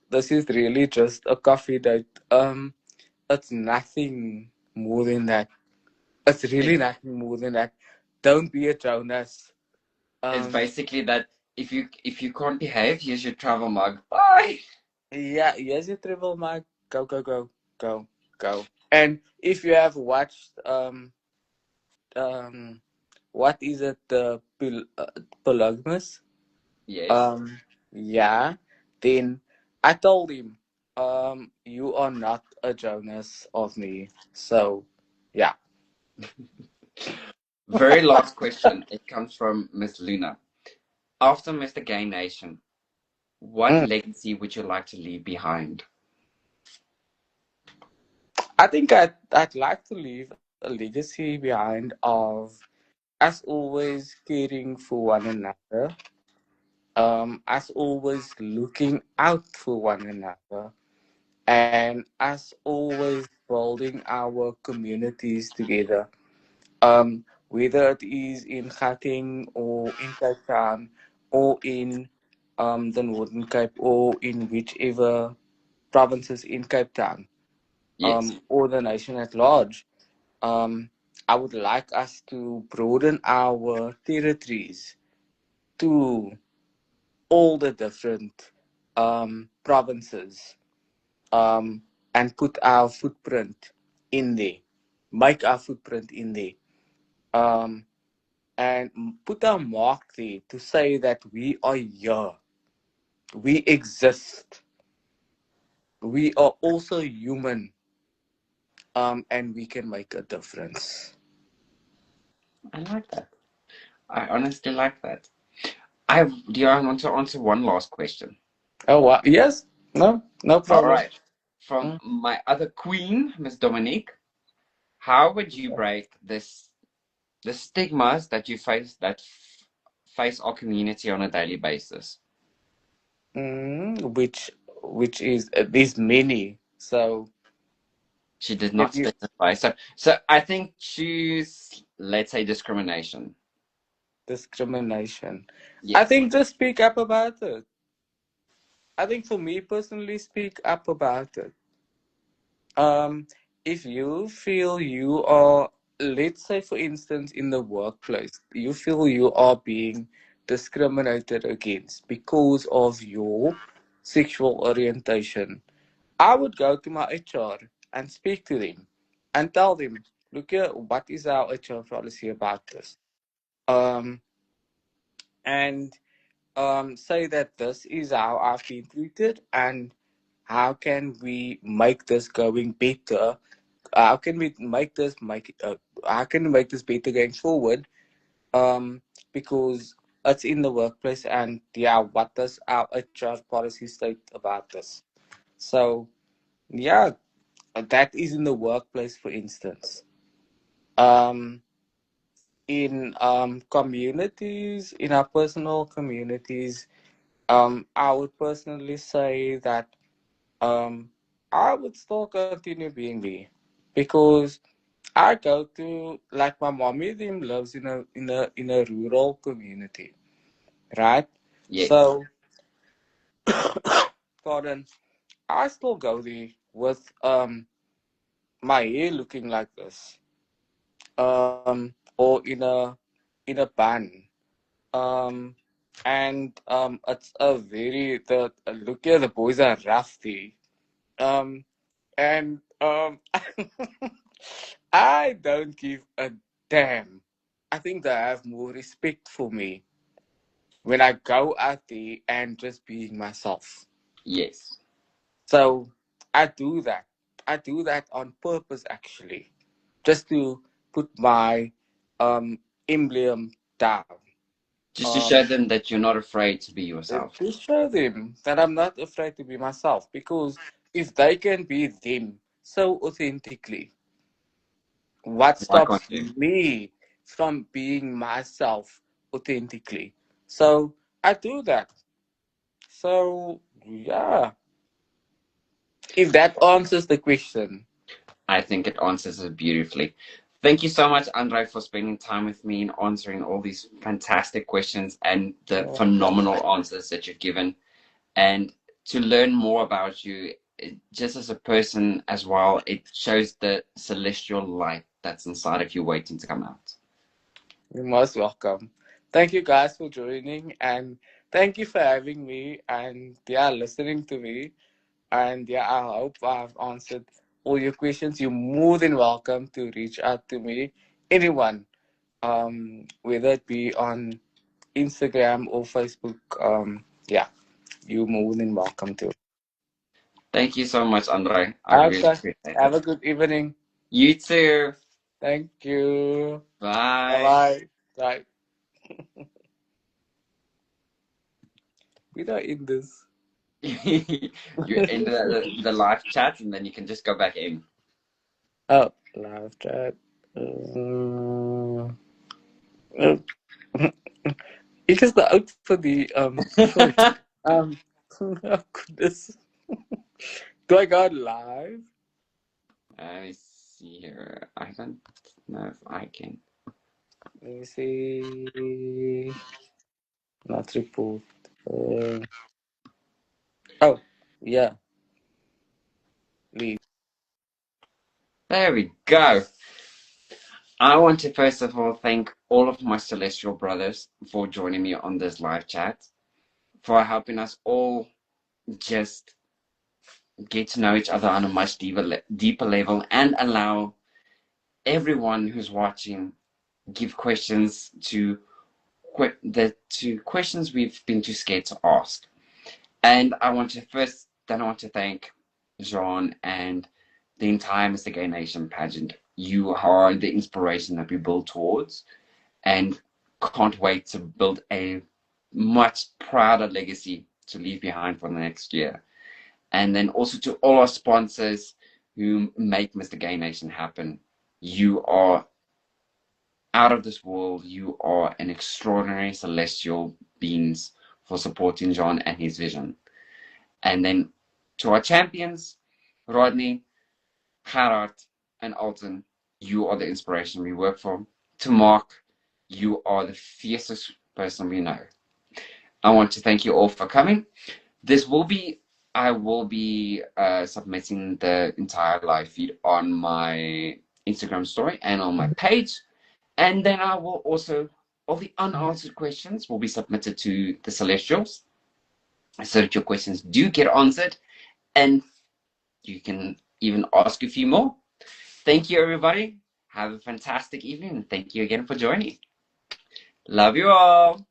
this is really just a coffee date. It's nothing more than that. It's really It's nothing more than that. Don't be a Jonas. it's Um, basically that if you can't behave, here's your travel mug. Bye. yeah, here's your travel mug. Go, go, go, go, go. And if you have watched um what is it, the polygamous, Yes. yeah, then I told him, you are not a Jonas of me. So yeah. Very last question. It comes from Miss Luna. After Mr. Gay Nation, what Mm. legacy would you like to leave behind? I think I'd like to leave a legacy behind of, as always, caring for one another, as always looking out for one another, and as always building our communities together. Whether it is in Gauteng or in Cape Town or in the Northern Cape or in whichever provinces in Cape Town, Yes. or the nation at large. Um, I would like us to broaden our territories to all the different provinces, and put our footprint in there, make our footprint in there, um, and put our mark there to say that we are here, we exist, we are also human, and we can make a difference. I like that. I honestly like that. Do I want to answer one last question? Oh, wow. Yes, no All problem. right. From Mm. my other queen, Miss Dominique, how would you break the stigmas that you face our community on a daily basis? Which is, there's many. So She did if not you, specify. So I think choose, let's say, discrimination. discrimination. I Yes. think just speak up about it. I think for me personally, speak up about it. Um, if you feel you are, let's say for instance, in the workplace, you feel you are being discriminated against because of your sexual orientation, I would go to my HR and speak to them and tell them, look here, what is our HR policy about this? Um, and say that this is how I've been treated and how can we make this going better? How can we make this how can we make this better going forward? Because it's in the workplace and yeah, what does our HR policy state about this? So yeah, that is in the workplace, for instance. Um, in communities, in our personal communities, I would personally say that um, I would still continue being me because I go to, like, my mommy them lives in a rural community, right? Yes. So, pardon, I still go there with my hair looking like this, or in a bun, um, and it's a very the look here. The boys are rough there, um, and I don't give a damn. I think they have more respect for me when I go out there and just being myself. Yes. So I do that. I do that on purpose, actually, just to put my emblem down. Just to show Um, them that you're not afraid to be yourself. to show them that I'm not afraid to be myself, because if they can be them so authentically, what Why can't stops you? me from being myself authentically? So I do that. So yeah, if that answers the question. I think it answers it beautifully. Thank you so much, Andre, for spending time with me and answering all these fantastic questions and the phenomenal answers that you've given. And to learn more about you, just as a person as well, it shows the celestial light that's inside of you waiting to come out. You're most welcome. Thank you guys for joining, and thank you for having me and yeah, listening to me. And yeah, I hope I've answered all your questions. You're more than welcome to reach out to me. Anyone, whether it be on Instagram or Facebook, yeah, you're more than welcome to. Thank you so much, Andre. I really Okay. appreciate Have it. a good evening. You too. Thank you. Bye Bye. bye. Bye. We don't in this. You end the live chat and then you can just go back in. Oh, live chat. Uh, it is the out for the sorry. Um oh goodness. Do I go live? Let me see here. I don't know if I can. Let me see. Not report. Uh, oh, yeah. Leave. There we go. I want to first of all thank all of my celestial brothers for joining me on this live chat, for helping us all just get to know each other on a much deeper level and allow everyone who's watching give questions to questions we've been too scared to ask. And I want to thank Jean and the entire Mr. Gay Nation pageant. You are the inspiration that we build towards, and can't wait to build a much prouder legacy to leave behind for the next year. And then also to all our sponsors who make Mr. Gay Nation happen. You are out of this world. You are an extraordinary celestial beings for supporting John and his vision. And then to our champions, Rodney, Gerard, and Alton, you are the inspiration we work for. To Mark, You are the fiercest person we know. I want to thank you all for coming. I will be submitting the entire live feed on my Instagram story and on my page. And then I will also, all the unanswered questions will be submitted to the Celestials so that your questions do get answered. And you can even ask a few more. Thank you, everybody. Have a fantastic evening. Thank you again for joining. Love you all.